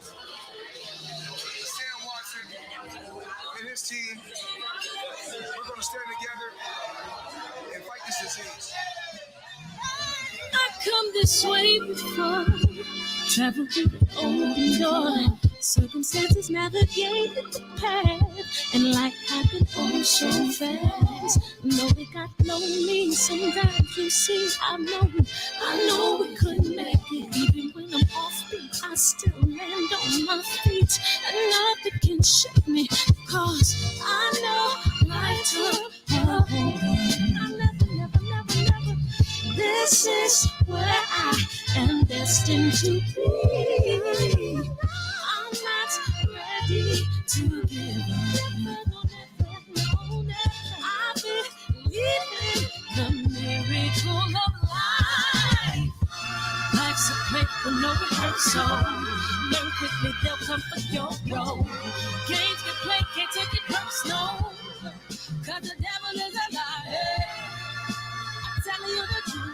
Sam Watson and his team, we're going to stand together and fight this disease. I come this way before, traveled through the open door. Circumstances navigated the path, and life happened all so fast. No, it got lonely sometimes. You see, I know we couldn't make it. Even when I'm offbeat, I still land on my feet, and nothing can shake me, cause I know life took a hold of me. I never. This is where I am destined to be. I'm not ready to give up. I believe in the miracle of life. Life's a play for no rehearsal. Learn quickly, they'll come for your role. Games get played, can't take it personal. Cause the devil is a liar. I'm telling you the truth.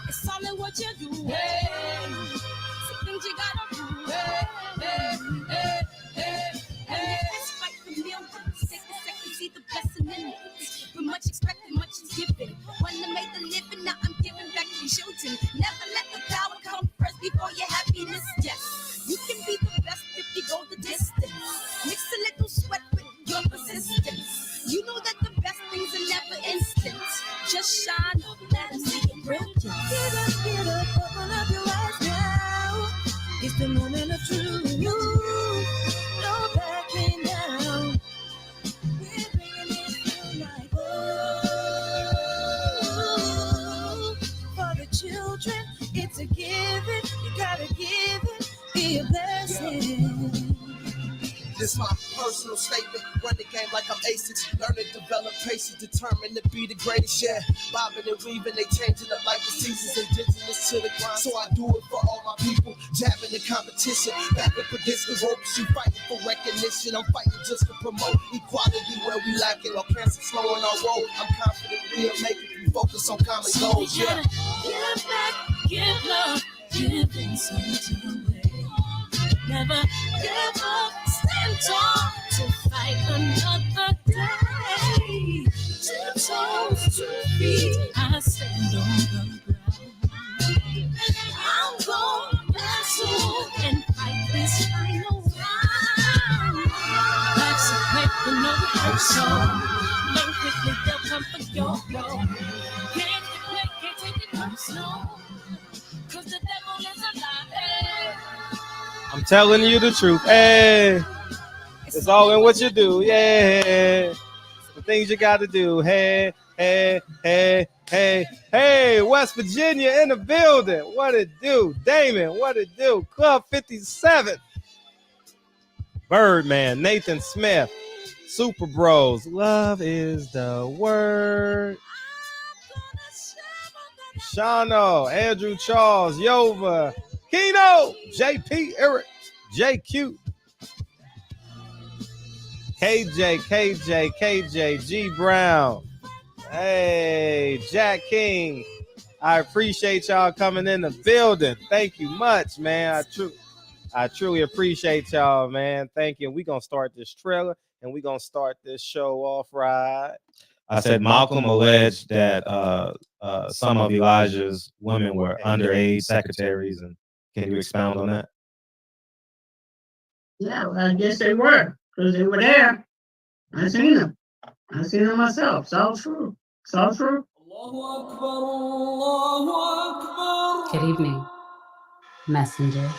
It's all in what you do. Some things you gotta do. Fight for me, I'm gonna take a second, see the blessing in it. With much expected, much is given. One that made the living, now I'm giving back to children. Never let the power come first before your happiness. Yes, you can be the best if you go the distance. Mix a little sweat with your persistence. You know that the best things are never instant. Just shine up, let them see your brilliance. Get up, open up your eyes now. It's the moment of truth. No backing down. We're bringing it to life. Oh, for the children, it's a given. You gotta give it, be a blessing. This my personal statement. Run the game like I'm ASICs. Learn to develop patience, determined to be the greatest. Yeah, bobbing and weaving, they changing up like the seasons. Indigenous to the grind, so I do it for all my people. Jabbing the competition, back up against the ropes. You fighting for recognition, I'm fighting just to promote equality where we lack it. Or cancer slowing our road. I'm confident we'll make it. We focus on common goals. Yeah, give back, give love, give insult away. Never give up, stand tall to fight another day. 2 toes, 2 feet, I stand on the ground. I'm gonna wrestle and fight this final round. Life's a play for no rehearsal. Learn quickly, they'll come for your role. Can't take it personal, cause the devil is a liar. I'm telling you the truth. Hey, it's all in what you do. Yeah, the things you got to do. Hey, West Virginia in the building. What it do? Damon, what it do? Club 57. Birdman, Nathan Smith, Super Bros. Love is the word. Shano, Andrew Charles, Yova, Keno, JP, Eric, JQ, KJ, G Brown. Hey, Jack King. I appreciate y'all coming in the building. Thank you much, man. I truly appreciate y'all, man. Thank you. We're going to start this trailer and we're going to start this show off right. I said Malcolm alleged that some of Elijah's women were underage secretaries. And can you expound on that? Yeah, well, I guess they were, because they were there. I seen them. I seen them myself. It's all true. It's all true. Good evening, messenger.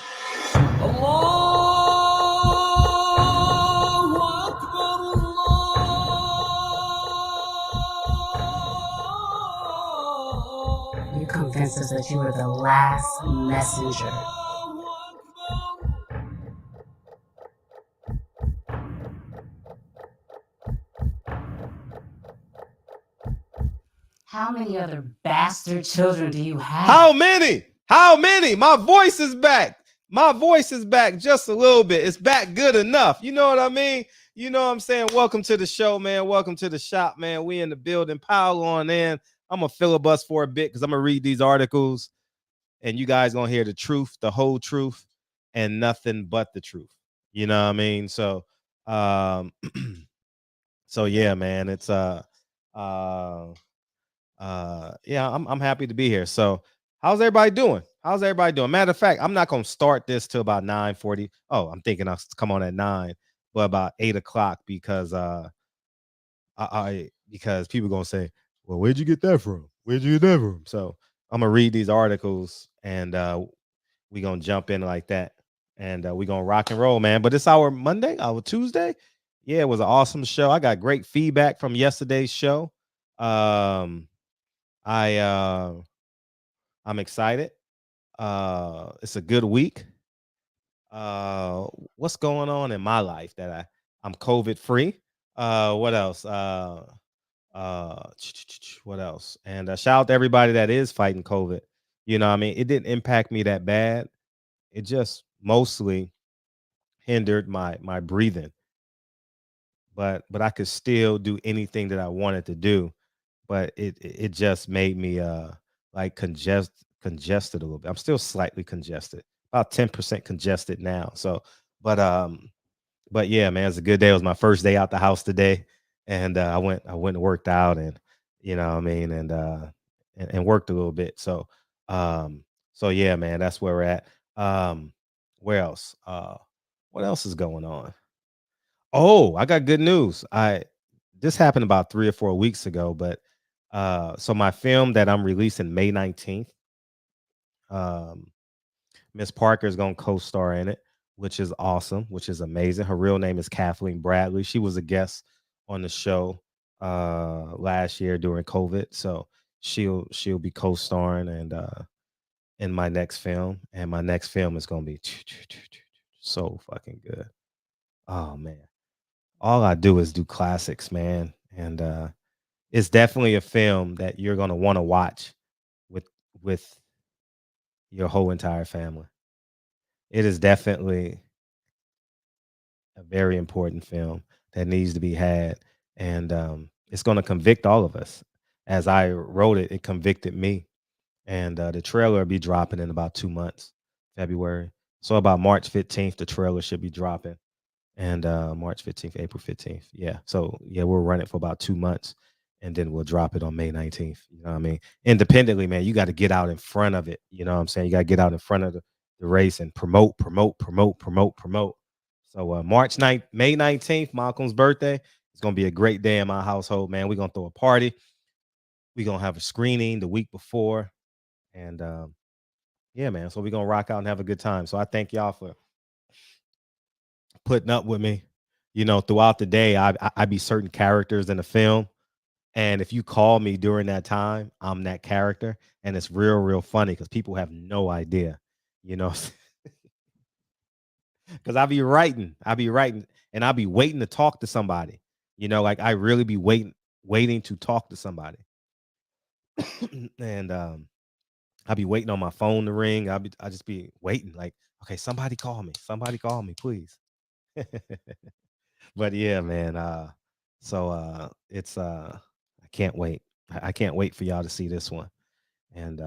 You convinced us that you were the last messenger. How many other bastard children do you have? How many? How many? My voice is back. My voice is back just a little bit. It's back good enough. You know what I mean? You know what I'm saying? Welcome to the show, man. Welcome to the shop, man. We in the building. Pile on in. I'm going to filibust for a bit because I'm going to read these articles and you guys going to hear the truth, the whole truth. and nothing but the truth. You know what I mean? So so yeah, man, it's uh yeah, I'm happy to be here. So how's everybody doing? How's everybody doing? Matter of fact, I'm not gonna start this till about 9:40. Oh, I'm thinking I'll come on at 9, but about 8 o'clock because because people gonna say, well, where'd you get that from? Where'd you get that from? So I'm gonna read these articles and we gonna jump in like that, and we gonna rock and roll, man. But it's our Monday, our Tuesday. Yeah, it was an awesome show. I got great feedback from yesterday's show. I'm excited. It's a good week. What's going on in my life that I'm COVID free? What else? What else? And shout out to everybody that is fighting COVID. You know what I mean? It didn't impact me that bad. It just mostly hindered my breathing. But I could still do anything that I wanted to do. But it just made me like congested a little bit. I'm still slightly congested, about 10% congested now. So, but yeah, man, it's a good day. It was my first day out the house today, and I went and worked out, and you know what I mean, and worked a little bit. So, so yeah, man, that's where we're at. Where else? What else is going on? Oh, I got good news. This happened about 3 or 4 weeks ago, but so my film that I'm releasing May 19th, Miss Parker is gonna co-star in it, which is awesome, which is amazing. Her real name is Kathleen Bradley. She was a guest on the show last year during COVID. So she'll be co-starring and in my next film. And my next film is gonna be so fucking good. Oh man. All I do is do classics, man. And it's definitely a film that you're gonna want to watch with with your whole entire family. It is definitely a very important film that needs to be had, and it's going to convict all of us. As I wrote it, it convicted me, and the trailer will be dropping in about 2 months, February. So about March 15th, the trailer should be dropping, and March 15th, April 15th. Yeah, so yeah, we'll run it for about 2 months, and then we'll drop it on May 19th. You know what I mean? Independently, man, you got to get out in front of it. You know what I'm saying? You got to get out in front of the race and promote. So May 19th, Malcolm's birthday. It's gonna be a great day in my household, man. We're gonna throw a party. We're gonna have a screening the week before. And yeah, man. So we're gonna rock out and have a good time. So I thank y'all for putting up with me. You know, throughout the day, I be certain characters in the film. And if you call me during that time, I'm that character. And it's real funny because people have no idea, you know. Because I be writing, and I'll be waiting to talk to somebody. You know, like I really be waiting to talk to somebody. And I'll be waiting on my phone to ring. I just be waiting, like, okay, somebody call me, please. But yeah, man. So it's I can't wait. I can't wait for y'all to see this one. And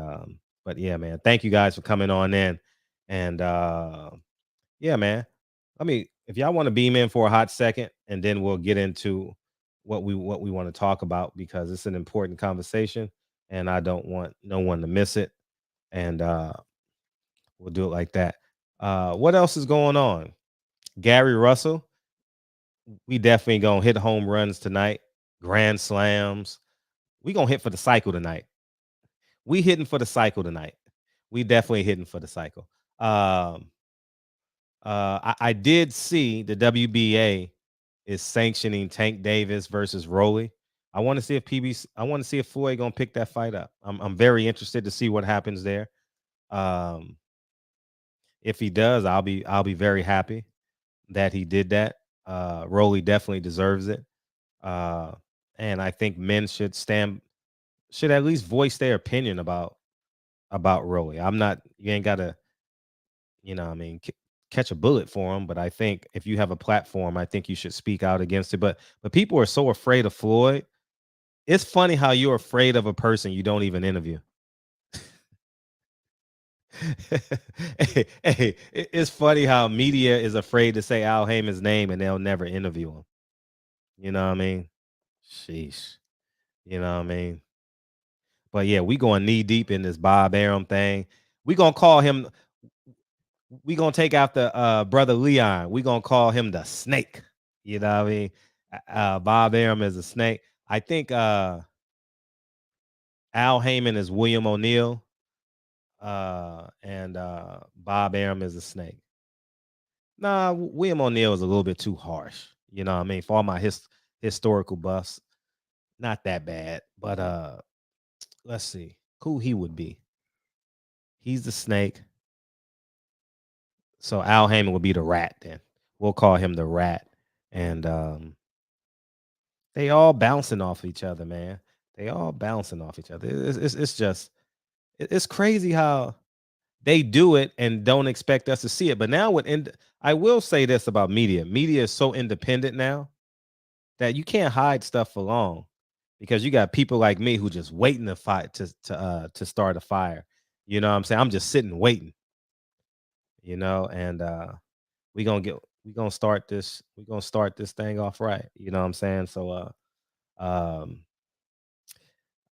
but yeah, man, thank you guys for coming on in. And yeah, man. I mean, if y'all want to beam in for a hot second, and then we'll get into what we want to talk about, because it's an important conversation, and I don't want no one to miss it. And we'll do it like that. What else is going on? Gary Russell, we definitely gonna hit home runs tonight, grand slams. We gonna hit for the cycle tonight. We hitting for the cycle tonight. We definitely hitting for the cycle. I did see the WBA is sanctioning Tank Davis versus Rolly. I want to see if PBC. I want to see if Floyd gonna pick that fight up. I'm very interested to see what happens there. If he does, I'll be very happy that he did that. Rolly definitely deserves it. And I think men should at least voice their opinion about Rolly. I'm not. You ain't gotta. You know, I mean, catch a bullet for him. But I think if you have a platform, I think you should speak out against it. But people are so afraid of Floyd. It's funny how you're afraid of a person you don't even interview. Hey, it's funny how media is afraid to say Al Heyman's name and they'll never interview him. You know what I mean? Sheesh. You know what I mean? But yeah, we going knee deep in this Bob Arum thing. We gonna call him. We gonna take after brother Leon. We gonna call him the Snake. You know what I mean? Bob Arum is a snake. I think Al Heyman is William O'Neill, and Bob Arum is a snake. Nah, William O'Neill is a little bit too harsh. You know what I mean? For all my historical buffs, not that bad. But let's see who he would be. He's the snake. So Al Heyman would be the rat then. We'll call him the rat. And they all bouncing off each other, man. They all bouncing off each other. It's just it's crazy how they do it and don't expect us to see it. But now I will say this about media. Media is so independent now that you can't hide stuff for long because you got people like me who just waiting to fight to start a fire. You know what I'm saying? I'm just sitting waiting. And we're gonna start this thing off right. You know what I'm saying? So um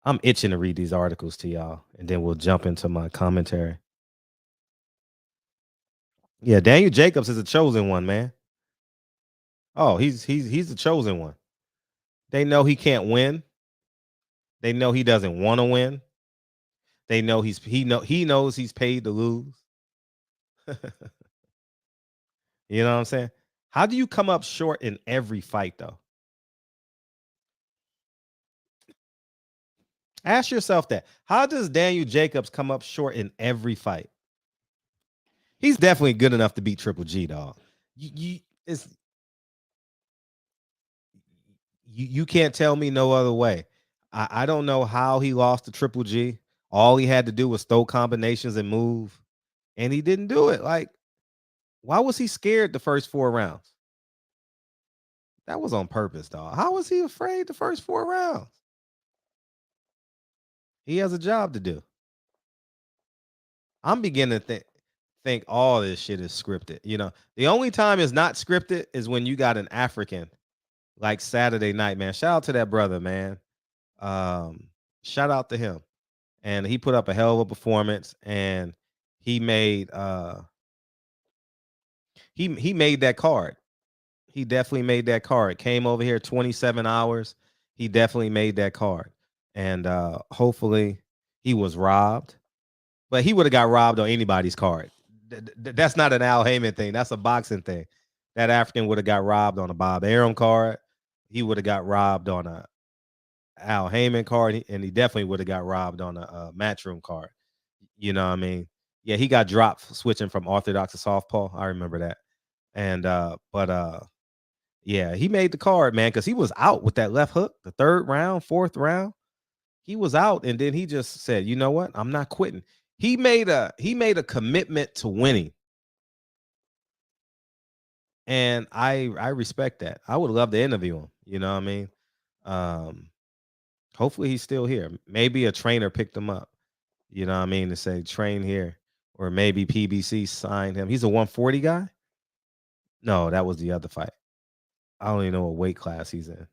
I'm itching to read these articles to y'all, and then we'll jump into my commentary. Yeah, Daniel Jacobs is a chosen one, man. Oh, he's the chosen one. They know he can't win. They know he doesn't want to win. They know he knows he's paid to lose. You know what I'm saying? How do you come up short in every fight, though? Ask yourself that. How does Daniel Jacobs come up short in every fight? He's definitely good enough to beat Triple G, dog. You can't tell me no other way. I don't know how he lost to Triple G. All he had to do was throw combinations and move, and he didn't do it. Like, why was he scared the first 4 rounds? That was on purpose, dog. How was he afraid the first 4 rounds? He has a job to do. I'm beginning to think all this shit is scripted. The only time it's not scripted is when you got an African like Saturday night, man. Shout out to that brother, man. Shout out to him. And he put up a hell of a performance, and he made he made that card. He definitely made that card. Came over here 27 hours. He definitely made that card. And hopefully he was robbed. But he would have got robbed on anybody's card. That's not an Al Heyman thing. That's a boxing thing. That African would have got robbed on a Bob Arum card. He would have got robbed on a Al Heyman card, and he definitely would have got robbed on a Matchroom card. You know what I mean? Yeah, he got dropped switching from orthodox to southpaw. I remember that. And yeah, he made the card, man, because he was out with that left hook, the 3rd round, 4th round. He was out, and then he just said, "You know what? I'm not quitting." He made a commitment to winning. And I respect that. I would love to interview him. You know what I mean? Hopefully he's still here. Maybe a trainer picked him up. You know what I mean? To say train here, or maybe PBC signed him. He's a 140 guy. No, that was the other fight. I don't even know what weight class he's in.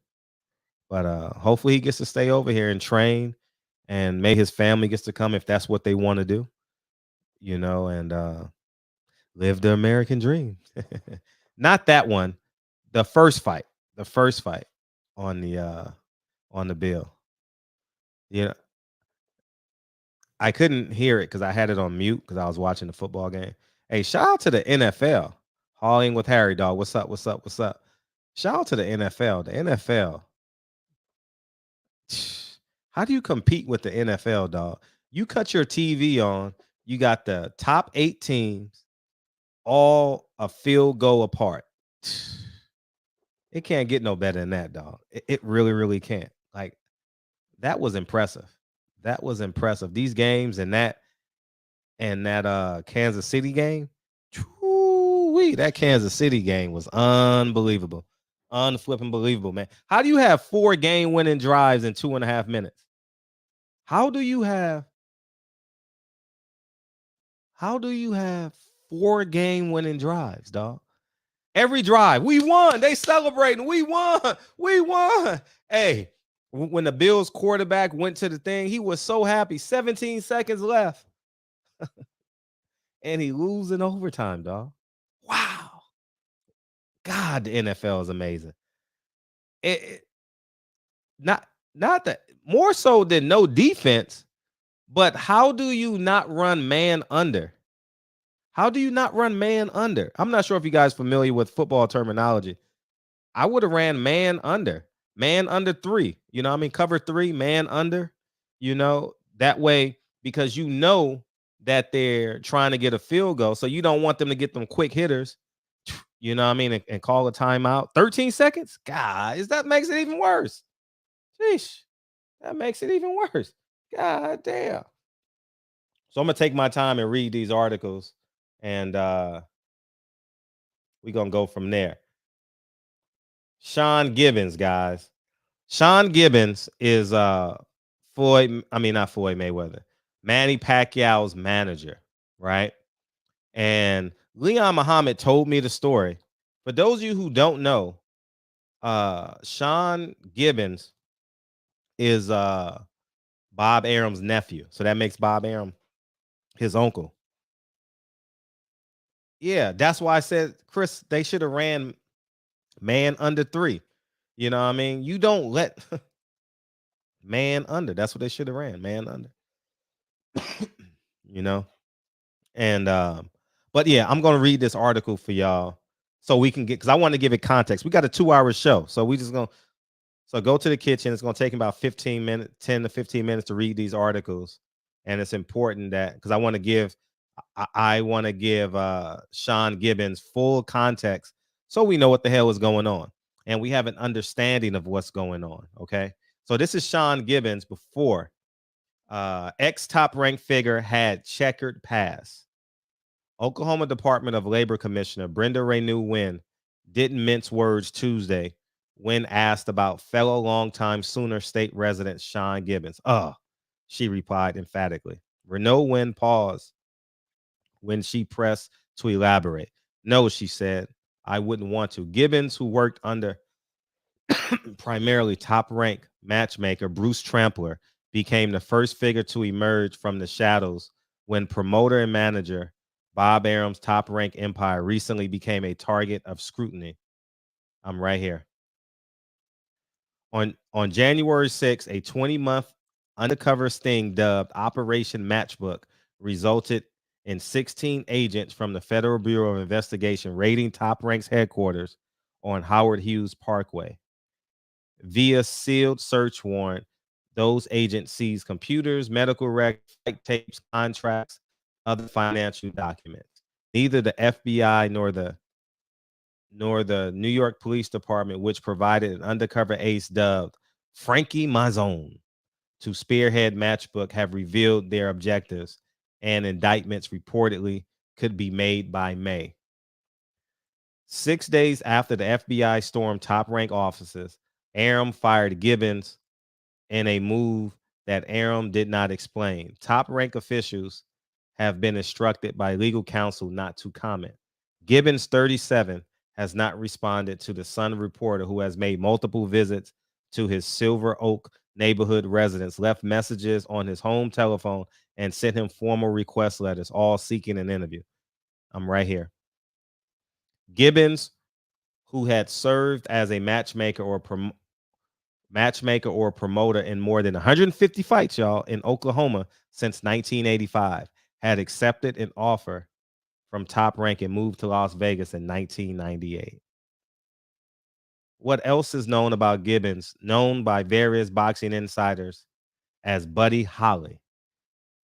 But hopefully he gets to stay over here and train, and maybe his family gets to come if that's what they want to do. And live the American dream. Not that one. The first fight on the bill. I couldn't hear it because I had it on mute because I was watching the football game. Hey, shout out to the NFL. Hauling with Harry, dog. What's up? Shout out to the NFL. The NFL. How do you compete with the NFL, dog? You cut your TV on, you got the top 8 teams all a field goal apart. It can't get no better than that, dog. It really, really can't. Like, that was impressive. These games and that Kansas City game. That Kansas City game was unbelievable. Unflipping believable, man. How do you have 4 game-winning drives in 2.5 minutes? How do you have How do you have 4 game-winning drives, dog? Every drive, we won. They celebrating. We won. We won. Hey, when the Bills quarterback went to the thing, he was so happy. 17 seconds left. And he lose in overtime, dog. Wow. God, the NFL is amazing. Not that more so than no defense, but how do you not run man under? How do you not run man under? I'm not sure if you guys familiar with football terminology. I would have ran man under 3. You know, I mean, cover 3, man under. You know, that way because you know that they're trying to get a field goal, so you don't want them to get them quick hitters. You know what I mean, and call a timeout. 13 seconds, guys, that makes it even worse. Sheesh, that makes it even worse. God damn. So I'm gonna take my time and read these articles, and we're gonna go from there. Sean Gibbons, guys. Sean Gibbons is not Floyd Mayweather, Manny Pacquiao's manager, right? And Leon Muhammad told me the story. For those of you who don't know, Sean Gibbons is Bob Arum's nephew. So that makes Bob Arum his uncle. Yeah, that's why I said, Chris, they should have ran man under 3. You know what I mean? You don't let man under. That's what they should have ran, man under. You know? And but yeah, I'm gonna read this article for y'all so we can get, because I want to give it context. We got a 2-hour show, so we just gonna go to the kitchen. It's gonna take about 10 to 15 minutes to read these articles, and it's important that because I want to give Sean Gibbons full context so we know what the hell is going on and we have an understanding of what's going on. Okay, so this is Sean Gibbons before ex top ranked figure had checkered past. Oklahoma Department of Labor Commissioner Brenda Renew Wynn didn't mince words Tuesday when asked about fellow longtime Sooner State resident Sean Gibbons. She replied emphatically. Renew Wynn paused when she pressed to elaborate. No, she said, I wouldn't want to. Gibbons, who worked under primarily top-ranked matchmaker Bruce Trampler, became the first figure to emerge from the shadows when promoter and manager Bob Arum's top-ranked empire recently became a target of scrutiny. I'm right here. On January 6th, a 20-month undercover sting dubbed Operation Matchbook resulted in 16 agents from the Federal Bureau of Investigation raiding Top Rank's headquarters on Howard Hughes Parkway. Via sealed search warrant, those agents seized computers, medical records, flight tapes, contracts, other financial documents. Neither the FBI nor the New York Police Department, which provided an undercover ace dubbed Frankie Mazone to spearhead Matchbook, have revealed their objectives, and indictments reportedly could be made by May. 6 days after the FBI stormed top-rank offices, Arum fired Gibbons in a move that Arum did not explain. Top-rank officials have been instructed by legal counsel not to comment. Gibbons, 37, has not responded to the Sun reporter who has made multiple visits to his Silver Oak neighborhood residence, left messages on his home telephone, and sent him formal request letters, all seeking an interview. I'm right here. Gibbons, who had served as a matchmaker or promoter in more than 150 fights, y'all, in Oklahoma since 1985, had accepted an offer from Top Rank and moved to Las Vegas in 1998. What else is known about Gibbons, known by various boxing insiders as Buddy Holly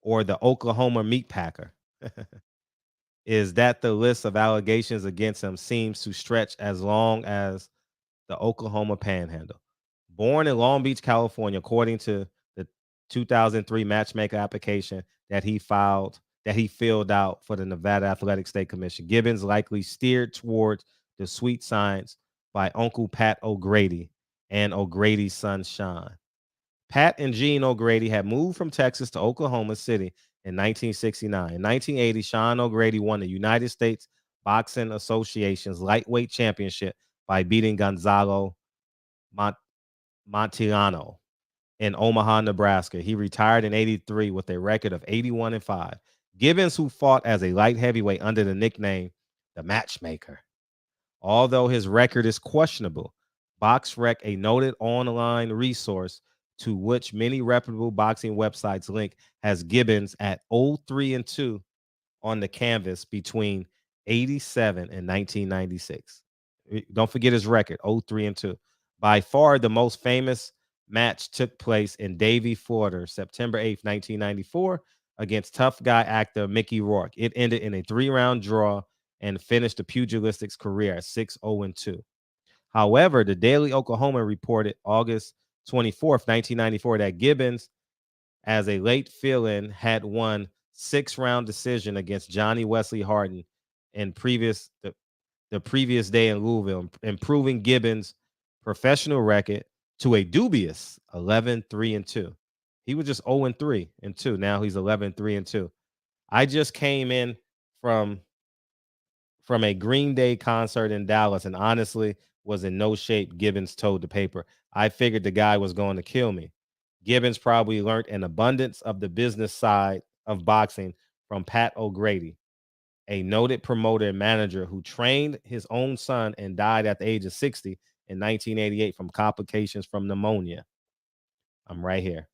or the Oklahoma Meat Packer, is that the list of allegations against him seems to stretch as long as the Oklahoma Panhandle. Born in Long Beach, California, according to the 2003 matchmaker application that he filled out for the Nevada Athletic State Commission, Gibbons likely steered towards the sweet science by Uncle Pat O'Grady and O'Grady's son Sean. Pat and Gene O'Grady had moved from Texas to Oklahoma City in 1969. In 1980, Sean O'Grady won the United States Boxing Association's lightweight championship by beating Gonzalo Montillano in Omaha, Nebraska. He retired in 83 with a record of 81-5. Gibbons, who fought as a light heavyweight under the nickname the Matchmaker, although his record is questionable, BoxRec, a noted online resource to which many reputable boxing websites link, has Gibbons at 0-3-2 on the canvas between 87 and 1996. Don't forget his record, 0-3-2. By far, the most famous match took place in Davie, Florida, September 8th, 1994, against tough guy actor Mickey Rourke. It ended in a 3-round draw and finished the pugilistics career at 6-0-2. However, the Daily Oklahoma reported August 24th, 1994, that Gibbons, as a late fill-in, had won 6-round decision against Johnny Wesley Harden in the previous day in Louisville, improving Gibbons' professional record to a dubious 11-3-2. He was just 0-3-2. Now he's 11-3-2. I just came in from a Green Day concert in Dallas, and honestly was in no shape. Gibbons told the paper. I figured the guy was going to kill me. Gibbons probably learned an abundance of the business side of boxing from Pat O'Grady, a noted promoter and manager who trained his own son and died at the age of 60 in 1988 from complications from pneumonia. I'm right here.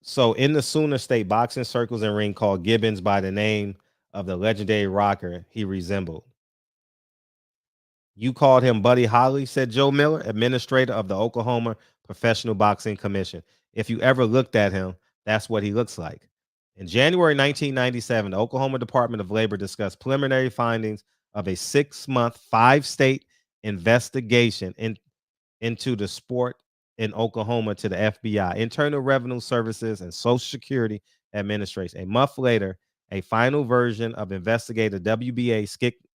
So in the Sooner State boxing circles and ring, called Gibbons by the name of the legendary rocker he resembled. You called him Buddy Holly, said Joe Miller, administrator of the Oklahoma Professional Boxing Commission. If you ever looked at him, that's what he looks like. In January 1997, the Oklahoma Department of Labor discussed preliminary findings of a 6-month, 5-state investigation into the sport in Oklahoma to the FBI, Internal Revenue Services, and Social Security Administration. A month later, a final version of investigator WBA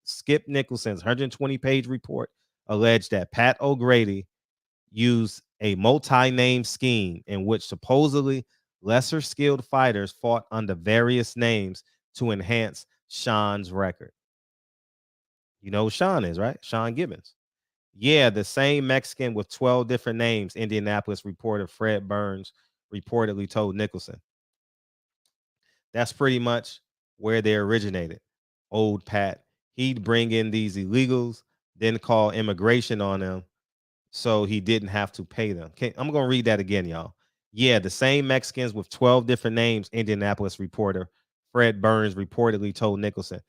Skip Nicholson's 120-page report alleged that Pat O'Grady used a multi-name scheme in which supposedly lesser skilled fighters fought under various names to enhance Sean's record. You know who Sean is, right? Sean Gibbons. Yeah, the same Mexican with 12 different names, Indianapolis reporter Fred Burns reportedly told Nicholson. That's pretty much where they originated. Old Pat. He'd bring in these illegals, then call immigration on them so he didn't have to pay them. Okay, I'm going to read that again, y'all. Yeah, the same Mexicans with 12 different names, Indianapolis reporter Fred Burns reportedly told Nicholson.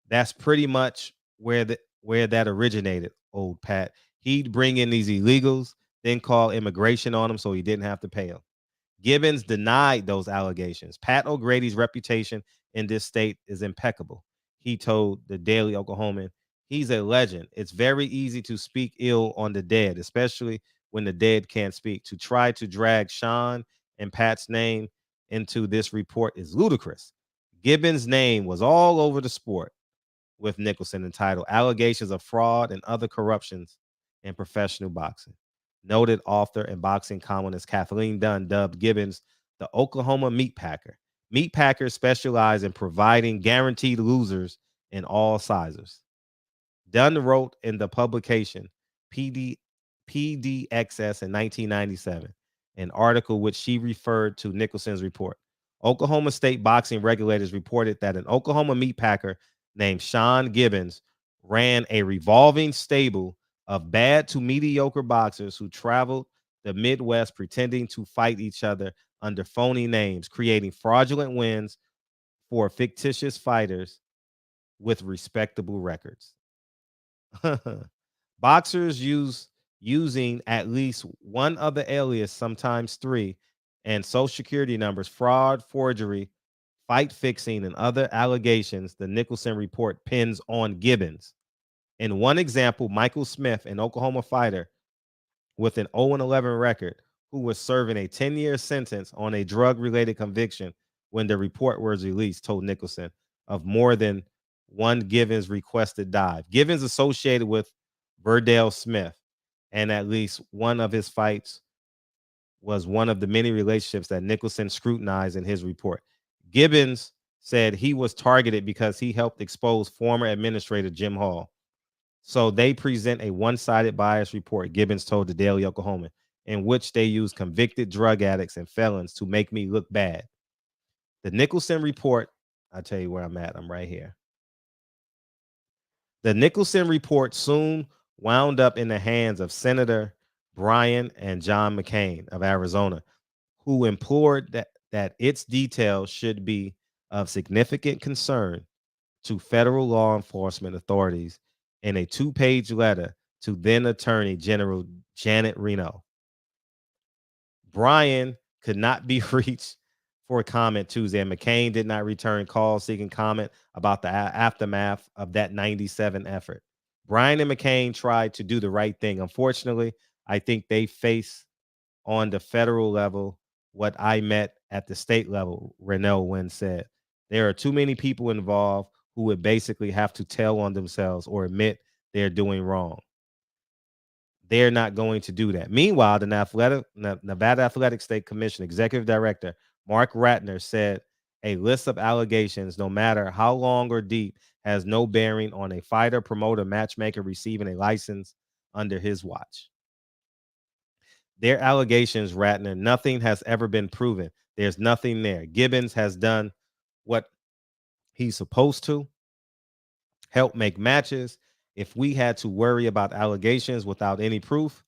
That's pretty much where that originated, old Pat. He'd bring in these illegals, then call immigration on them so he didn't have to pay them. Gibbons denied those allegations. Pat O'Grady's reputation in this state is impeccable. He told the Daily Oklahoman, he's a legend. It's very easy to speak ill on the dead, especially when the dead can't speak. To try to drag Sean and Pat's name into this report is ludicrous. Gibbons' name was all over the sport, with Nicholson entitled Allegations of Fraud and Other Corruptions in Professional Boxing. Noted author and boxing columnist Kathleen Dunn dubbed Gibbons the Oklahoma Meat Packer. Meat Packers specialize in providing guaranteed losers in all sizes. Dunn wrote in the publication PDXS in 1997, an article which she referred to Nicholson's report. Oklahoma State boxing regulators reported that an Oklahoma meat packer named Sean Gibbons ran a revolving stable of bad to mediocre boxers who traveled the Midwest pretending to fight each other under phony names, creating fraudulent wins for fictitious fighters with respectable records. Boxers using at least one other alias, sometimes 3, and social security numbers, fraud, forgery, fight fixing, and other allegations, the Nicholson report pins on Gibbons. In one example, Michael Smith, an Oklahoma fighter with an 0-11 record, who was serving a 10-year sentence on a drug-related conviction when the report was released, told Nicholson of more than one Gibbons requested dive. Gibbons associated with Verdell Smith, and at least one of his fights was one of the many relationships that Nicholson scrutinized in his report. Gibbons said he was targeted because he helped expose former administrator Jim Hall. So they present a one-sided bias report, Gibbons told the Daily Oklahoman, in which they use convicted drug addicts and felons to make me look bad. The Nicholson report, I'll tell you where I'm at. I'm right here. The Nicholson report soon wound up in the hands of Senator Brian and John McCain of Arizona, who implored that its details should be of significant concern to federal law enforcement authorities in a 2-page letter to then Attorney General Janet Reno. Brian could not be reached for comment Tuesday, and McCain did not return calls seeking comment about the aftermath of that 97 effort. Brian and McCain tried to do the right thing. Unfortunately, I think they face on the federal level what I met at the state level, Reno Wynn said. There are too many people involved who would basically have to tell on themselves or admit they're doing wrong. They're not going to do that. Meanwhile, the Nevada Athletic State Commission Executive Director Mark Ratner said a list of allegations, no matter how long or deep, has no bearing on a fighter, promoter, matchmaker receiving a license under his watch. Their allegations, Ratner, nothing has ever been proven. There's nothing there. Gibbons has done what he's supposed to, help make matches. If we had to worry about allegations without any proof,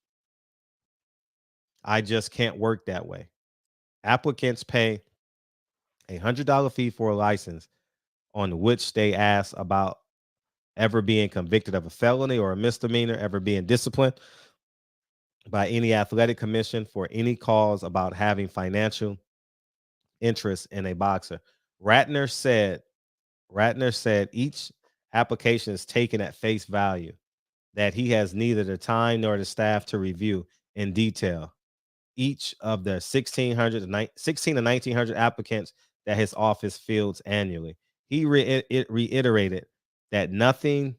I just can't work that way. Applicants pay a $100 fee for a license on which they ask about ever being convicted of a felony or a misdemeanor, ever being disciplined by any athletic commission for any cause about having financial interest in a boxer. Ratner said each application is taken at face value, that he has neither the time nor the staff to review in detail each of the 16 to 1900 applicants that his office fields annually. He reiterated that nothing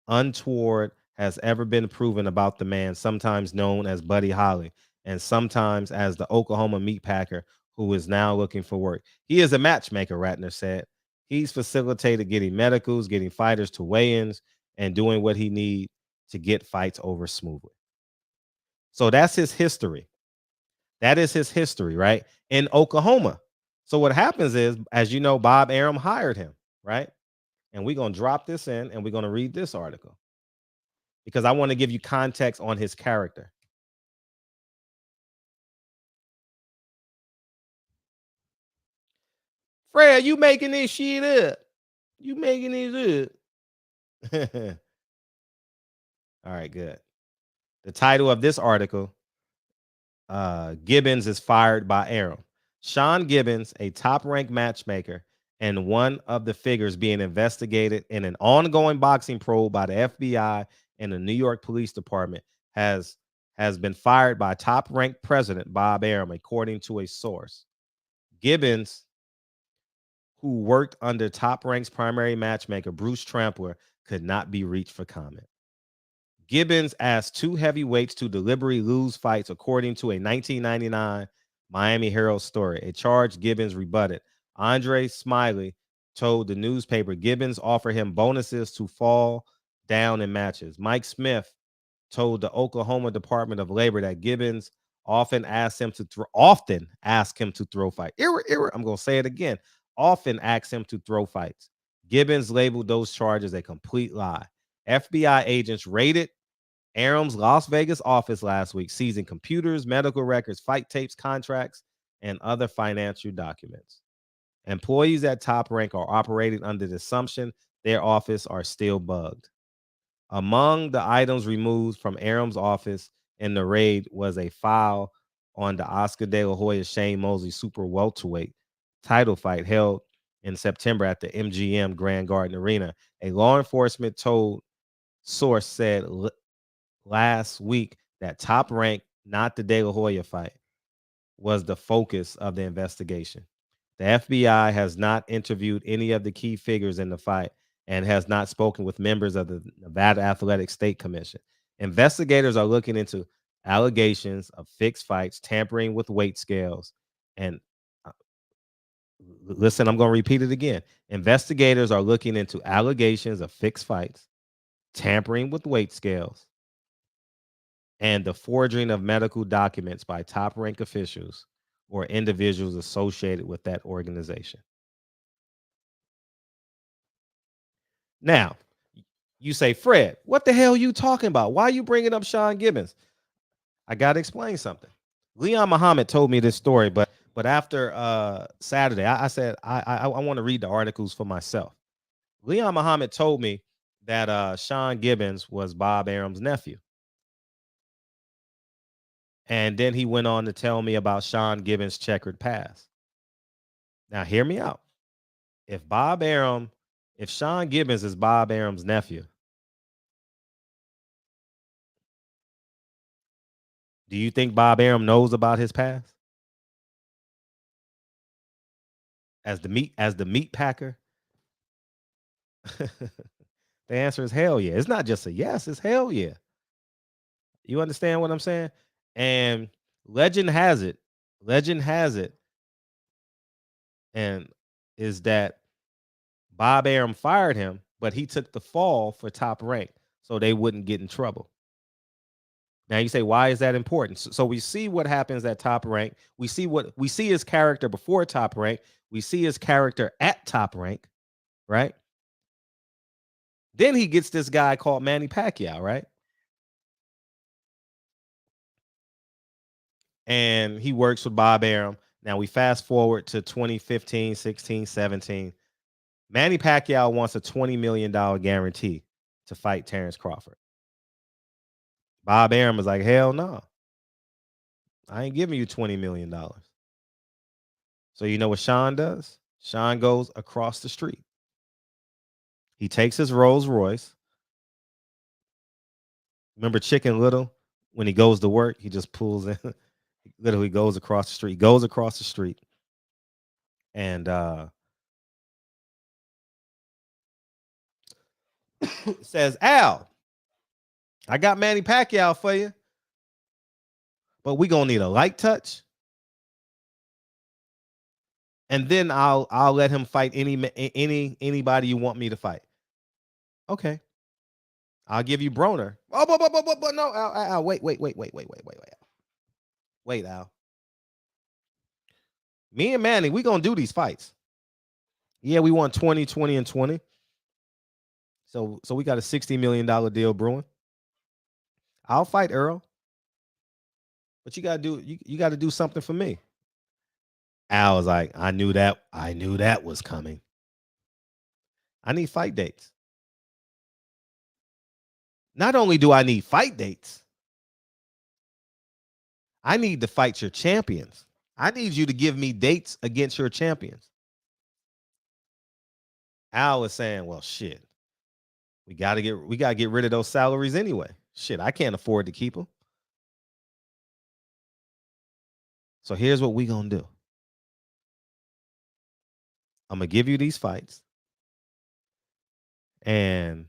untoward has ever been proven about the man, sometimes known as Buddy Holly and sometimes as the Oklahoma meatpacker, who is now looking for work. He is a matchmaker, Ratner said. He's facilitated getting medicals, getting fighters to weigh-ins, and doing what he needs to get fights over smoothly. So that's his history. That is his history, right? In Oklahoma. So what happens is, as you know, Bob Arum hired him, right? And we're going to drop this in and we're going to read this article because I want to give you context on his character. Fred, you making this shit up. You making this up. All right, good. The title of this article, Gibbons is fired by Arum. Sean Gibbons, a top-ranked matchmaker and one of the figures being investigated in an ongoing boxing probe by the FBI and the New York Police Department, has been fired by top-ranked President Bob Arum, according to a source. Gibbons, who worked under Top Rank's primary matchmaker Bruce Trampler, could not be reached for comment. Gibbons asked two heavyweights to deliberately lose fights, according to a 1999 Miami Herald story, a charge Gibbons rebutted. Andre Smiley told the newspaper Gibbons offered him bonuses to fall down in matches. Mike Smith told the Oklahoma Department of Labor that Gibbons often asked him to throw fights. I'm going to say it again. Often asked him to throw fights. Gibbons labeled those charges a complete lie. FBI agents raided Arum's Las Vegas office last week, seizing computers, medical records, fight tapes, contracts, and other financial documents. Employees at Top Rank are operating under the assumption their office are still bugged. Among the items removed from Arum's office in the raid was a file on the Oscar De La Hoya Shane Mosley super welterweight title fight held in September at the MGM Grand Garden Arena. A law enforcement source said last week that Top Rank, not the De La Hoya fight, was the focus of the investigation. The FBI has not interviewed any of the key figures in the fight and has not spoken with members of the Nevada Athletic State Commission. Investigators are looking into allegations of fixed fights, tampering with weight scales, and listen, I'm going to repeat it again. Investigators are looking into allegations of fixed fights, tampering with weight scales, and the forging of medical documents by top rank officials or individuals associated with that organization. Now, you say, Fred, what the hell are you talking about? Why are you bringing up Sean Gibbons? I got to explain something. Leon Muhammad told me this story, but after Saturday, I said I want to read the articles for myself. Leon Muhammad told me that Sean Gibbons was Bob Arum's nephew. And then he went on to tell me about Sean Gibbons' checkered past. Now, hear me out. If Sean Gibbons is Bob Arum's nephew, do you think Bob Arum knows about his past? As the meat packer? The answer is hell yeah. It's not just a yes, it's hell yeah. You understand what I'm saying? And legend has it, and is that Bob Arum fired him, but he took the fall for Top Rank so they wouldn't get in trouble. Now you say, why is that important? So we see what happens at Top Rank. We see his character before Top Rank. We see his character at Top Rank, right? Then he gets this guy called Manny Pacquiao, right? And he works with Bob Arum. Now we fast forward to 2015, 16, 17. Manny Pacquiao wants a $20 million guarantee to fight Terrence Crawford. Bob Arum is like, hell no. I ain't giving you $20 million. So you know what Sean does? Sean goes across the street. He takes his Rolls Royce. Remember Chicken Little? When he goes to work, he just pulls in. Literally goes across the street. Goes across the street. And says, Al, I got Manny Pacquiao for you. But we gonna need a light touch. And then I'll let him fight anybody you want me to fight. Okay. I'll give you Broner. Oh, but no, Al, wait. Wait, Al. Me and Manny, we gonna do these fights. Yeah, we won 20, 20, and 20. So we got a $60 million deal brewing. I'll fight Earl. But you gotta do something for me. Al was like, I knew that was coming. I need fight dates. Not only do I need fight dates, I need to fight your champions. I need you to give me dates against your champions. Al was saying, well, shit. We gotta get rid of those salaries anyway. Shit, I can't afford to keep them. So here's what we gonna do. I'm gonna give you these fights. And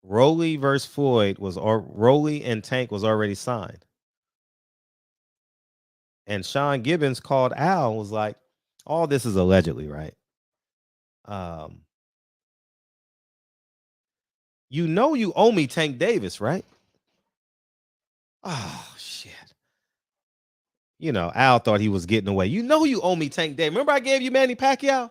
Rolly versus Floyd Rolly and Tank was already signed. And Sean Gibbons called Al and was like, all this is allegedly, right? You know you owe me Tank Davis, right? Oh, shit. You know, Al thought he was getting away. You know you owe me Tank Davis. Remember I gave you Manny Pacquiao?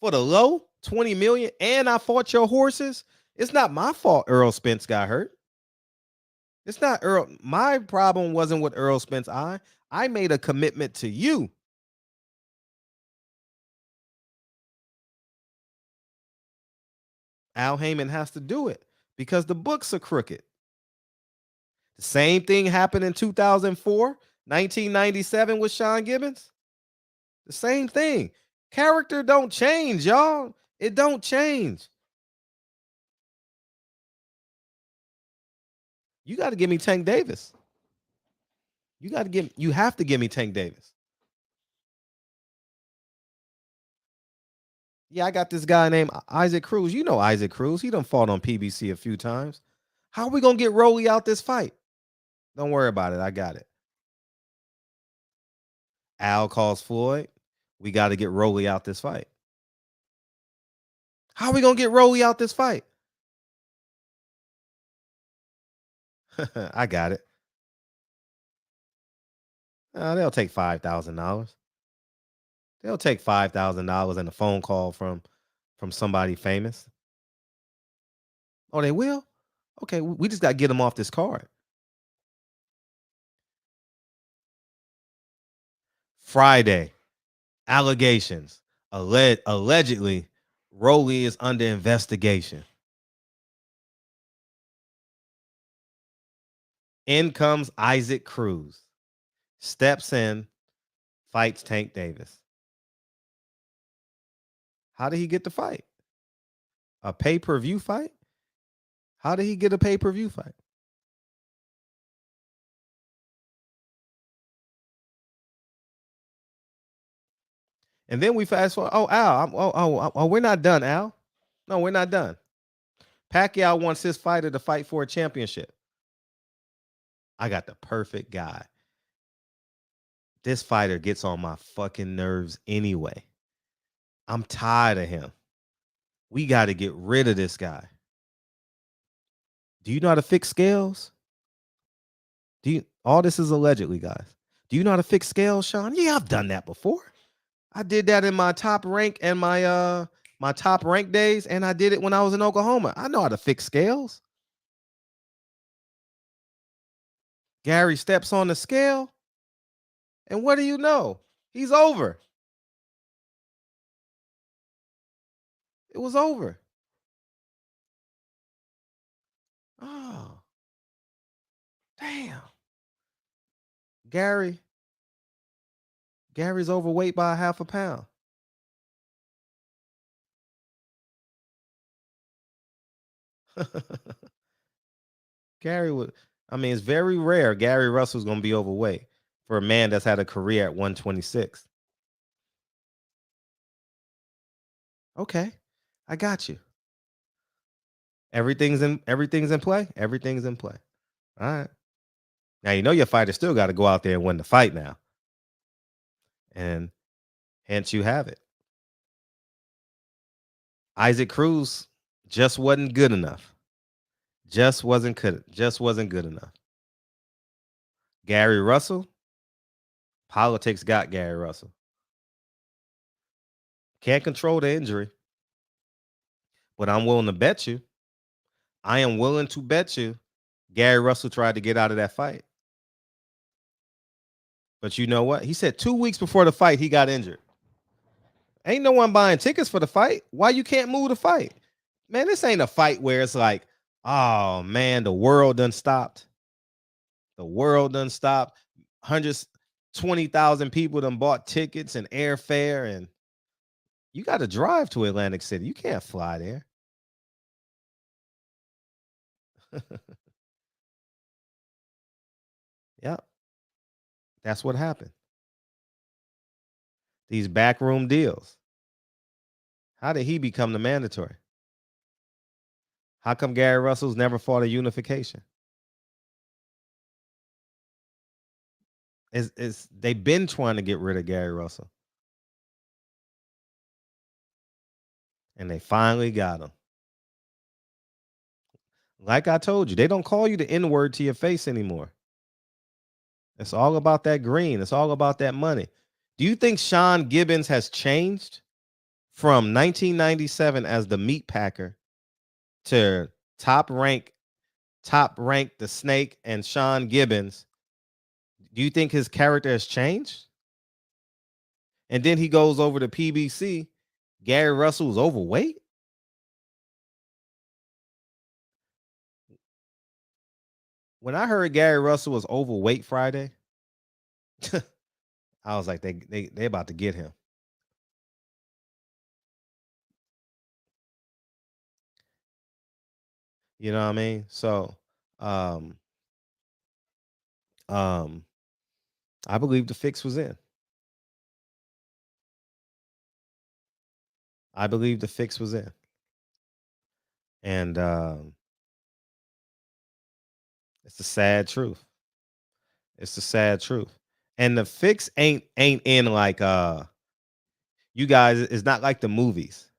For the low, 20 million, and I fought your horses? It's not my fault Earl Spence got hurt. It's not Earl. My problem wasn't with Earl Spence. I made a commitment to you. Al Haymon has to do it because the books are crooked. The same thing happened in 2004, 1997 with Sean Gibbons. The same thing. Character don't change, y'all. It don't change. You got to give me Tank Davis. You have to give me Tank Davis. Yeah, I got this guy named Isaac Cruz. You know Isaac Cruz. He done fought on PBC a few times. How are we gonna get Rolly out this fight? Don't worry about it. I got it. Al calls Floyd. We got to get Rolly out this fight. How are we gonna get Rolly out this fight? I got it. They'll take $5,000. They'll take $5,000 and a phone call from somebody famous. Oh, they will? Okay, we just got to get them off this card. Friday, allegations. Allegedly, Rolly is under investigation. In comes Isaac Cruz. Steps in, fights Tank Davis. How did he get the fight? A pay-per-view fight? How did he get a pay-per-view fight? And then we fast forward. Oh, Al. We're not done, Al. No, we're not done. Pacquiao wants his fighter to fight for a championship. I got the perfect guy. This fighter gets on my fucking nerves anyway. I'm tired of him. We got to get rid of this guy. Do you know how to fix scales? All this is allegedly, guys. Do you know how to fix scales, Sean? Yeah, I've done that before. I did that in my top rank and my top rank days, and I did it when I was in Oklahoma. I know how to fix scales. Gary steps on the scale, and what do you know? He's over. It was over. Oh, damn. Gary's overweight by a half a pound. It's very rare Gary Russell's going to be overweight for a man that's had a career at 126. Okay, I got you. Everything's in play. Everything's in play. All right. Now you know your fighter still got to go out there and win the fight now. And hence you have it. Isaac Cruz just wasn't good enough. Just wasn't good enough. Gary Russell, politics got Gary Russell. Can't control the injury. But I'm willing to bet you. I am willing to bet you Gary Russell tried to get out of that fight. But you know what? He said 2 weeks before the fight, he got injured. Ain't no one buying tickets for the fight. Why you can't move the fight? Man, this ain't a fight where it's like, oh man, the world done stopped. The world done stopped. 120,000 people done bought tickets and airfare, and you got to drive to Atlantic City. You can't fly there. Yep. That's what happened. These backroom deals. How did he become the mandatory? How come Gary Russell's never fought a unification? They've been trying to get rid of Gary Russell. And they finally got him. Like I told you, they don't call you the N-word to your face anymore. It's all about that green. It's all about that money. Do you think Sean Gibbons has changed from 1997 as the meat packer to top rank the snake and Sean Gibbons? Do you think his character has changed? And then he goes over to PBC. Gary Russell's overweight. When I heard Gary Russell was overweight Friday, I was like, they about to get him. You know what I mean? So, I believe the fix was in. I believe the fix was in. And it's the sad truth. It's the sad truth. And the fix ain't in like you guys, it's not like the movies.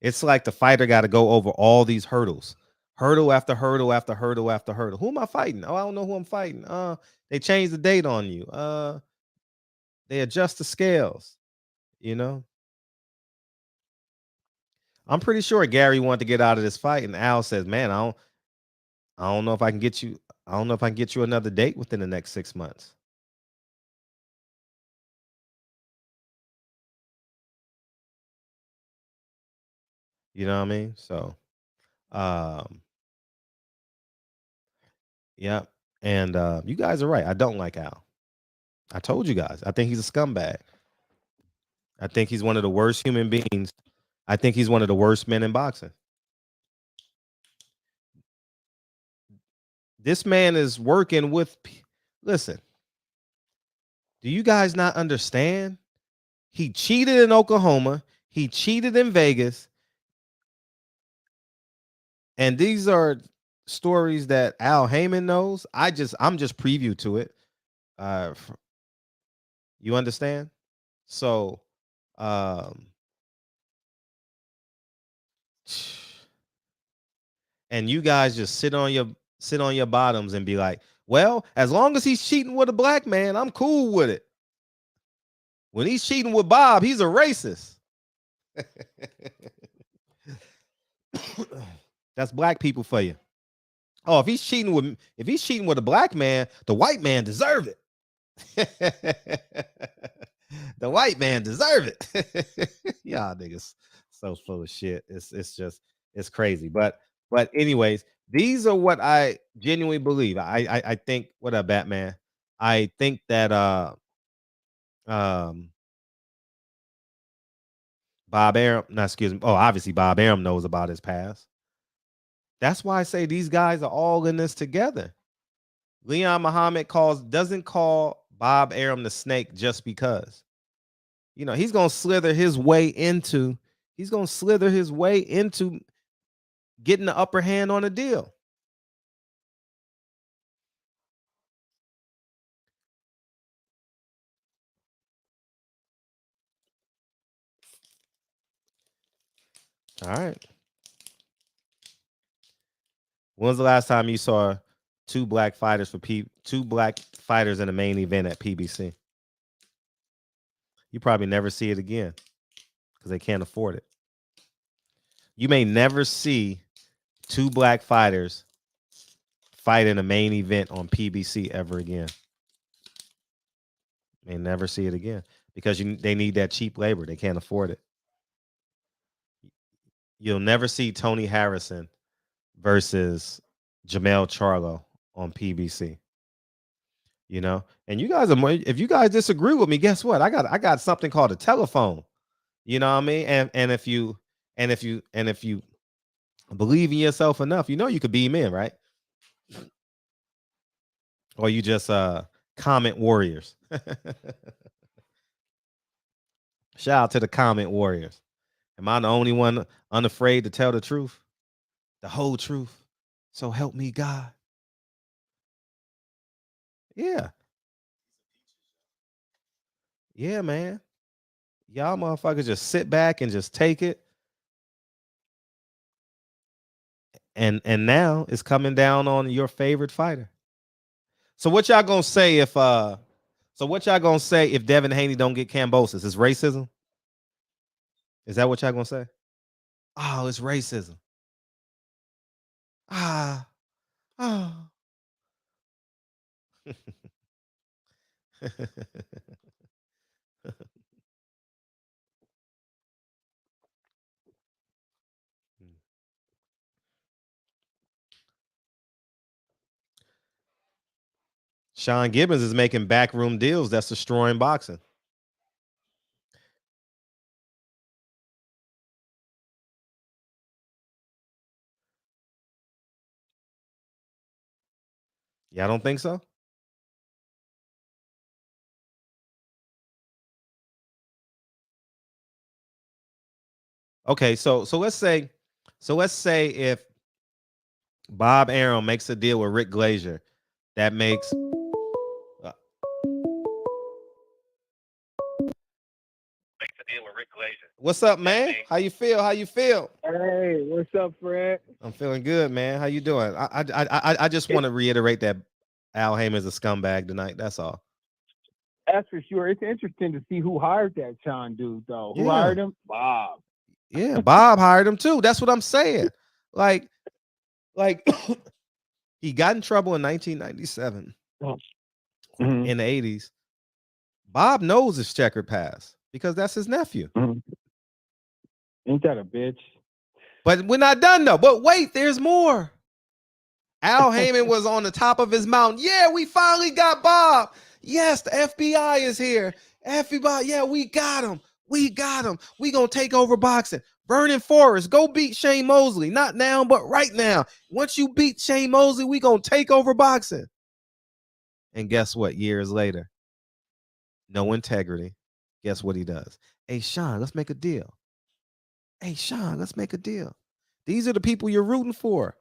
It's like the fighter got to go over all these hurdles. Hurdle after hurdle after hurdle after hurdle. Who am I fighting? Oh, I don't know who I'm fighting. They changed the date on you. They adjust the scales, you know. I'm pretty sure Gary wanted to get out of this fight, and Al says, "Man, I don't know if I can get you. I don't know if I can get you another date within the next 6 months." You know what I mean? So, um, yeah. And you guys are right. I don't like Al. I told you guys. I think he's a scumbag. I think he's one of the worst human beings. I think he's one of the worst men in boxing. This man is working with. Listen, do you guys not understand? He cheated in Oklahoma. He cheated in Vegas. And these are stories that Al Haymon knows. I'm just preview to it. Uh, you understand? So, um, and you guys just sit on your bottoms and be like, well, as long as he's cheating with a black man, I'm cool with it. When he's cheating with Bob, he's a racist. That's black people for you. Oh, if he's cheating with a black man, the white man deserve it. The white man deserve it. Y'all niggas so full of shit. It's crazy. But anyways, these are what I genuinely believe. I think, what up, Batman? I think that um Bob Arum, no, excuse me. Oh, obviously Bob Arum knows about his past. That's why I say these guys are all in this together. Leon Muhammad doesn't call Bob Arum the snake just because. You know, he's gonna slither his way into getting the upper hand on a deal. All right. When was the last time you saw two black fighters in the main event at PBC? You probably never see it again because they can't afford it. You may never see two black fighters fight in a main event on PBC ever again. May never see it again because they need that cheap labor. They can't afford it. You'll never see Tony Harrison versus Jamel Charlo on PBC. You know, and you guys if you guys disagree with me, guess what? I got something called a telephone. You know what I mean? And if you believe in yourself enough, you know you could beam in, right? Or you just comment warriors. Shout out to the comment warriors. Am I the only one unafraid to tell the truth? The whole truth. So help me God. Yeah. Yeah, man. Y'all motherfuckers just sit back and just take it. And now it's coming down on your favorite fighter. So what y'all gonna say if Devin Haney don't get Cambosis? It's racism? Is that what y'all gonna say? Oh, it's racism. Ah, oh. Sean Gibbons is making backroom deals that's destroying boxing. Y'all don't think so? Okay, so let's say if Bob Arum makes a deal with Rick Glazier, that makes What's up, man? How you feel? How you feel? Hey, what's up, Fred? I'm feeling good, man. How you doing? I just want to reiterate that Al Heyman's a scumbag tonight. That's all. That's for sure. It's interesting to see who hired that Sean dude, though. Who Yeah. hired him? Bob. Yeah, Bob hired him too. That's what I'm saying. Like he got in trouble in 1997 Mhm. in the 80s. Bob knows his checkered past because that's his nephew. Mhm. Ain't that a bitch? But we're not done though. But wait, there's more. Al Heyman was on the top of his mountain. Yeah, we finally got Bob. Yes, the FBI is here. FBI, yeah, we got him. We got him. We gonna take over boxing. Vernon Forrest, go beat Shane Mosley. Not now, but right now. Once you beat Shane Mosley, we gonna take over boxing. And guess what? Years later, no integrity. Guess what he does? Hey, Sean, let's make a deal. Hey, Sean, let's make a deal. These are the people you're rooting for.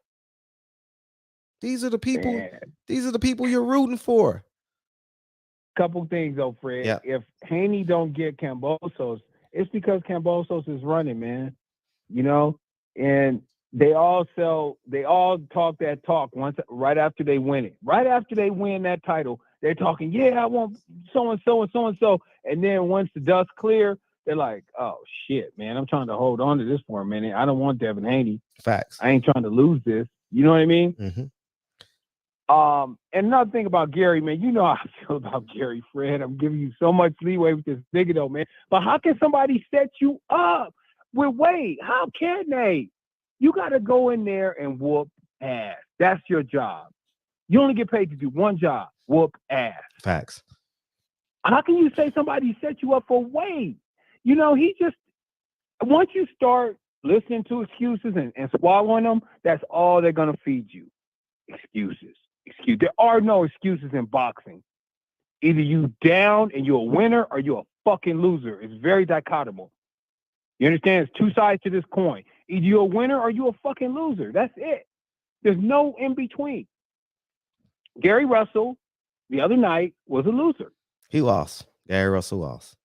These are the people. Man. These are the people you're rooting for. Couple things though, Fred. Yeah. If Haney don't get Cambosos, it's because Cambosos is running, man. You know, and they all talk that talk once right after they win it. Right after they win that title, they're talking, yeah, I want so and so and so and so. And then once the dust clear, they're like, oh shit, man, I'm trying to hold on to this for a minute. I don't want Devin Haney. Facts. I ain't trying to lose this. You know what I mean? Mm-hmm. And another thing about Gary, man, you know how I feel about Gary, Fred. I'm giving you so much leeway with this nigga, though, man. But how can somebody set you up with weight? How can they? You got to go in there and whoop ass. That's your job. You only get paid to do one job, whoop ass. Facts. How can you say somebody set you up for weight? You know, once you start listening to excuses and swallowing them, that's all they're going to feed you. Excuses. There are no excuses in boxing. Either you down and you're a winner or you're a fucking loser. It's very dichotomous. You understand? It's two sides to this coin. Either you're a winner or you're a fucking loser. That's it. There's no in between. Gary Russell, the other night, was a loser. He lost. Gary Russell lost.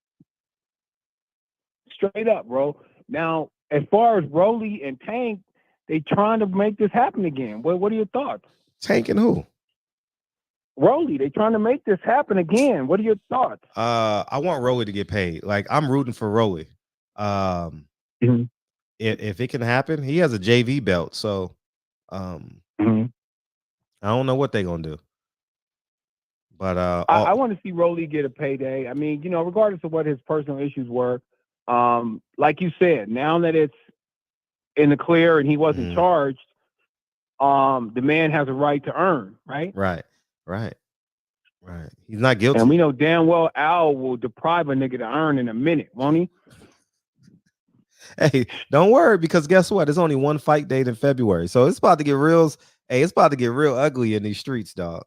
Straight up, bro. Now, as far as Rolly and Tank, they trying to make this happen again. What are your thoughts? Tank and who? Rolly, they trying to make this happen again. What are your thoughts? I want Rolly to get paid. Like, I'm rooting for Rolly. Mhm. If it can happen, he has a JV belt, so Mhm. I don't know what they're gonna do. But I want to see Rolly get a payday. I mean, you know, regardless of what his personal issues were, like you said, now that it's in the clear and he wasn't charged, the man has a right to earn, right? Right. He's not guilty. And we know damn well Al will deprive a nigga to earn in a minute, won't he? Hey, don't worry, because guess what? There's only one fight date in February, so it's about to get real. Hey, it's about to get real ugly in these streets, dog.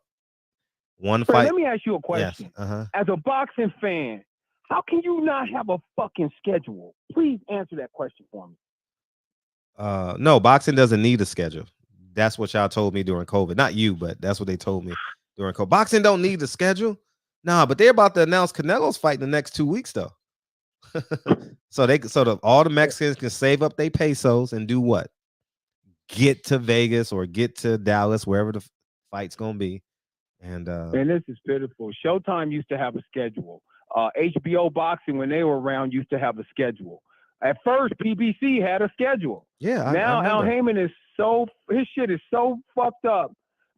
One fight. Let me ask you a question. Yes. As a boxing fan, how can you not have a fucking schedule? Please answer that question for me. No, boxing doesn't need a schedule. That's what y'all told me during COVID. Not you, but that's what they told me during COVID. Boxing don't need a schedule. Nah, but they're about to announce Canelo's fight in the next 2 weeks, though. So all the Mexicans can save up their pesos and do what? Get to Vegas or get to Dallas, wherever the fight's gonna be. And this is pitiful. Showtime used to have a schedule. HBO Boxing, when they were around, used to have a schedule. At first, PBC had a schedule. Yeah. Now Al Heyman his shit is so fucked up.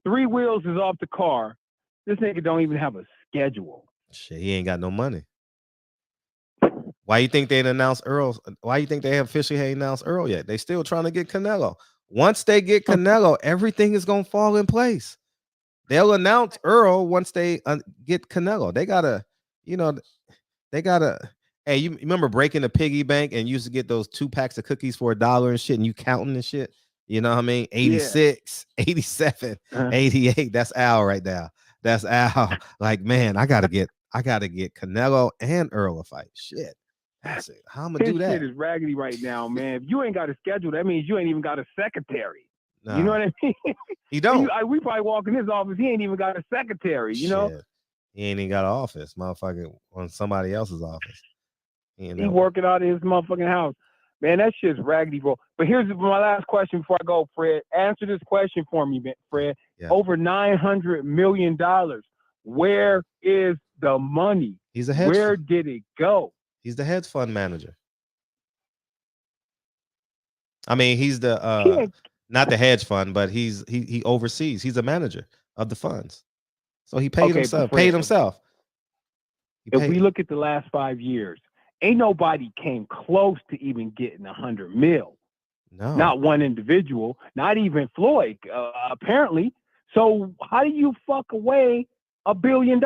3 wheels is off the car. This nigga don't even have a schedule. Shit, he ain't got no money. Why you think they'd announced Earl? Why you think they have officially announced Earl yet? They still trying to get Canelo. Once they get Canelo, everything is gonna fall in place. They'll announce Earl once they get Canelo. They gotta. Hey, you remember breaking the piggy bank and used to get those 2 packs of cookies for $1 and shit, and you counting and shit. You know what I mean? 86, 87, 88. That's Al right now. That's Al. Like, man, I gotta get Canelo and Earl a fight. Shit. I said, how I'm gonna His do that? shit is raggedy right now, man. If you ain't got a schedule, that means you ain't even got a secretary. You know what I mean? He don't. We probably walk in his office, he ain't even got a secretary, you know? Shit. He ain't even got an office, motherfucker, on somebody else's office. He working out of his motherfucking house. Man, that shit's raggedy, bro. But here's my last question before I go, Fred. Answer this question for me, Fred. Yeah. Over $900 million. Where is the money? He's a hedge Where fund. did it go? He's the hedge fund manager. I mean, he's the not the hedge fund, but he oversees. He's a manager of the funds. So he paid himself. If we look at the last 5 years, ain't nobody came close to even getting 100 mil. No. Not one individual, not even Floyd, apparently. So how do you fuck away $1 billion?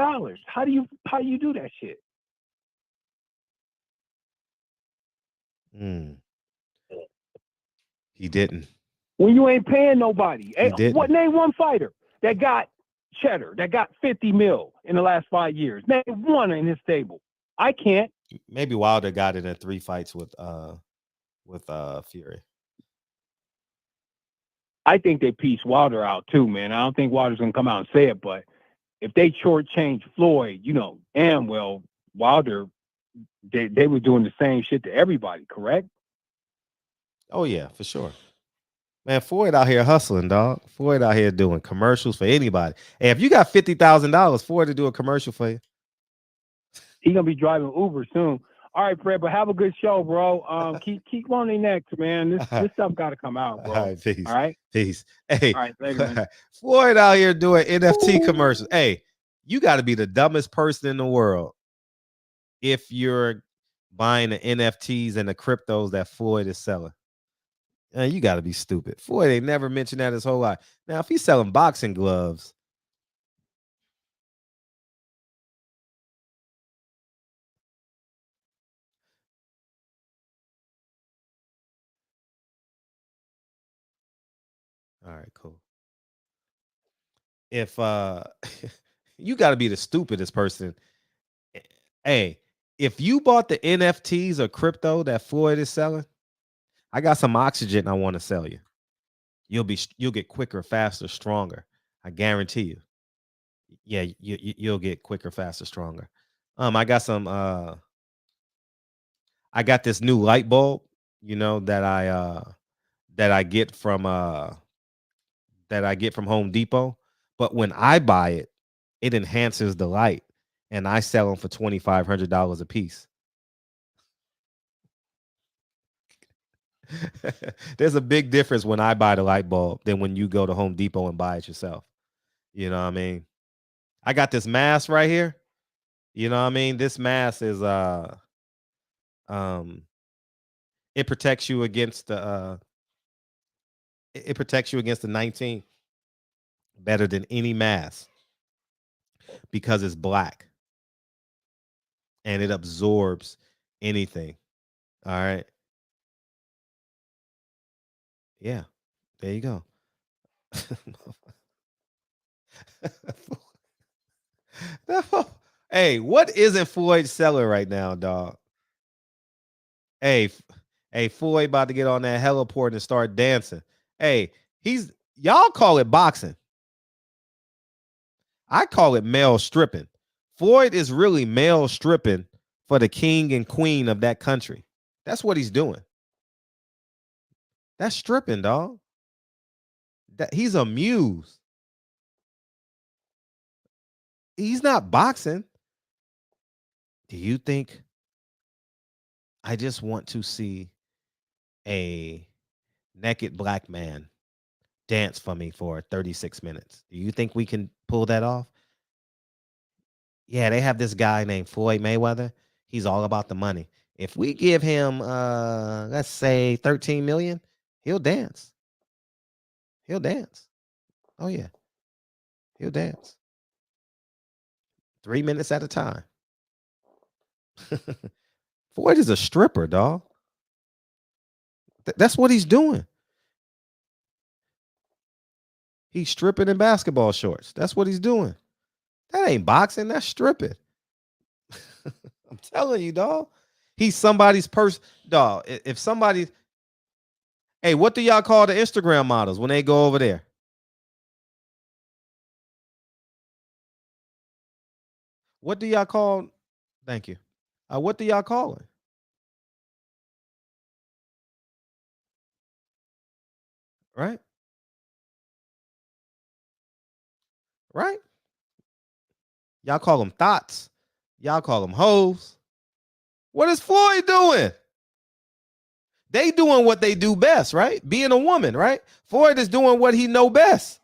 How do you do that shit? He didn't. When you ain't paying nobody. He didn't. What, name one fighter that got cheddar, that got 50 mil in the last 5 years? Name one in his stable. I can't. Maybe Wilder got it in 3 fights with Fury. I think they pieced Wilder out too, man. I don't think Wilder's gonna come out and say it, but if they shortchange Floyd, you know, and well, Wilder, they were doing the same shit to everybody, correct? Oh yeah, for sure. Man, Floyd out here hustling, dog. Floyd out here doing commercials for anybody. Hey, if you got $50,000, Floyd to do a commercial for you. He gonna be driving Uber soon. All right, Fred, but have a good show, bro. Keep on the next, man. This stuff got to come out, bro. All right, peace. All right, peace. Hey, all right, later, man. Floyd out here doing NFT commercials. Hey, you got to be the dumbest person in the world if you're buying the NFTs and the cryptos that Floyd is selling. You got to be stupid. Floyd ain't never mentioned that his whole life. Now, if he's selling boxing gloves, all right, cool. If you got to be the stupidest person. Hey, if you bought the NFTs or crypto that Floyd is selling, I got some oxygen I want to sell you. You'll get quicker, faster, stronger. I guarantee you. Yeah, you'll get quicker, faster, stronger. I got some I got this new light bulb, you know, that I get from Home Depot. But when I buy it, it enhances the light, and I sell them for $2,500 a piece. There's a big difference when I buy the light bulb than when you go to Home Depot and buy it yourself. You know what I mean? I got this mask right here. You know what I mean? This mask is it protects you against the 19 better than any mask because it's black and it absorbs anything. All right. Yeah. There you go. No. Hey, what isn't Floyd selling right now, dog? Hey, Floyd about to get on that heliport and start dancing. Hey, y'all call it boxing. I call it male stripping. Floyd is really male stripping for the king and queen of that country. That's what he's doing. That's stripping, dog. He's a muse. He's not boxing. Do you think I just want to see a naked black man dance for me for 36 minutes? Do you think we can pull that off? Yeah, they have this guy named Floyd Mayweather. He's all about the money. If we give him let's say 13 million, he'll dance. He'll dance. Oh yeah. He'll dance. 3 minutes at a time. Floyd is a stripper, dog. That's what he's doing. He's stripping in basketball shorts. That's what he's doing. That ain't boxing. That's stripping. I'm telling you, dog. He's somebody's person, dog. If somebody, hey, what do y'all call the Instagram models when they go over there? What do y'all call? Thank you. What do y'all call it? Right? Right? Y'all call them thoughts. Y'all call them hoes. What is Floyd doing? They doing what they do best, right? Being a woman, right? Floyd is doing what he know best.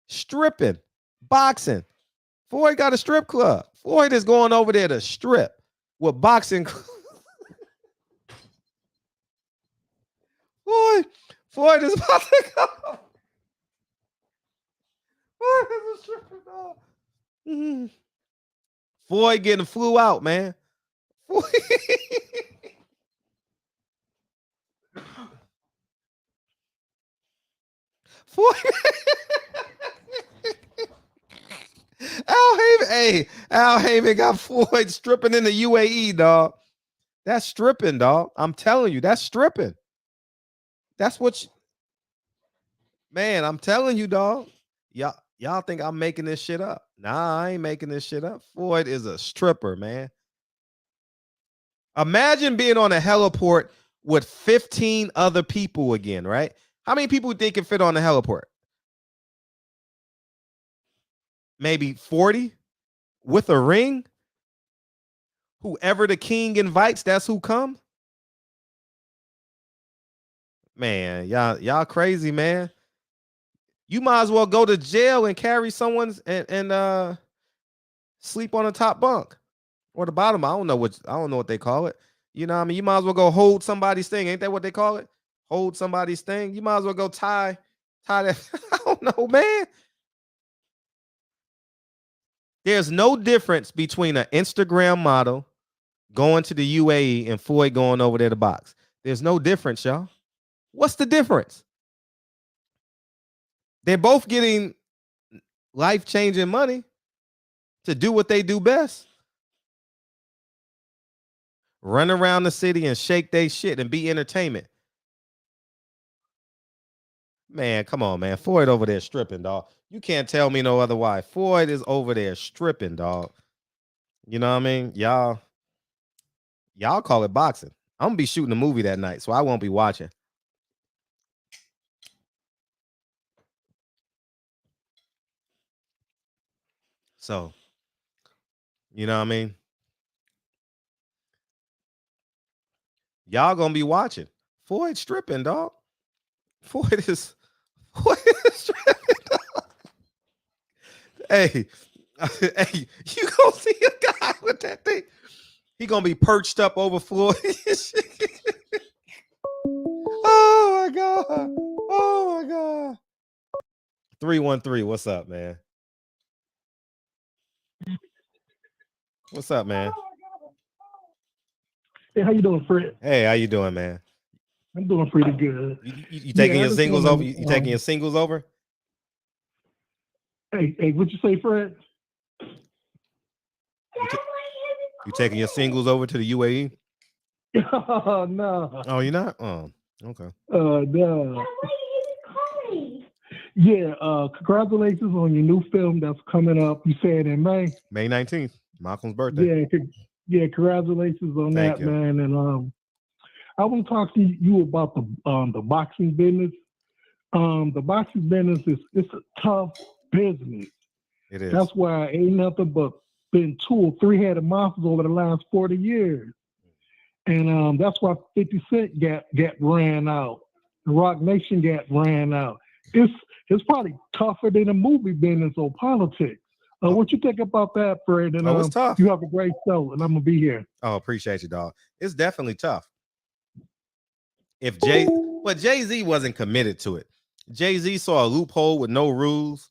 Stripping, boxing. Floyd got a strip club. Floyd is going over there to strip with boxing. Floyd is about to go. Floyd is a stripper, dog. Mm-hmm. Floyd getting flew out, man. Floyd. Floyd. Al Haymon got Floyd stripping in the UAE, dog. That's stripping, dog. I'm telling you, that's stripping. That's what man, I'm telling you, dog. Y'all think I'm making this shit up. Nah, I ain't making this shit up. Floyd is a stripper, man. Imagine being on a heliport with 15 other people again, right? How many people think can fit on the heliport? Maybe 40 with a ring. Whoever the king invites, that's who comes. Man, y'all crazy, man. You might as well go to jail and carry someone's and sleep on the top bunk or the bottom. I don't know what they call it. You know what I mean? You might as well go hold somebody's thing. Ain't that what they call it? Hold somebody's thing. You might as well go tie that. I don't know, man. There's no difference between an Instagram model going to the UAE and Floyd going over there to box. There's no difference, y'all. What's the difference? They're both getting life-changing money to do what they do best. Run around the city and shake they shit and be entertainment. Man, come on, man. Floyd over there stripping, dog. You can't tell me no other why. Floyd is over there stripping, dog. You know what I mean? Y'all call it boxing. I'm gonna be shooting a movie that night, so I won't be watching. So, you know what I mean? Y'all gonna be watching. Floyd stripping, dog. Floyd is stripping, dog. Hey, hey, you gonna see a guy with that thing? He gonna be perched up over Floyd. Oh my god! Oh my god! 313, what's up, man? What's up, man? Hey, how you doing, Fred? Hey, how you doing, man? I'm doing pretty good. You taking your singles over? You taking your singles over? Hey, what you say, Fred? You taking your singles over to the UAE? No. Oh, you're not? Oh, okay. No. Yeah, congratulations on your new film that's coming up. You said in May. May 19th, Malcolm's birthday. Yeah, congratulations on Thank that, you. man. And I want to talk to you about the boxing business. The boxing business it's a tough business. It is. That's why ain't nothing but been 2 or 3-headed monsters over the last 40 years. And that's why 50 Cent got ran out. The Rock Nation got ran out. It's probably tougher than a movie business or politics. What you think about that, Fred? And it's tough. You have a great show, and I'm gonna be here. Oh, appreciate you, dog. It's definitely tough. But Jay-Z wasn't committed to it. Jay-Z saw a loophole with no rules.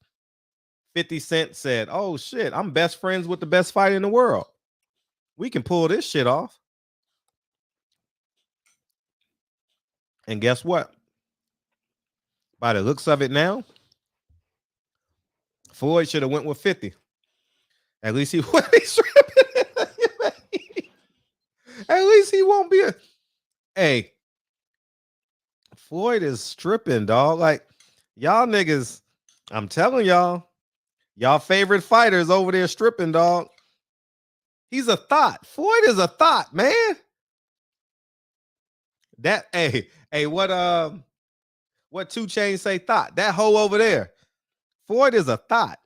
50 Cent said, "Oh shit, I'm best friends with the best fighter in the world. We can pull this shit off." And guess what? By the looks of it now, Floyd should have went with 50. At least he would be stripping. At least he won't be a. Hey, Floyd is stripping, dog. Like y'all niggas, I'm telling y'all favorite fighters over there stripping, dog. He's a thought. Floyd is a thought, man. That hey, what 2 Chainz say thought? That hoe over there. Floyd is a thought.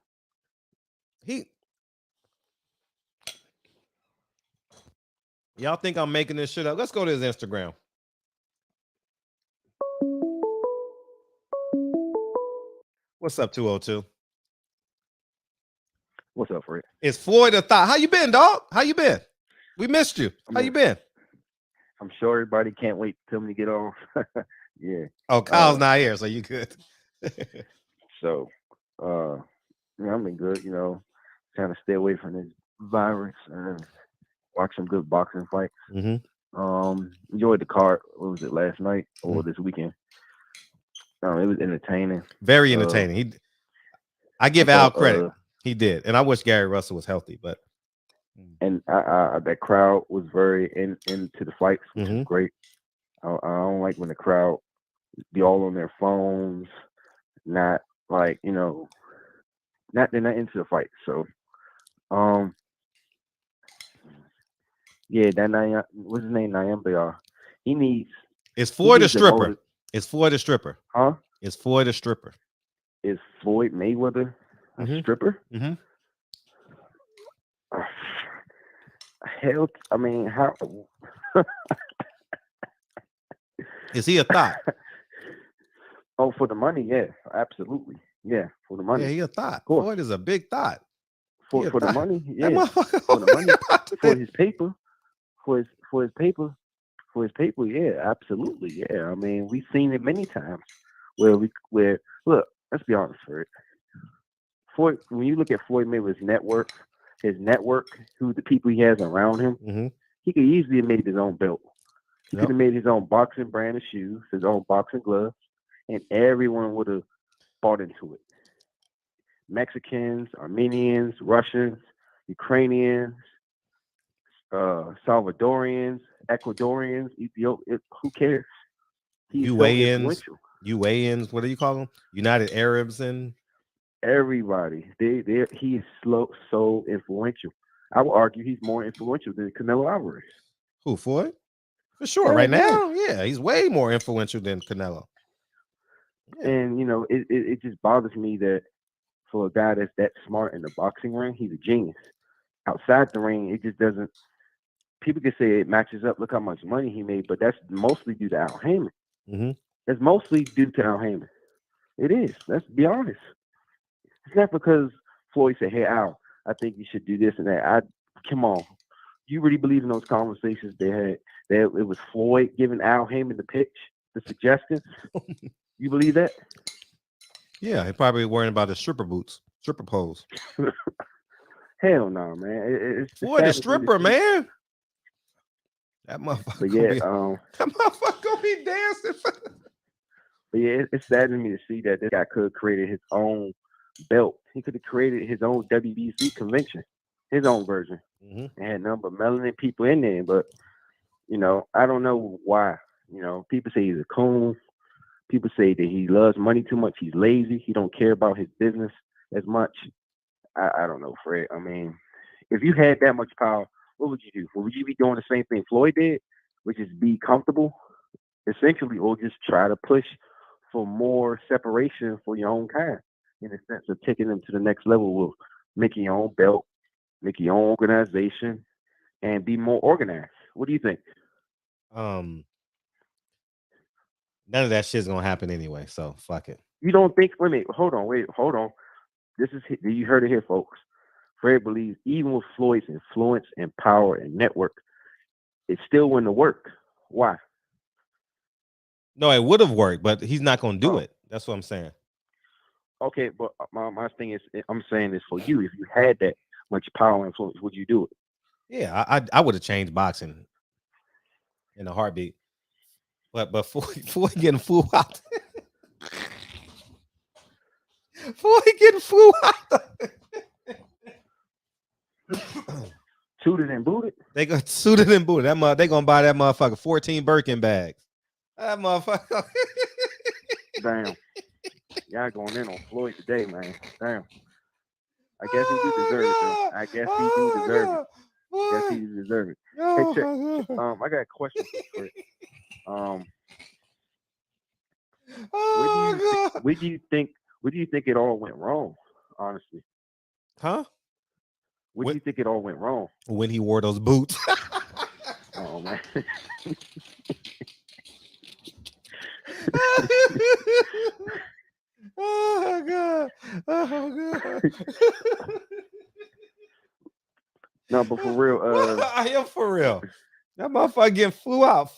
Y'all think I'm making this shit up? Let's go to his Instagram. What's up, 202? What's up, Fred? It's Floyd a thought. How you been, dog? How you been? We missed you. How you been? I'm sure everybody can't wait to tell me to get on. Yeah. Oh, Kyle's not here, so you good. So, yeah, I've been good. You know, trying to stay away from this virus and watch some good boxing fights. Enjoyed the card. What was it, last night or this weekend? It was entertaining. Very entertaining. I give Al credit. He did, and I wish Gary Russell was healthy, but and that crowd was very into the fights, which is great. I don't like when the crowd be all on their phones, not like, you know, they're not into the fight. So, yeah, that what's his name, Nyambia? He needs. It's Floyd a stripper. It's Floyd a stripper. Huh? It's Floyd a stripper. Is Floyd Mayweather a stripper? Hell, I mean, how? Is he a thought? Oh, for the money, yeah, absolutely, yeah, for the money. Yeah, he a thought. Floyd is a big thought. For the money, yeah, for the money, for his paper, for his paper, yeah, absolutely, yeah. I mean, we've seen it many times where look, let's be honest, Floyd, when you look at Floyd Mayweather's network, who the people he has around him, he could easily have made his own belt. He could have made his own boxing brand of shoes, his own boxing gloves, and everyone would have bought into it. Mexicans, Armenians, Russians, Ukrainians, Salvadorians, Ecuadorians, Ethiopians, who cares? He's UANs, what do you call them? United Arabs and everybody. He is so influential. I would argue he's more influential than Canelo Alvarez. Who, Floyd? For sure. Right now, yeah, he's way more influential than Canelo. Yeah. And, you know, it just bothers me that for a guy that's that smart in the boxing ring, he's a genius. Outside the ring, it just doesn't. People can say it matches up. Look how much money he made, but that's mostly due to Al Haymon. That's mostly due to Al Haymon. It is. Let's be honest. It's not because Floyd said, "Hey, Al, I think you should do this and that." Come on. You really believe in those conversations they had? That it was Floyd giving Al Haymon the pitch, the suggestions? You believe that? Yeah, he probably worrying about his stripper pose. Hell no, man. It's Floyd the stripper, man. That motherfucker. But yeah, that motherfucker gonna be dancing. But yeah, it's sad to me to see that this guy could have created his own belt. He could have created his own WBC convention, his own version, and had nothing but melanin people in there. But you know, I don't know why. You know, people say he's a coon. People say that he loves money too much. He's lazy. He don't care about his business as much. I don't know, Fred. I mean, if you had that much power, what would you do? Would you be doing the same thing Floyd did, which is be comfortable, essentially, or just try to push for more separation for your own kind, in the sense of taking them to the next level of making your own belt, make your own organization, and be more organized? What do you think? None of that shit's gonna happen anyway, so fuck it. You don't think? Wait, hold on. You heard it here, folks. Fred believes even with Floyd's influence and power and network, it still wouldn't work. Why? No, it would have worked, but he's not gonna do it. That's what I'm saying. Okay, but my thing is, I'm saying this for you. If you had that much power and influence, would you do it? Yeah, I would have changed boxing in a heartbeat. But before getting flew out, suited and booted. They go suited and booted. They gonna buy that motherfucker 14 Birkin bags. That motherfucker. Damn. Y'all going in on Floyd today, man. Damn. I guess he do deserve it, though. I guess he do deserve it. I guess he do deserve it. Hey, check. I got a question for you. Where do you think it all went wrong? Honestly, huh? Where do you think it all went wrong? When he wore those boots. Oh man. Oh god. Oh god. No, but for real, I am for real. That motherfucker getting flew out.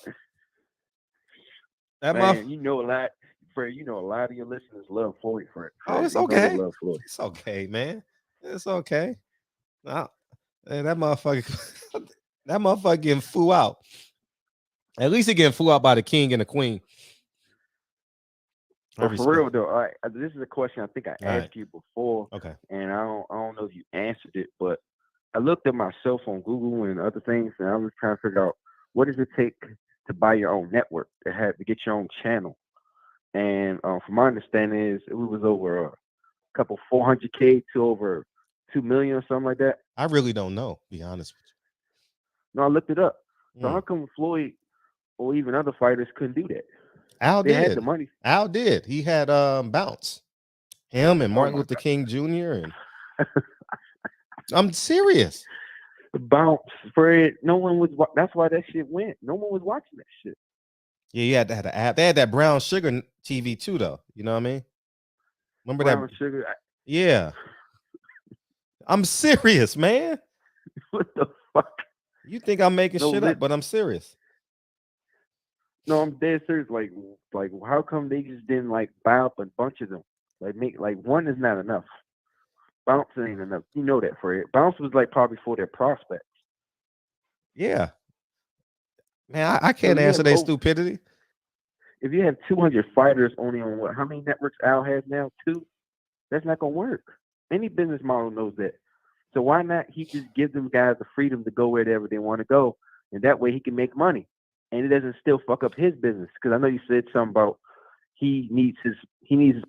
That man, you know a lot. Fred, you know a lot of your listeners love Floyd. Fred. Oh, it's okay. Love Floyd. It's okay, man. It's okay. Nah, man, that motherfucker getting flew out. At least he getting flew out by the king and the queen. But for real though, all right, this is a question I think I asked you before. Okay. And I don't know if you answered it, but I looked at myself on Google and other things, and I was trying to figure out what does it take to buy your own network, to get your own channel. And from my understanding is it was over a couple 400K to over 2 million or something like that. I really don't know, to be honest with you. No, I looked it up. So how come Floyd or even other fighters couldn't do that? They had the money. Al did. He had Bounce. Him and Martin Luther King Jr. and I'm serious. Bounce, Fred. No one was. That's why that shit went. No one was watching that shit. Yeah, you had to have the app. They had that Brown Sugar TV too, though. You know what I mean? Remember Brown Sugar? Yeah. I'm serious, man. What the fuck? You think I'm making shit up, but I'm serious. No, I'm dead serious. Like, how come they just didn't buy up a bunch of them? One is not enough. Bounce ain't enough. You know that, Fred. Bounce was probably for their prospects. Yeah. Man, I can't answer their stupidity. If you have 200 fighters only on how many networks Al has now? 2? That's not gonna work. Any business model knows that. So why not he just give them guys the freedom to go wherever they want to go, and that way he can make money, and it doesn't still fuck up his business. Because I know you said something about he needs his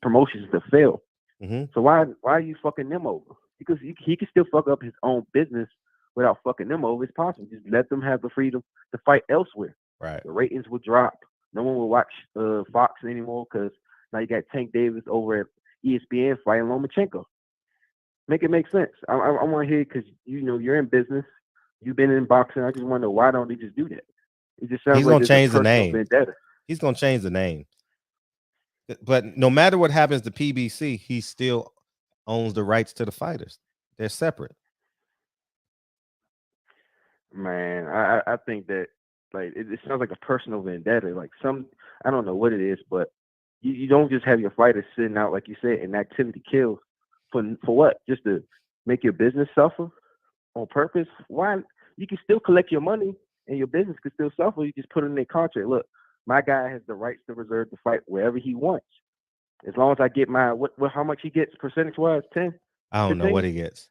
promotions to fail. Mm-hmm. So why are you fucking them over? Because he can still fuck up his own business without fucking them over. It's possible. Just let them have the freedom to fight elsewhere. Right. The ratings will drop. No one will watch Fox anymore because now you got Tank Davis over at ESPN fighting Lomachenko. Make it make sense. I want to hear because you're in business. You've been in boxing. I just wonder why don't they just do that? It just sounds he's gonna change the name. Vendetta. He's gonna change the name. But no matter what happens to PBC, he still owns the rights to the fighters. They're separate. Man, I think that it sounds like a personal vendetta. I don't know what it is, but you don't just have your fighters sitting out like you said, and activity kills for what? Just to make your business suffer on purpose? Why? You can still collect your money and your business can still suffer. You just put in their contract. Look, my guy has the rights to reserve the fight wherever he wants. As long as I get my how much he gets percentage wise, 10? I don't 15? Know what he gets.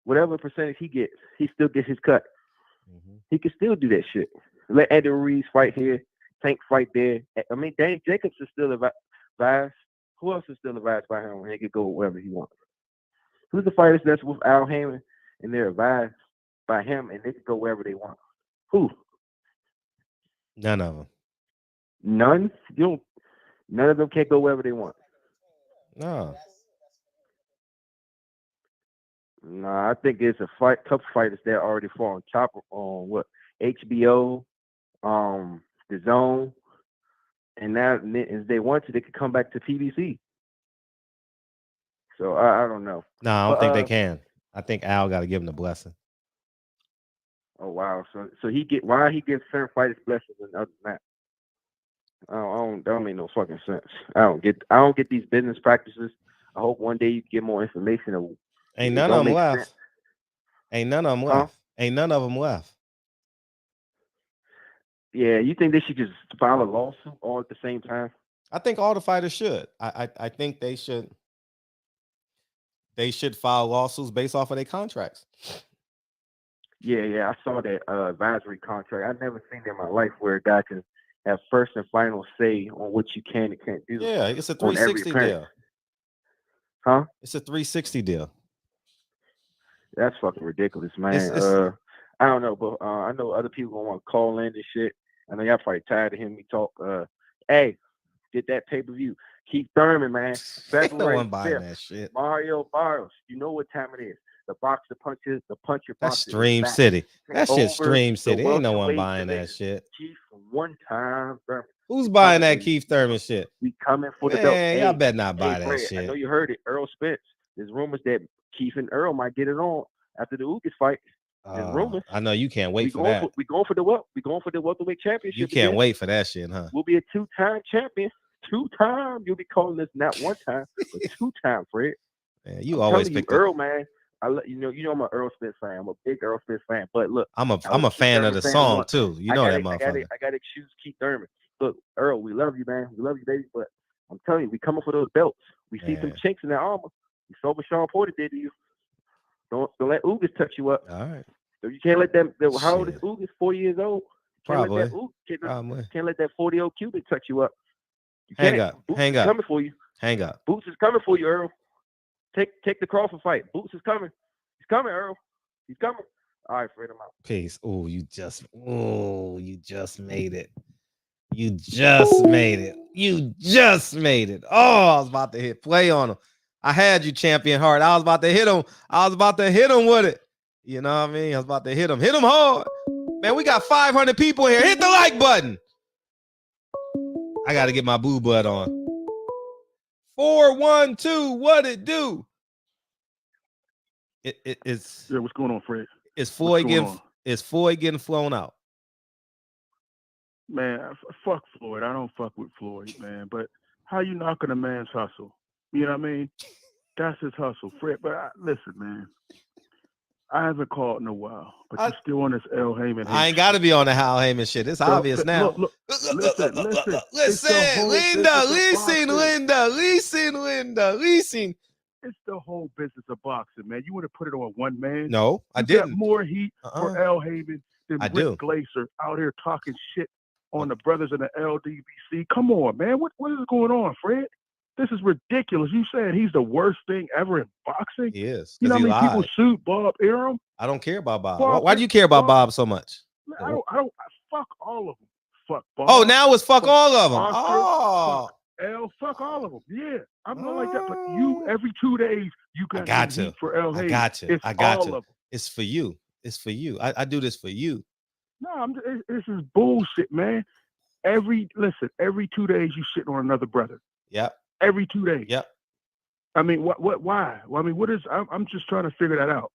Whatever percentage he gets, he still gets his cut. Mm-hmm. He can still do that shit. Let Eddie Ruiz fight here, Tank fight there. I mean, Danny Jacobs is still advised. Who else is still advised by him? He could go wherever he wants. Who's the fighters that's with Al Haymon and they're advised by him and they can go wherever they want? Who? None of them. None? None of them can't go wherever they want. No. No, I think it's a couple fighters that already fall on top on what HBO, the Zone, and now if they want to, they could come back to PBC. So I don't know. No, I don't think they can. I think Al got to give him the blessing. Oh wow! So why he gives certain fighters blessings and others not? That don't make no fucking sense. I don't get these business practices. I hope one day you get more information. Ain't none of them left. Sense. Ain't none of them left. Huh? Ain't none of them left. Yeah, you think they should just file a lawsuit all at the same time? I think all the fighters should. I think they should. They should file lawsuits based off of their contracts. Yeah, I saw that advisory contract. I've never seen it in my life where a guy can have first and final say on what you can and can't do. Yeah, it's a on every 360 appearance. deal. Huh? It's a 360 deal. That's fucking ridiculous, man. It's- I don't know, but I know other people gonna want to call in and shit. I know y'all probably tired of hearing me talk. Hey, did that pay-per-view. Keith Thurman, man. Ain't no February one buying 5th. that shit. Mario Barrios. You know what time it is. The boxer punches, the puncher That's boxer. Stream City. That shit's Stream City. Ain't no one welterweight buying that division. shit. Keith one time Thurman. Who's buying that Keith Thurman shit? We coming for the belt. Man, y'all better not buy that Fred, shit. I know you heard it. Earl Spence. There's rumors that Keith and Earl might get it on after the Ugas fight. There's rumors. I know you can't wait for that. We going for the welterweight championship. You can't again. wait for that shit, huh? We'll be a 2-time champion. 2-time. You'll be calling this not 1 time, but 2-time, Fred. Man, you always pick Earl, man. You know I'm an Earl Spence fan. I'm a big Earl Spence fan. But look, I'm a fan of the song too. You know that motherfucker. I gotta excuse Keith Thurman. Look, Earl, we love you, man. We love you, baby. But I'm telling you, we coming for those belts. We see some chinks in that armor. You saw what Sean Porter did to you. Don't let Ugas touch you up. All right. So you can't let them. How old is Ugas? 40 years old. Probably. Can't let that 40-year-old Cuban touch you up. You Hang can't. up. Boots Hang is up. coming for you. Hang up. Boots is coming for you, Earl. Take the Crawford fight. Boots is coming. He's coming, Earl. He's coming. All right, Fred, I'm out. Peace. You just made it. You just made it. You just made it. Oh, I was about to hit play on him. I had you, Champion Heart. I was about to hit him. With it. You know what I mean? I was about to hit him. Hit him hard. Man, we got 500 people here. Hit the like button. I got to get my boo butt on. 412, what it do? It's what's going on, Fred? Is Floyd getting flown out? Man, fuck Floyd. I don't fuck with Floyd, man. But how you knocking a man's hustle? You know what I mean? That's his hustle, Fred. But listen, man. I haven't called in a while, but you're still on this Al Heyman. I ain't got to be on the Al Heyman shit. It's obvious now. Look, listen. Linda. It's the whole business of boxing, man. You want to put it on one man? No, I you didn't. Got more heat for Al Heyman than Rick Glaser out here talking shit on the brothers in the LDBC. Come on, man. What is going on, Fred? This is ridiculous. You said he's the worst thing ever in boxing? He is. You know how many people sued Bob Arum? I don't care about Bob. Why do you care about Bob so much? I don't. Fuck all of them. Fuck Bob. Oh, now it's fuck all of them. Oscar, fuck all of them. Yeah, I'm not like that. But you, every 2 days, you got to for Al Heyman. I got you. It's for you. It's for you. I do this for you. No, this is bullshit, man. Every 2 days you shitting on another brother. Yep. Every 2 days. Yep. I mean, why? Well, I mean, what is? I'm just trying to figure that out.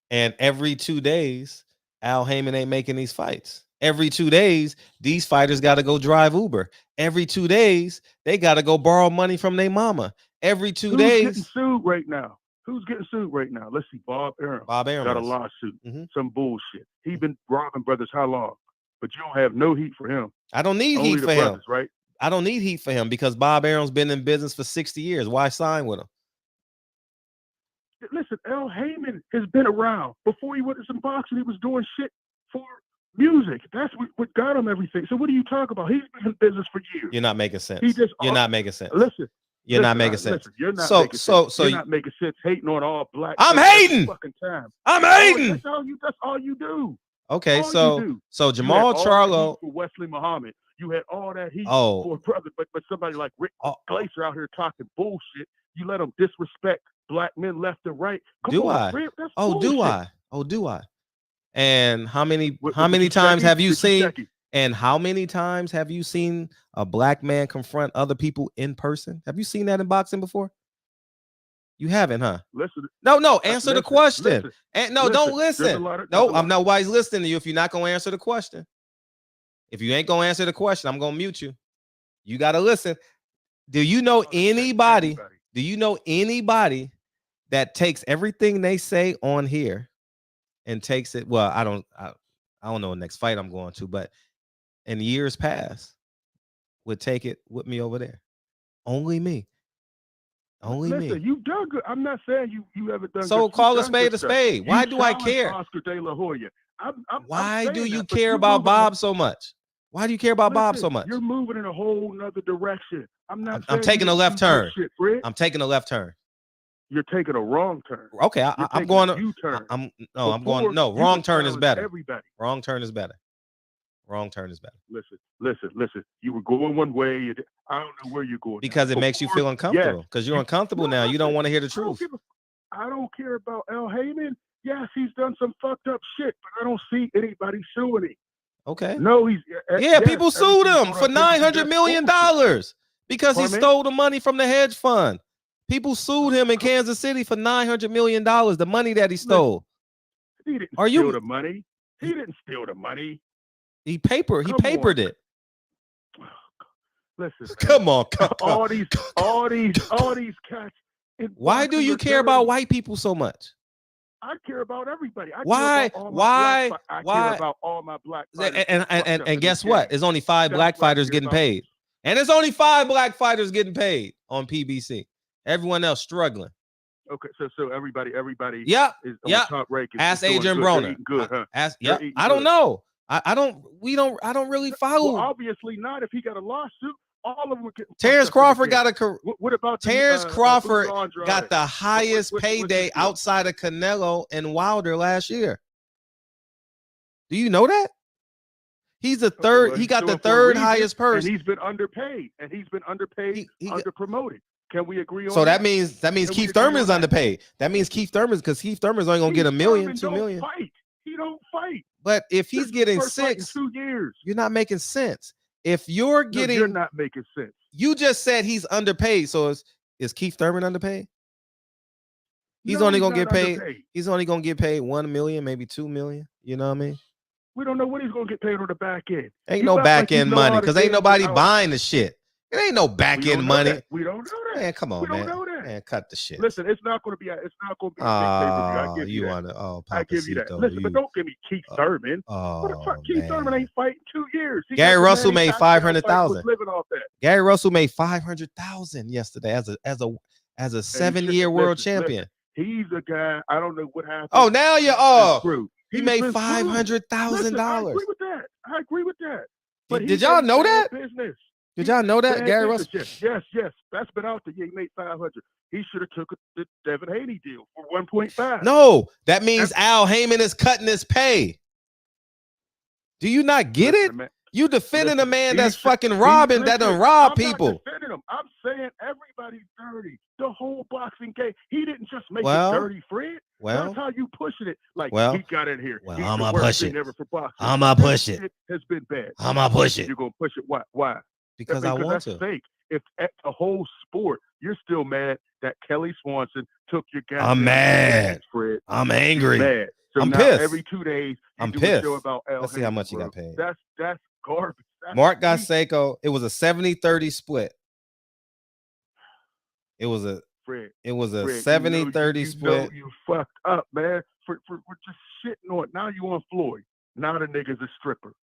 And every 2 days, Al Heyman ain't making these fights. Every 2 days, these fighters got to go drive Uber. Every 2 days, they got to go borrow money from their mama. Every 2 days. Who's getting sued right now? Who's getting sued right now? Let's see. Bob Arum. Bob Arum got a lawsuit. Some bullshit. He been robbing brothers how long? But you don't have no heat for him. I don't need Only heat for brothers, him. Right? I don't need heat for him because Bob Arum's been in business for 60 years. Why sign with him? Listen, Al Heyman has been around. Before he went to some boxing, he was doing shit for music. That's what got him everything. So what are you talking about? He's been in business for years. You're not making sense. You're not making sense. You're not making sense. Listen, you're not making sense. So you're not making sense hating on all black. I'm hating. Fucking time. I'm hating. That's all you do. Okay, so Jamal Charlo for Wesley Muhammad. You had all that heat for a brother, but somebody like Rick Glaser out here talking bullshit. You let him disrespect black men left and right. Do I? And how many times have you seen? And how many times have you seen a black man confront other people in person? Have you seen that in boxing before? You haven't, huh? Listen. No. Answer the question. Don't listen. Nobody's listening to you if you're not gonna answer the question. If you ain't gonna answer the question, I'm gonna mute you. You gotta listen. Do you know anybody? Do you know anybody that takes everything they say on here and takes it? Well, I don't know the next fight I'm going to, but in years past would take it with me over there. Only me. Listen, you've done good. I'm not saying you haven't done so good. Call a spade a spade. Why do I care? Oscar De La Hoya. Why do saying you that, but care you're about moving Bob so much? Why do you care about Bob so listen, much? You're moving in a whole nother direction. I'm not I'm saying taking a you left do good turn. shit, Fred. I'm taking a left turn. You're taking a wrong turn. Okay, You're I'm taking going a to U-turn. I'm Before, going no, you wrong would turn is challenge better. Everybody. Wrong turn is better. Wrong turn is better. Listen. You were going one way. I don't know where you're going. Because it makes you feel uncomfortable. Because you're uncomfortable now. You don't want to hear the truth. I don't care about Al Haymon. Yes, he's done some fucked up shit, but I don't see anybody suing him. Okay. No, he's people sued him for $900 million because he stole the money from the hedge fund. People sued him in Kansas City for $900 million, the money that he stole. He didn't steal the money. He didn't steal the money. He papered it. Listen, come on. all these cats. Why do you care about white people so much? I care about everybody. Why? I care about all my black fighters. And guess what? There's only 5 black fighters getting paid. And there's only 5 black fighters getting paid on PBC. Everyone else struggling. Okay, so everybody is on the top ranking. Ask Adrian Broner. Good, huh? I don't know. I don't really follow. Well, obviously not. If he got a lawsuit, all of them get. Terrence Crawford got what about Terrence Crawford got the highest payday outside of Canelo and Wilder last year. Do you know that? He's the third. He got the third highest purse. And he's been underpaid. Under promoted. Can we agree on so that? That means Keith Thurman's underpaid. That means Keith Thurman's because Keith Thurman's only gonna get $1 million, $2 million. He don't fight. But if he's getting 6, 2 years, you're not making sense. If you're getting, you're not making sense. You just said he's underpaid. So is Keith Thurman underpaid? He's only gonna get paid. Underpaid. He's only gonna get paid $1 million, maybe $2 million. You know what I mean? We don't know what he's gonna get paid on the back end. Ain't no back end money because ain't nobody buying the shit. It ain't no back end money. We don't know that. Man, come on, we man. don't know that. Man, cut the shit. Listen, it's not going to be. It's not going to be. I give you that. I give you that. Listen, but don't give me Keith Thurman. What the fuck? Keith Thurman ain't fighting 2 years. Gary Russell made $500,000. Living off that. Gary Russell made $500,000 yesterday as a 7-year world champion. He's a guy. I don't know what happened. Oh, now you're he made $500,000. I agree with that. But did y'all know that? Business. Did y'all know that, Gary Russell? Yes. That's been out there. Yeah, he made $500,000. He should have took the Devin Haney deal for 1.5. No, that means Al Haymon is cutting his pay. Do you not get it? Man. You defending a man that's fucking robbing, that done rob people. I'm not defending him. I'm saying everybody's dirty. The whole boxing game. He didn't just make it dirty, Fred. That's how you pushing it. Like he got in here. Well, I'm gonna push it. I'm gonna push it. It has been bad. I'm gonna push it. You're gonna push it. Why? Because I want to. Fake. If at the whole sport, you're still mad that Kelly Swanson took your guy. I'm mad. Fred. I'm angry. Mad. So I'm now pissed. Every 2 days, I'm pissed. About Let's see how much he got paid. That's garbage. Mark Gasseco. It was a 70-30 split. It was a 70-30 split. You fucked up, man. For just shitting on it. Now you on Floyd. Now the nigga's a stripper.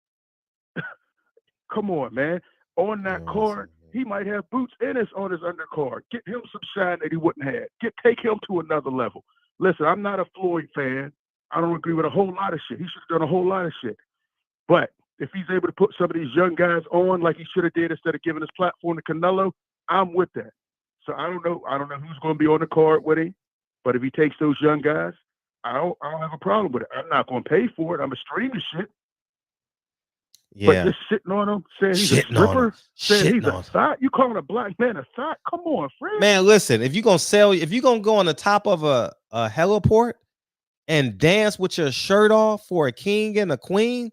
Come on, man. On that card, he might have boots in on his undercard. Get him some shine that he wouldn't have. Take him to another level. Listen, I'm not a Floyd fan. I don't agree with a whole lot of shit. He should have done a whole lot of shit. But if he's able to put some of these young guys on like he should have did instead of giving his platform to Canelo, I'm with that. So I don't know who's going to be on the card with him. But if he takes those young guys, I don't have a problem with it. I'm not going to pay for it. I'm going to stream the shit. Yeah. But just sitting on him, saying he's a stripper, saying he's a thought. You calling a black man a thought? Come on, friend. Man, listen, if you're going to go on the top of a heliport and dance with your shirt off for a king and a queen,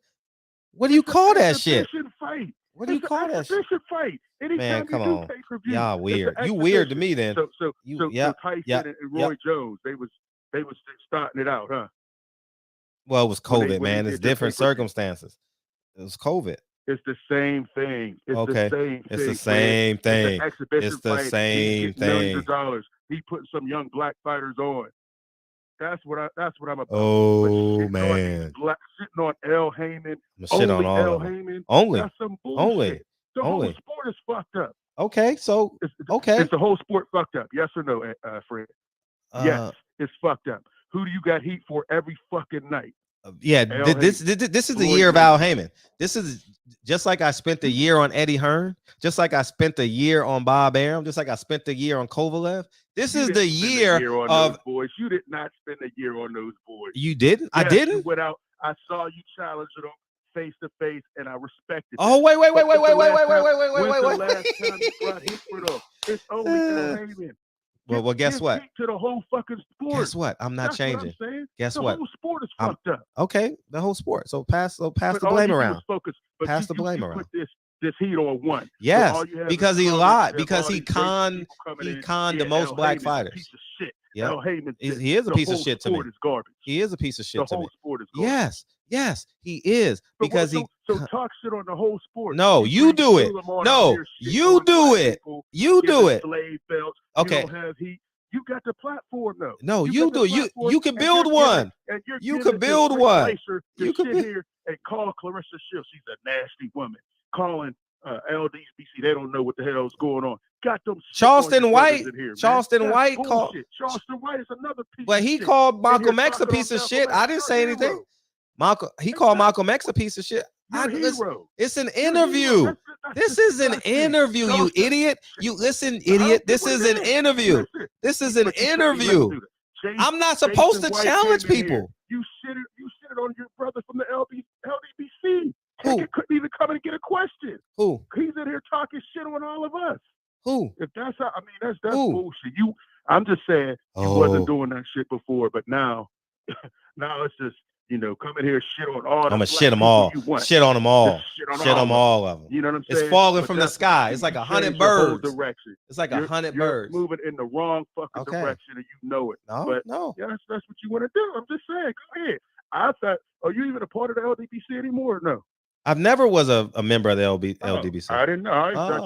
what do you call that shit? Fight. What do you call that shit? Fight. Anytime man, come on. Y'all weird. You weird to me then. So Tyson and Roy Jones, they was starting it out, huh? Well, it was COVID, man. It's different circumstances. It was COVID. It's the same thing. It's the same thing. It's the same thing. Millions of dollars. He put some young black fighters on. That's what I'm about. Oh man, sitting on Al Haymon. Shit on all Al of them. Haymon. Only. That's some bullshit. The whole sport is fucked up. Okay, so Is the whole sport fucked up? Yes or no, Fred? Yes, it's fucked up. Who do you got heat for every fucking night? Yeah, this is the year of Al Haymon. This is just like I spent a year on Eddie Hearn, just like I spent a year on Bob Arum, just like I spent a year on Kovalev. This is the year of those boys. You did not spend a year on those boys. You didn't? Yes, I didn't. You went out. I saw you challenge them face to face, and I respected. Oh, wait. When's the last time you brought Hickford up? It's only Al Haymon. Well, guess what? To the whole fucking sport. Guess what? I'm not changing. What I'm saying. Guess the what? The whole sport is fucked up. Okay, the whole sport. So pass the blame around. Pass the blame around. Put this heat on one. Yes, so because he lied. Because he conned the most black fighters. Piece of shit. Yeah, he is a piece of shit to me. He is a piece of shit to me. The whole sport is garbage. Yes, he is because so talk shit on the whole sport. No, you do it. No, you do it. You do it. Slave belts. Okay. You don't have heat. You got the platform though. No, you do. You can build one. You can build one. You can sit here and call Clarissa Shields. She's a nasty woman. Calling LDBC. They don't know what the hell is going on. Got them. Charleston White. Charleston White called. Charleston White is another piece. But he called Malcolm X a piece of shit. I didn't say anything. He called Malcolm X a piece of shit. It's an interview. This is an interview, you idiot. You listen, idiot. This is an interview. This is an interview. I'm not supposed to challenge people. You shitted on your brother from the LDBC. Who couldn't even come in and get a question? Who? He's in here talking shit on all of us. Who? If that's how, that's bullshit. I'm just saying you wasn't doing that shit before, but now it's just. Come in here, shit on all. I'm gonna shit them all. Shit on them all. Shit on all of them. You know what I'm saying? It's falling from the sky. It's like 100 birds. It's like 100 birds. Moving in the wrong fucking direction, and you know it. No. Yeah, that's what you want to do. I'm just saying. Go ahead. I thought, are you even a part of the LDBC anymore? Or no. I've never was a member of the LDBC. I didn't know. I thought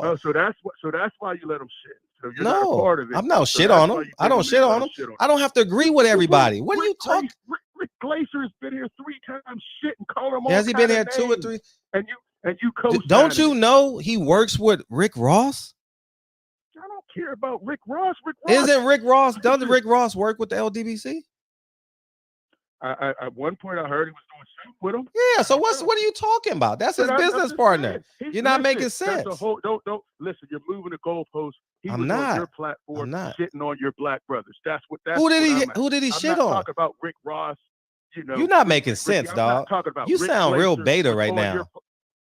you were. So that's why you let them shit. So you're not a part of it. I'm not shit on them. I don't shit on them. I don't have to agree with everybody. What are you talking? Rick Glacier has been here 3 times, shit, and called him all. Has he been here 2 or 3? And you coach. Don't you know he works with Rick Ross? I don't care about Rick Ross. Isn't Rick Ross? Doesn't Rick Ross work with the LDBC? At one point, I heard he was doing something with him. Yeah. So what are you talking about? That's his business partner. You're not making sense. Don't listen. You're moving the goalposts. I'm not on your platform, shitting on your black brothers. That's what. Who did he shit on? Talk about Rick Ross. You're not making sense, dog. You sound real beta right now.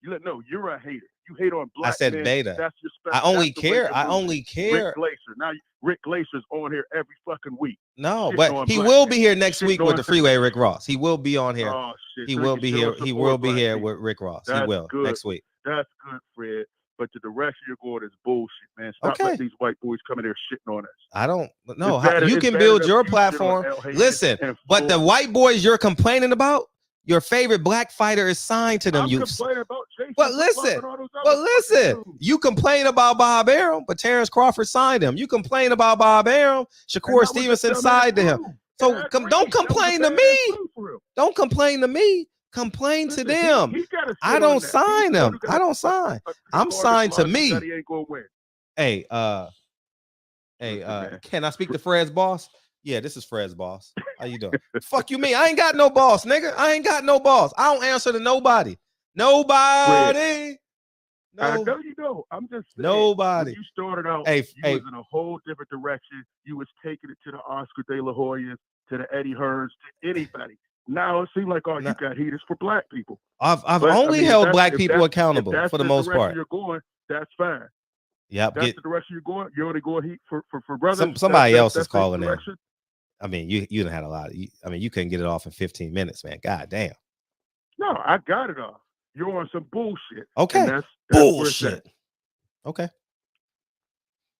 No, you're a hater. You hate on black. I said men. beta. That's your I only care. Rick Glacier. Now Rick Glacier's on here every fucking week. No, but he will be here next week with the Freeway Rick Ross. He will be on here. Oh, shit. He will be here. He will be here with Rick Ross. He will next week. That's good, Fred. But the direction you're going is bullshit, man. Stop letting these white boys come in there shitting on us. I don't know. You can build your platform. Listen, but the white boys you're complaining about, your favorite black fighter is signed to them. I'm complaining about Jason. But listen, you complain about Bob Arum, but Terrence Crawford signed him. You complain about Bob Arum, Shakur Stevenson signed to him. So don't complain to me. Don't complain to me. Complain to them. I don't sign them. I don't sign. I'm signed to me. Hey, can I speak to Fred's boss? Yeah, this is Fred's boss. How you doing? Fuck you mean? I ain't got no boss, nigga. I ain't got no boss. I don't answer to nobody. Nobody. No. I know you know. I'm just saying, nobody. When you started out, you was in a whole different direction. You was taking it to the Oscar De La Hoyas, to the Eddie Hearns, to anybody. Now it seems like all you got heat is for black people. I've only held black people accountable for the most part. You're going, that's fine. Yep. That's the direction you're going. You're only going heat for brothers. Somebody else is calling in. I mean, you didn't had a lot. You couldn't get it off in 15 minutes, man. God damn. No, I got it off. You're on some bullshit. Okay. That's bullshit. Okay.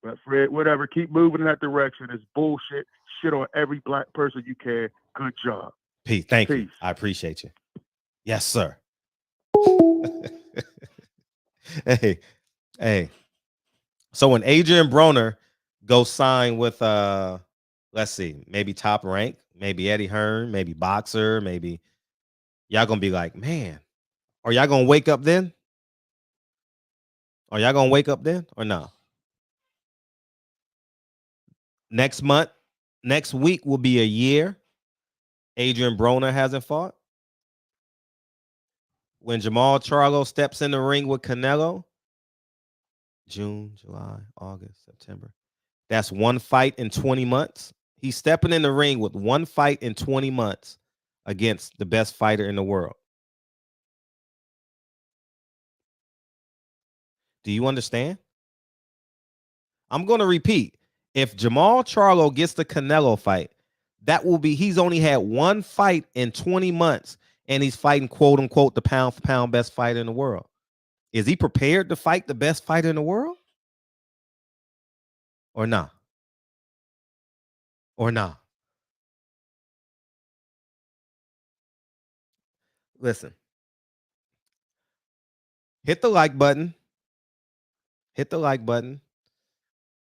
But Fred, whatever, keep moving in that direction. It's bullshit. Shit on every black person you can. Good job. Pete, thank you. I appreciate you. Yes, sir. Hey. So when Adrian Broner goes sign with let's see, maybe Top Rank, maybe Eddie Hearn, maybe Boxer, maybe y'all gonna be like, man, are y'all gonna wake up then? Are y'all gonna wake up then or no? Next week will be a year Adrian Broner hasn't fought. When Jamal Charlo steps in the ring with Canelo, June, July, August, September. That's one fight in 20 months. He's stepping in the ring with one fight in 20 months against the best fighter in the world. Do you understand? I'm going to repeat. If Jamal Charlo gets the Canelo fight, that will be, he's only had one fight in 20 months, and he's fighting, quote unquote, the pound for pound best fighter in the world. Is he prepared to fight the best fighter in the world? Or not? Or not? Listen. Hit the like button. Hit the like button.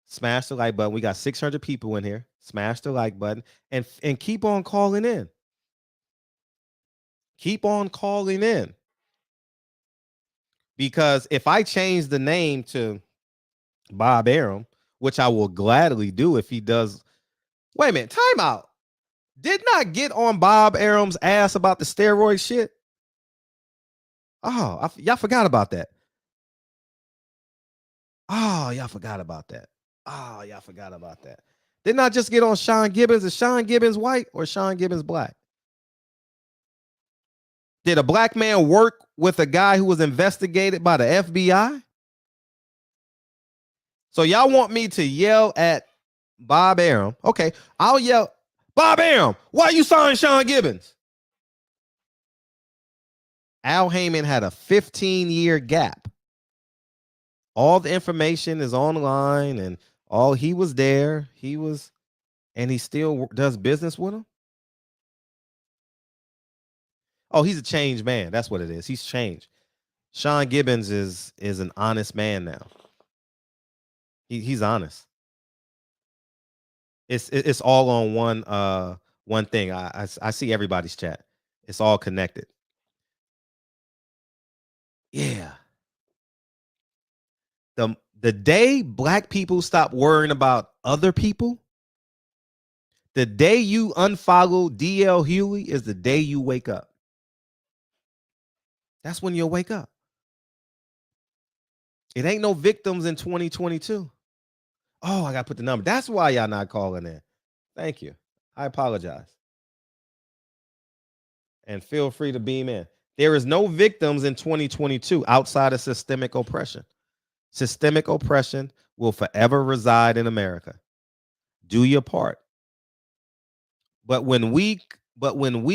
Smash the like button. We got 600 people in here. Smash the like button and keep on calling in. Keep on calling in. Because if I change the name to Bob Arum, which I will gladly do if he does. Wait a minute. Time out. Did not get on Bob Arum's ass about the steroid shit. Oh, y'all forgot about that. Oh, y'all forgot about that. Oh, y'all forgot about that. Didn't I just get on Sean Gibbons? Is Sean Gibbons white or Sean Gibbons black? Did a black man work with a guy who was investigated by the FBI? So y'all want me to yell at Bob Arum? Okay, I'll yell, Bob Arum, why you signing Sean Gibbons? Al Haymon had a 15-year gap. All the information is online and all he was there. And he still does business with him. Oh, he's a changed man. That's what it is. He's changed. Sean Gibbons is an honest man now. He's honest. It's all on one thing. I see everybody's chat. It's all connected. Yeah. The day black people stop worrying about other people, the day you unfollow DL Hughley is the day you wake up. That's when you'll wake up. It ain't no victims in 2022. Oh, I got to put the number. That's why y'all not calling in. Thank you. I apologize. And feel free to beam in. There is no victims in 2022 outside of systemic oppression. Systemic oppression will forever reside in America. Do your part. But when we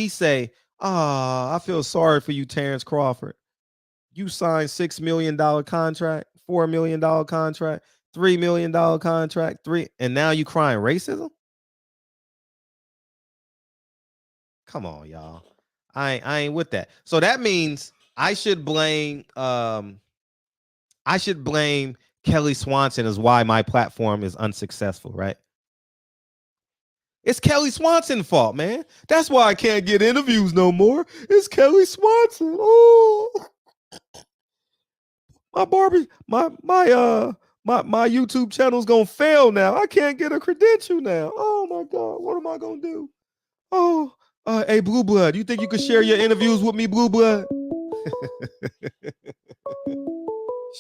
say, I feel sorry for you, Terrence Crawford. You signed $6 million contract, $4 million contract, $3 million contract, and now you crying racism? Come on, y'all. I ain't with that. So that means I should blame Kelly Swanson as why my platform is unsuccessful, right? It's Kelly Swanson's fault, man. That's why I can't get interviews no more. It's Kelly Swanson. Oh, my YouTube channel's gonna fail now. I can't get a credential now. Oh my God, what am I gonna do? Oh, hey, Blue Blood, you think you could share your interviews with me, Blue Blood?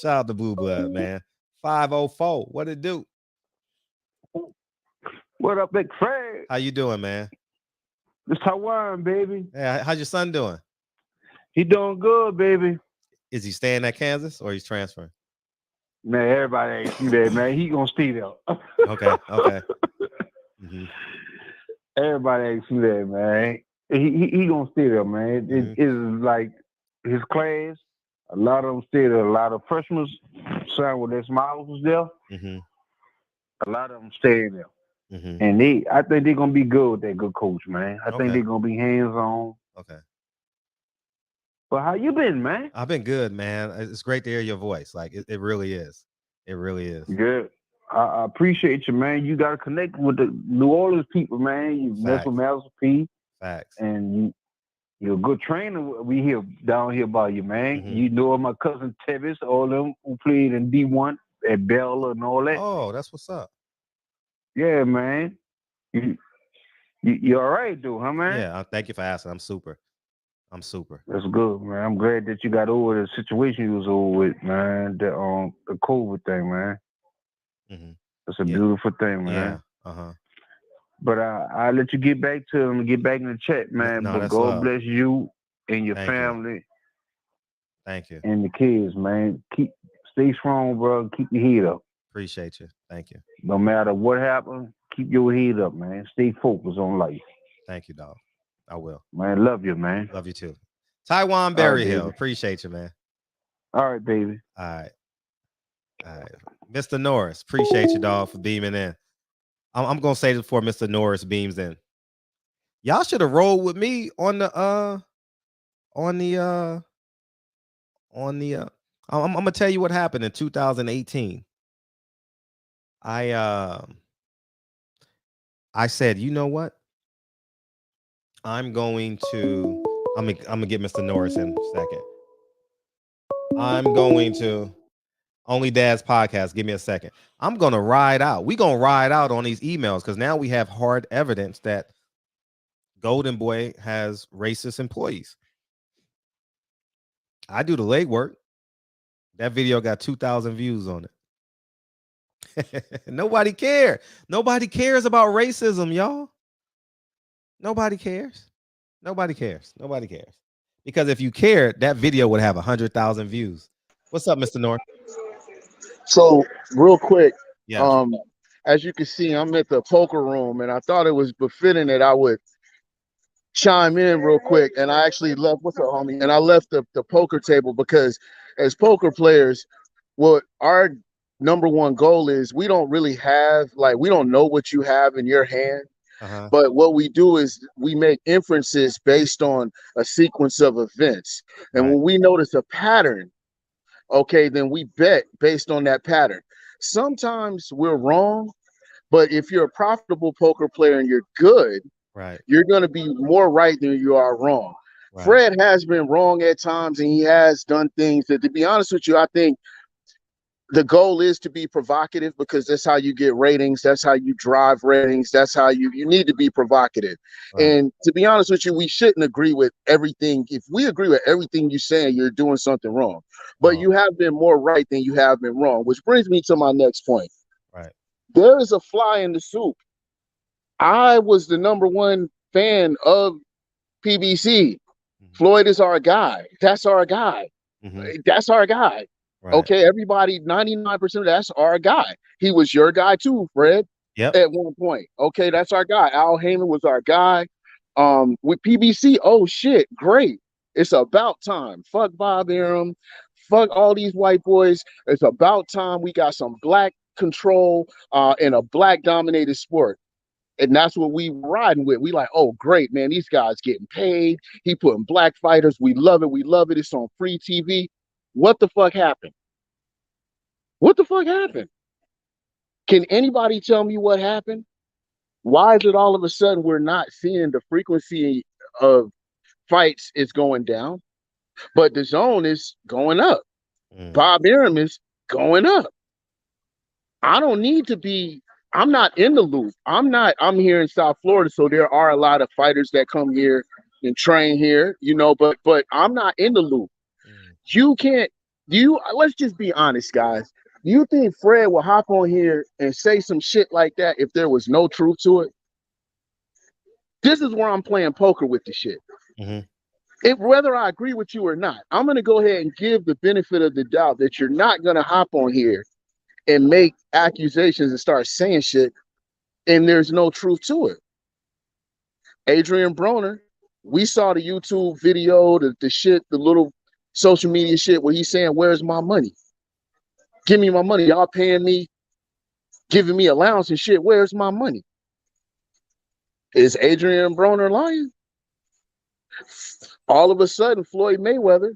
Shout out to Blue Blood, man. 504. What it do? What up, Big Fred? How you doing, man? It's Taiwan, baby. Hey, how's your son doing? He doing good, baby. Is he staying at Kansas or he's transferring? Man, everybody ain't see that, man. He gonna stay there. Okay. Mm-hmm. Everybody ain't see that, man. He gonna stay there, man. It is like his class. A lot of them stay there. A lot of freshmen, son with their smiles was there. Mm-hmm. A lot of them stay there. Mm-hmm. And I think they're gonna be good with that good coach, man. I think they're gonna be hands on. Okay. But how you been, man? I've been good, man. It's great to hear your voice. Like it really is. It really is. Good. I appreciate you, man. You gotta connect with the New Orleans people, man. You mess with Master P. Facts. And you're a good trainer. We hear down here about you, man. Mm-hmm. You know my cousin Tevis, all them who played in D1 at Bella and all that. Oh, that's what's up. Yeah, man. You all right, dude, huh, man? Yeah, thank you for asking. I'm super. That's good, man. I'm glad that you got over the situation you was over with, man. The COVID thing, man. Mm-hmm. That's a beautiful thing, man. Yeah. But I'll let you get back to him and get back in the chat, man. No, but that's God bless you and your family. Thank you. And the kids, man. Stay strong, bro. Keep your head up. Appreciate you. Thank you. No matter what happens, keep your head up, man. Stay focused on life. Thank you, dog. I will. Man, love you, man. Love you too. Taiwan Berryhill. Appreciate you, man. All right, baby. All right. Mr. Norris, appreciate you, dog, for beaming in. I'm gonna say this before Mr. Norris beams in. Y'all should have rolled with me on the I'm gonna tell you what happened in 2018. I said, you know what? I'm gonna get Mr. Norris in a second. I'm going to Only Dad's Podcast. Give me a second. I'm gonna ride out. We're gonna ride out on these emails because now we have hard evidence that Golden Boy has racist employees. I do the legwork. That video got 2,000 views on it. Nobody cares. Nobody cares about racism, y'all. Nobody cares. Because if you cared, that video would have 100,000 views. What's up, Mr. North? So real quick, yeah. As you can see, I'm at the poker room, and I thought it was befitting that I would chime in real quick. And I actually left, what's up, homie? And I left the poker table because as poker players, what our number one goal is, we don't really have, like, we don't know what you have in your hand. But what we do is we make inferences based on a sequence of events. And when we notice a pattern, okay, then we bet based on that pattern. Sometimes we're wrong, but if you're a profitable poker player and you're good, you're going to be more right than you are wrong. Fred has been wrong at times, and he has done things that, to be honest with you, I think the goal is to be provocative because that's how you get ratings. That's how you drive ratings. That's how you need to be provocative. And to be honest with you, we shouldn't agree with everything. If we agree with everything you're saying, you're doing something wrong. But you have been more right than you have been wrong, which brings me to my next point. There is a fly in the soup. I was the number one fan of PBC. Floyd is our guy. That's our guy. That's our guy. Okay, everybody, 99% of that's our guy. He was your guy too, Fred. At one point. Okay, that's our guy. Al Haymon was our guy. With PBC, oh shit, great. It's about time. Fuck Bob Arum. Fuck all these white boys. It's about time we got some black control in a black dominated sport. And that's what we riding with. We like, oh, great, man. These guys getting paid. He putting black fighters. We love it. We love it. It's on free TV. What the fuck happened? What the fuck happened? Can anybody tell me what happened? Why is it all of a sudden we're not seeing the frequency of fights is going down, but the zone is going up? Bob Arum is going up. I don't need to be, I'm not in the loop. I'm here in South Florida, so there are a lot of fighters that come here and train here, you know, but I'm not in the loop. You can't, let's just be honest, guys. Do you think Fred will hop on here and say some shit like that if there was no truth to it? This is where I'm playing poker with the shit. Whether I agree with you or not, I'm going to go ahead and give the benefit of the doubt that you're not going to hop on here and make accusations and start saying shit and there's no truth to it. Adrian Broner, we saw the YouTube video, the shit, the little social media shit where he's saying, where's my money? Give me my money. Y'all paying me, giving me allowance and shit. Where's my money? Is Adrian Broner lying? All of a sudden, Floyd Mayweather,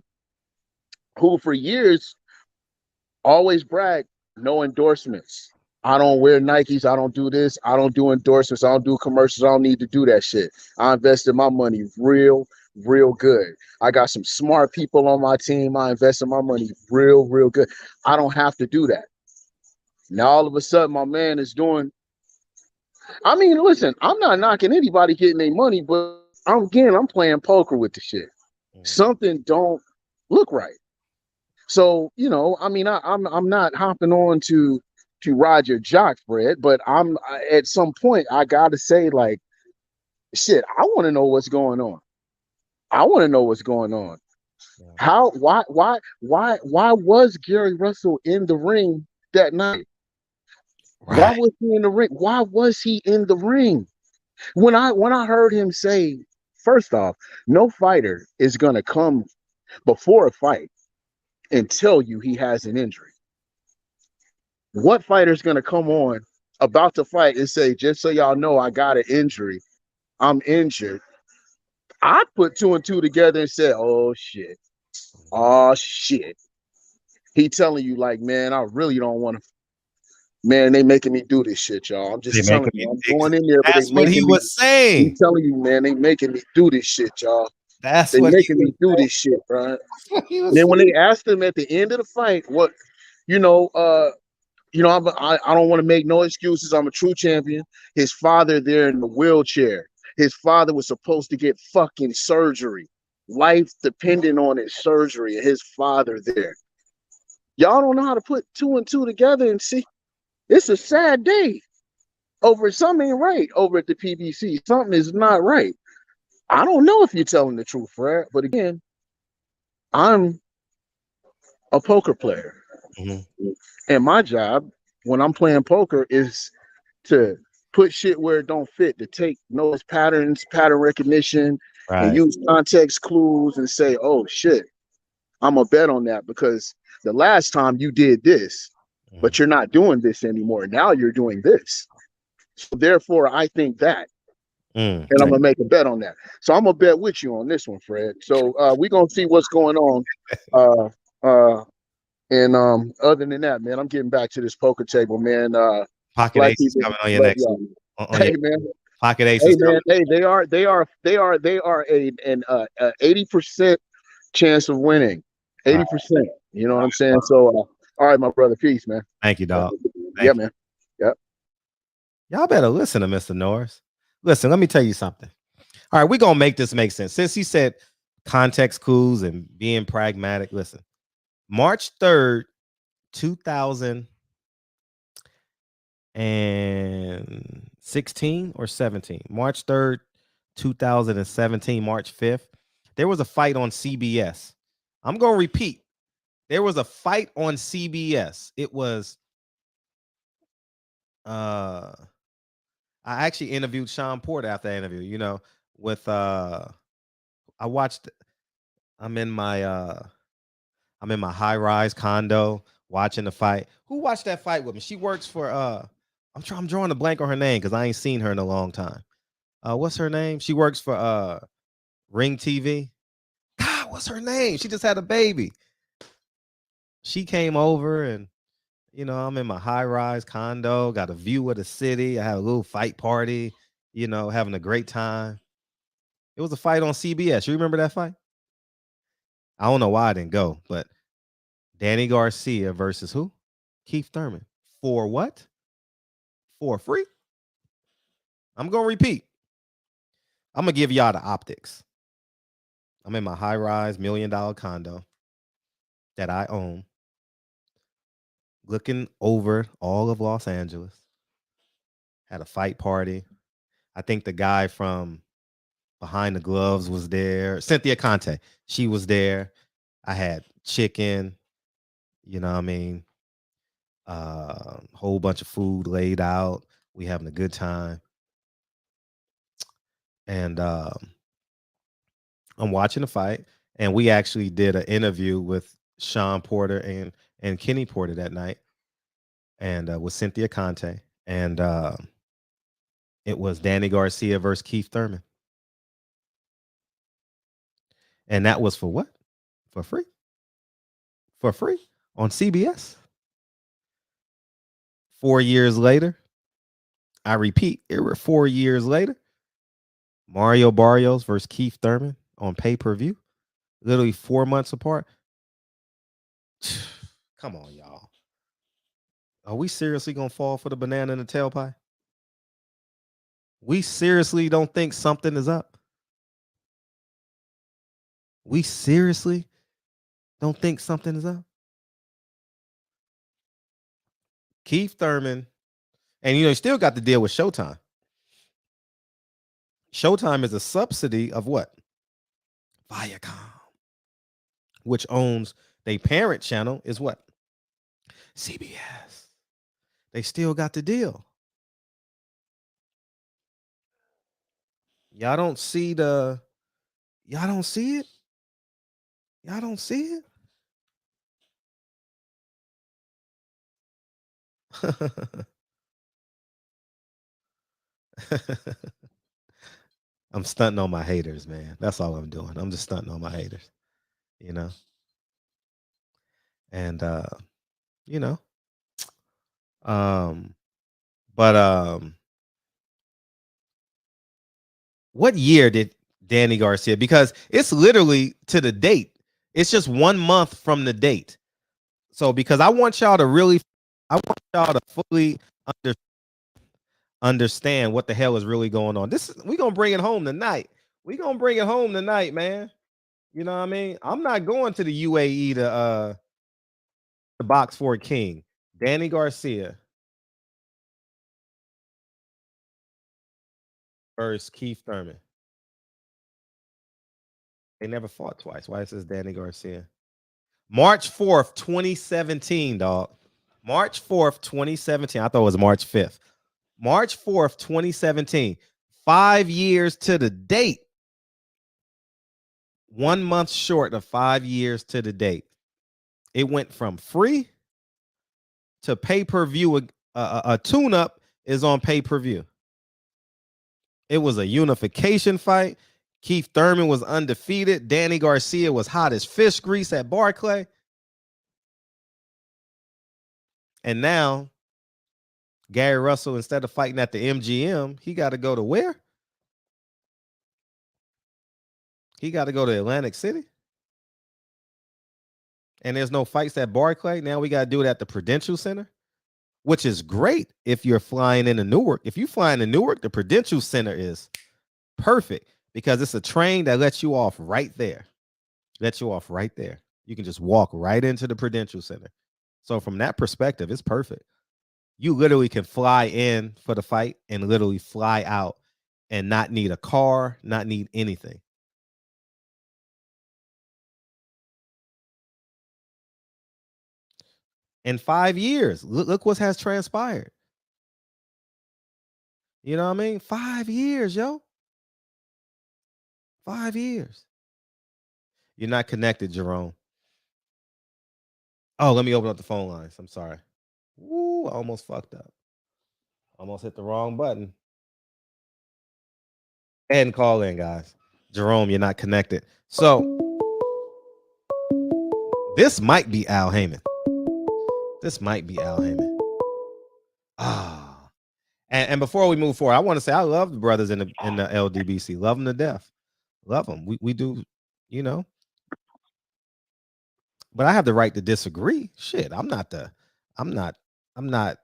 who for years always bragged, no endorsements. I don't wear Nikes. I don't do this. I don't do endorsements. I don't do commercials. I don't need to do that shit. I invested my money real good. I got some smart people on my team. I invested my money real good. I don't have to do that. Now, all of a sudden, my man is doing I mean, listen, I'm not knocking anybody getting their money, but I'm playing poker with the shit. Something don't look right. So, you know, I mean, I'm not hopping on to ride your jock, Fred, but at some point I gotta say, like, shit, I want to know what's going on. I want to know what's going on. How why was Gary Russell in the ring that night? Right. Why was he in the ring? Why was he in the ring? When I heard him say, first off, no fighter is gonna come before a fight and tell you he has an injury. What fighter is gonna come on about to fight and say, just so y'all know, I got an injury, I'm injured? I put two and two together and said, oh shit. He telling you, like, man, I really don't want to. Man, they making me do this shit, y'all. I'm just telling you, I'm going in there, but That's what he was saying. He telling you, man, they making me do this shit, y'all. That's they what making me do this shit, bro. he was And then when saying. they asked him at the end of the fight, what, I don't want to make no excuses. I'm a true champion. His father there in the wheelchair. His father was supposed to get fucking surgery. Life depending on his surgery. And his father there. Y'all don't know how to put two and two together and see. It's a sad day. Something ain't right over at the PBC. Something is not right. I don't know if you're telling the truth, Fred. But again, I'm a poker player. Mm-hmm. And my job when I'm playing poker is to put shit where it don't fit, to take notice patterns, pattern recognition, and use context clues and say, oh shit, I'm a bet on that because the last time you did this, but you're not doing this anymore. Now you're doing this. So therefore, I think that. And I'm gonna make a bet on that. So I'm gonna bet with you on this one, Fred. So we're gonna see what's going on. And other than that, man, I'm getting back to this poker table, man. Pocket Black Ace is people, coming on your next. hey man, Pocket Ace hey is man, coming. hey, they are an 80% chance of winning. 80%. You know what I'm saying? So, all right, my brother, peace, man. Thank you, dog. Yeah, man. Yep. Y'all better listen to Mr. Norris. Listen, let me tell you something. All right, we're gonna make this make sense. Since he said context clues and being pragmatic, listen. March 3rd, 2016 or 17. March 3rd, 2017, March 5th. There was a fight on CBS. I'm gonna repeat. There was a fight on CBS. It was I actually interviewed Sean Porter after that interview, you know, with I watched I'm in my high-rise condo watching the fight. Who watched that fight with me? She works for I'm drawing a blank on her name because I ain't seen her in a long time. What's her name? She works for Ring TV. God, what's her name? She just had a baby. She came over and you know, I'm in my high-rise condo, got a view of the city. I had a little fight party, you know, having a great time. It was a fight on CBS. You remember that fight? I don't know why I didn't go, but Danny Garcia versus who? Keith Thurman. For what? For free? I'm going to repeat. I'm going to give y'all the optics. I'm in my high-rise $1 million condo that I own, looking over all of Los Angeles. Had a fight party. I think the guy from Behind the Gloves was there. Cynthia Conte, she was there. I had chicken, you know what I mean? Whole bunch of food laid out. We having a good time. And I'm watching the fight. And we actually did an interview with Sean Porter and Kenny Porter that night. And with Cynthia Conte. And it was Danny Garcia versus Keith Thurman. And that was for what? For free? For free on CBS. 4 years later, I repeat, 4 years later, Mario Barrios versus Keith Thurman on pay-per-view, literally 4 months apart. Come on, y'all. Are we seriously going to fall for the banana in the tailpipe? We seriously don't think something is up. We seriously don't think something is up. Keith Thurman, and you still got to deal with Showtime. Showtime is a subsidy of what? Viacom, which owns their parent channel is what? CBS. They still got the deal. Y'all don't see it? Y'all don't see it? I'm stunting on my haters, man. That's all I'm doing. I'm just stunting on my haters, And but what year did Danny Garcia? Because it's literally to the date. It's just 1 month from the date. So because I want y'all to fully understand what the hell is really going on. We're gonna bring it home tonight. We're gonna bring it home tonight, man. You know what I mean? I'm not going to the UAE to box for a king. Danny Garcia versus Keith Thurman. They never fought twice. Why it says Danny Garcia? March 4th, 2017, dog. March 4th, 2017. I thought it was March 5th. March 4th, 2017. 5 years to the date. 1 month short of 5 years to the date. It went from free to pay-per-view. A tune-up is on pay-per-view. It was a unification fight. Keith Thurman was undefeated. Danny Garcia was hot as fish grease at Barclay. And now, Gary Russell, instead of fighting at the MGM, he got to go to where? He got to go to Atlantic City. And there's no fights at Barclay. Now we got to do it at the Prudential Center, which is great if you're flying into Newark. If you fly into Newark, the Prudential Center is perfect because it's a train that lets you off right there. You can just walk right into the Prudential Center. So from that perspective, it's perfect. You literally can fly in for the fight and literally fly out and not need a car, not need anything. In 5 years, look what has transpired. You know what I mean? 5 years, yo. 5 years. You're not connected, Jerome. Oh, let me open up the phone lines. I'm sorry. Woo, I almost fucked up. Almost hit the wrong button. Go ahead and call in, guys. Jerome, you're not connected. So this might be Al Haymon. And before we move forward, I want to say I love the brothers in the LDBC. Love them to death. Love them. We do, But I have the right to disagree. Shit, I'm not.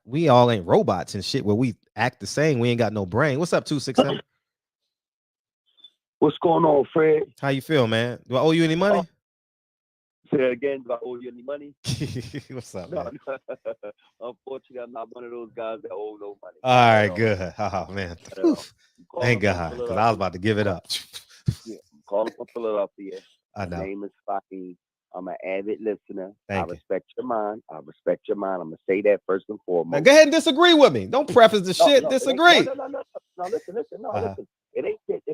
We all ain't robots and shit where we act the same. We ain't got no brain. What's up, 267? What's going on, Fred? How you feel, man? Do I owe you any money? Say it again. Do I owe you any money? What's up, man? Unfortunately, I'm not one of those guys that owe no money. All right, good. Oh, man. Thank God, because I was about to give it up. Yeah, I'm calling from Philadelphia. I know. My name is Fahim. I'm an avid listener. Thank I respect your mind. I'm going to say that first and foremost. Now, go ahead and disagree with me. Don't preface the shit. Disagree. No, listen. Listen. It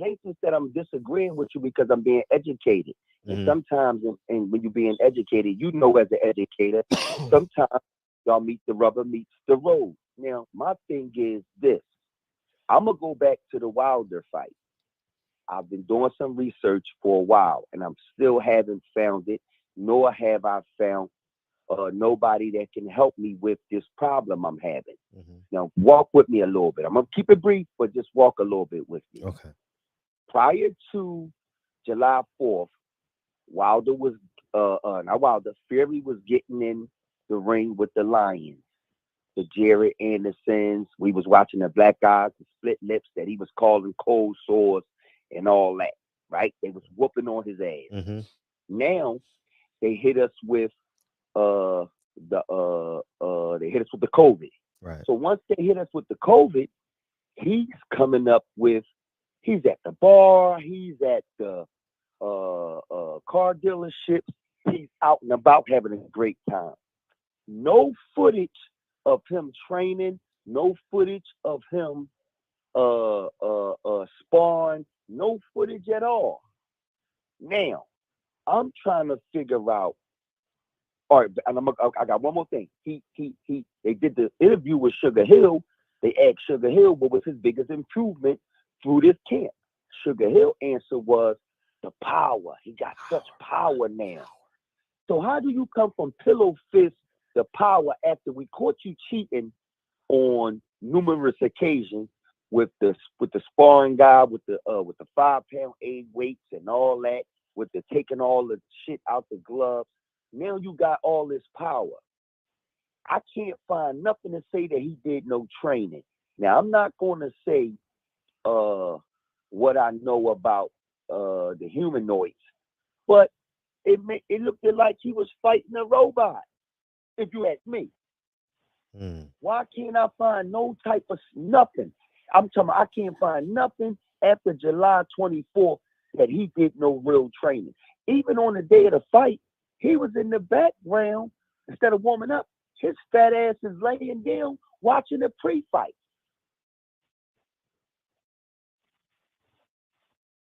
ain't just that I'm disagreeing with you because I'm being educated. And sometimes, and when you're being educated, as an educator, sometimes y'all meet the rubber meets the road. Now, my thing is this. I'm going to go back to the Wilder fight. I've been doing some research for a while, and I'm still haven't found it, nor have I found nobody that can help me with this problem I'm having. Now, walk with me a little bit. I'm going to keep it brief, but just walk a little bit with me. Okay. Prior to July 4th, Fury was getting in the ring with the Lions. the Jared Andersons. We was watching the black guys, the split lips that he was calling cold sores and all that, right? They was whooping on his ass. Mm-hmm. Now they hit us with they hit us with the COVID. Right. So once they hit us with the COVID, he's coming up with, he's at the bar, he's at the car dealerships, he's out and about having a great time. No footage of him training, no footage of him sparring, no footage at all. Now, I'm trying to figure out. All right, and I got one more thing. They did the interview with Sugar Hill. They asked Sugar Hill what was his biggest improvement through this camp. Sugar Hill answer was the power. He got such power now. So how do you come from pillow fist to power after we caught you cheating on numerous occasions with the sparring guy with the 5-pound aid weights and all that, with the taking all the shit out the gloves? Now you got all this power. I can't find nothing to say that he did no training. Now I'm not going to say what I know about the humanoids, but it looked like he was fighting a robot. If you ask me, why can't I find no type of nothing? I'm talking about I can't find nothing after July 24th that he did no real training. Even on the day of the fight, he was in the background instead of warming up. His fat ass is laying down watching the pre-fight.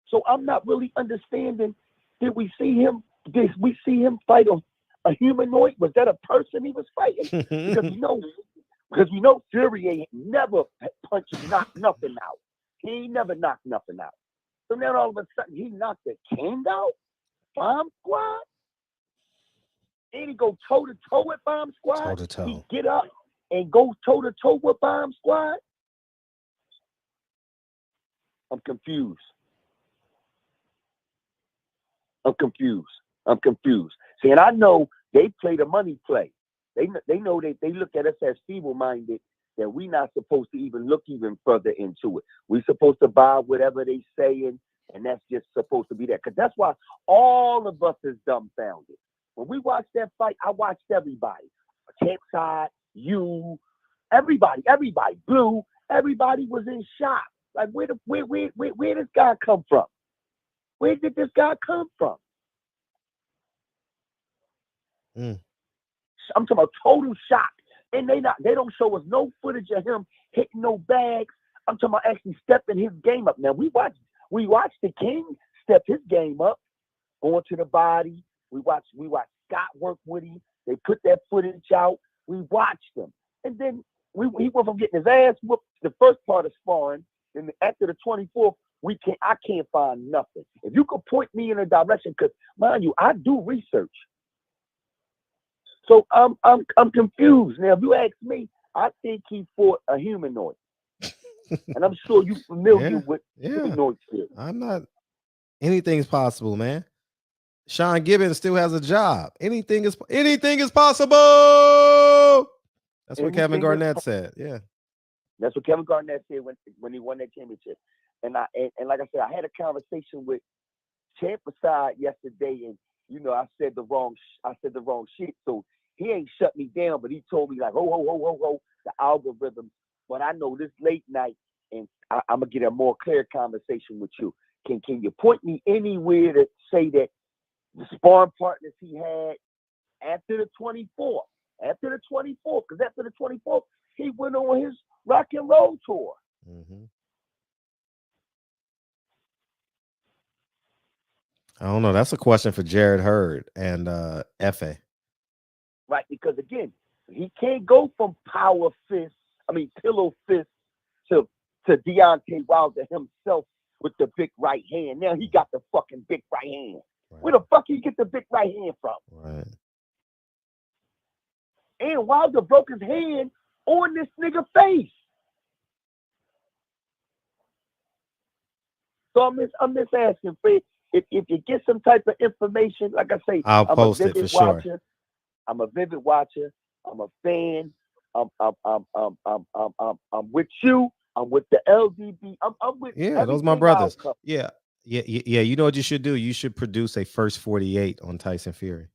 So I'm not really understanding. Did we see him fight a humanoid? Was that a person he was fighting? Because we know Fury ain't never knocked nothing out. He ain't never knocked nothing out. So now all of a sudden he knocked the king out? Bomb Squad? And he go toe-to-toe with Bomb Squad? Toe-to-toe. He get up and go toe-to-toe with Bomb Squad? I'm confused. See, and I know they play the money play. They know that they look at us as feeble-minded, that we not supposed to even look even further into it. We supposed to buy whatever they saying, and that's just supposed to be that. Because that's why all of us is dumbfounded. When we watched that fight, I watched everybody. Champ side, you, everybody, Blue, everybody was in shock. Like, where this guy come from? Where did this guy come from? I'm talking about total shock. And they don't show us no footage of him hitting no bags. I'm talking about actually stepping his game up. Now we watched the King step his game up, going to the body. We watched Scott work with him. They put that footage out. We watched him. And then he went from getting his ass whooped the first part of sparring. Then after the 24th, I can't find nothing. If you could point me in a direction, because mind you, I do research. So I'm confused. Now, if you ask me, I think he fought a humanoid. And I'm sure you're familiar with humanoid shit. I'm not. Anything's possible, man. Sean Gibbons still has a job. Anything is possible. That's what Kevin Garnett said. Yeah. That's what Kevin Garnett said when he won that championship. And like I said, I had a conversation with Champ Aside yesterday, and I said the wrong shit. So he ain't shut me down, but he told me like, ho, the algorithm. But I know this late night, and I'm gonna get a more clear conversation with you. Can you point me anywhere to say that the sparring partners he had after the 24th? After the 24th, because after the 24th, he went on his rock and roll tour. I don't know. That's a question for Jared Hurd and F.A. Right, because again, he can't go from pillow fist to Deontay Wilder himself with the big right hand. Now he got the fucking big right hand. Right. Where the fuck he get the big right hand from? Right. And Wilder broke his hand on this nigga face. So I'm just asking, Fred, if you get some type of information, like I say, I'll post it for sure. I'm a vivid watcher. I'm a fan I'm with you. I'm with the LDB. I'm with those my brothers. Yeah. You know what you should do? You should produce a first 48 on Tyson Fury.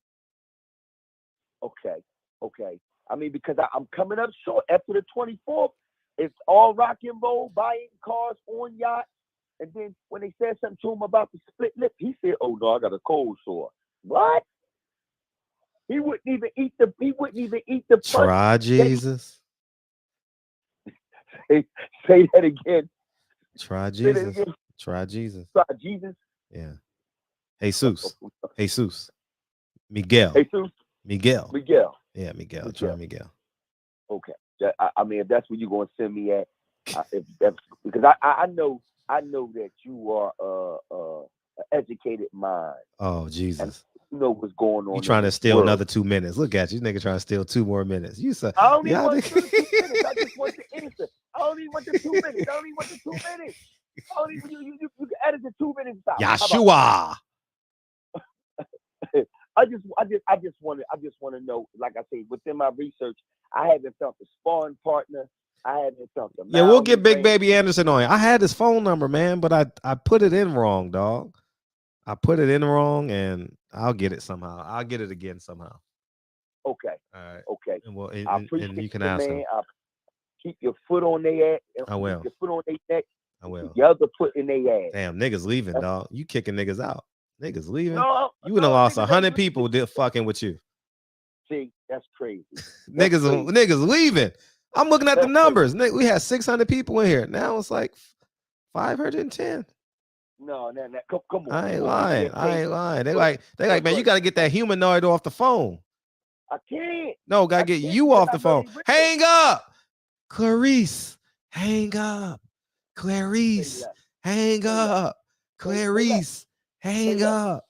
Okay. I mean, because I'm coming up short after the 24th. It's all rock and roll, buying cars on yachts. And then when they said something to him about the split lip, he said, "Oh no, I got a cold sore." What? He wouldn't even eat the. Try Jesus. Say that again. Try Jesus. Try Jesus. Try Jesus. Yeah. Jesus. Miguel. Miguel. Yeah, Miguel. Try Miguel. Okay. I mean, if that's where you're going to send me at, because I know that you are an educated mind. Oh, Jesus. And you know what's going on. You trying to steal another 2 minutes. Look at you. Nigga trying to steal 2 more minutes. You said, I don't even want the 2 minutes. I just want the answer. I don't even want the 2 minutes. You can edit the 2 minutes out. Yeshua. I just want to know, like I say, within my research, I haven't felt a sparring partner. I haven't felt a we'll get Big Baby Anderson on. I had his phone number, man, but I put it in wrong, dog. I put it in wrong, and I'll get it somehow. I'll get it again somehow. Okay. All right. Okay. And and you can ask him. I'll keep your foot on their ass. I will. Keep your foot on their neck. I will. The other foot in their ass. Damn, niggas leaving, dog. You kicking niggas out. Niggas leaving. No, you would have lost 100 people fucking with you. See, that's crazy. Niggas leaving. I'm looking at the numbers. We had 600 people in here. Now it's like 510. No, come on. I ain't lying. They like, man, you got to get that humanoid off the phone. I can't. No, got to get you off the phone. Hang up. Clarice. Hang up. Clarice. Hang up. Clarice. Hang up.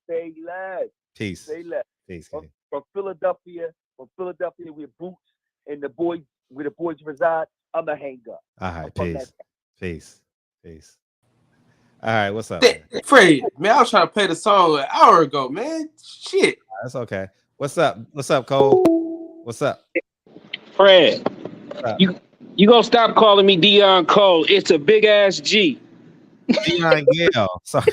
Say less. Peace. Say less. Peace. From Philadelphia, with Boots and the boys, where the boys reside, I'ma hang up. All right, peace. All right, what's up? Fred, man, I was trying to play the song an hour ago, man. Shit. That's okay. What's up? What's up, Cole? What's up? Fred, you gonna stop calling me Dion Cole. It's a big ass G. Dion Gale. Sorry.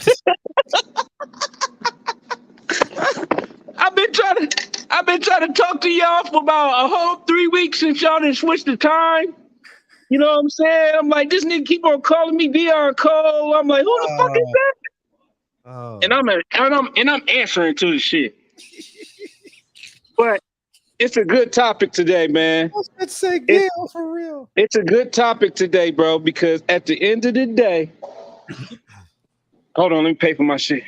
I've been trying to talk to y'all for about a whole 3 weeks since y'all done switched the time. You know what I'm saying? I'm like, this nigga keep on calling me Dion Cole. I'm like, who the fuck is that? Oh. And I'm answering to the shit. But it's a good topic today, man. Let's say Gale for real. It's a good topic today, bro, because at the end of the day, hold on, let me pay for my shit.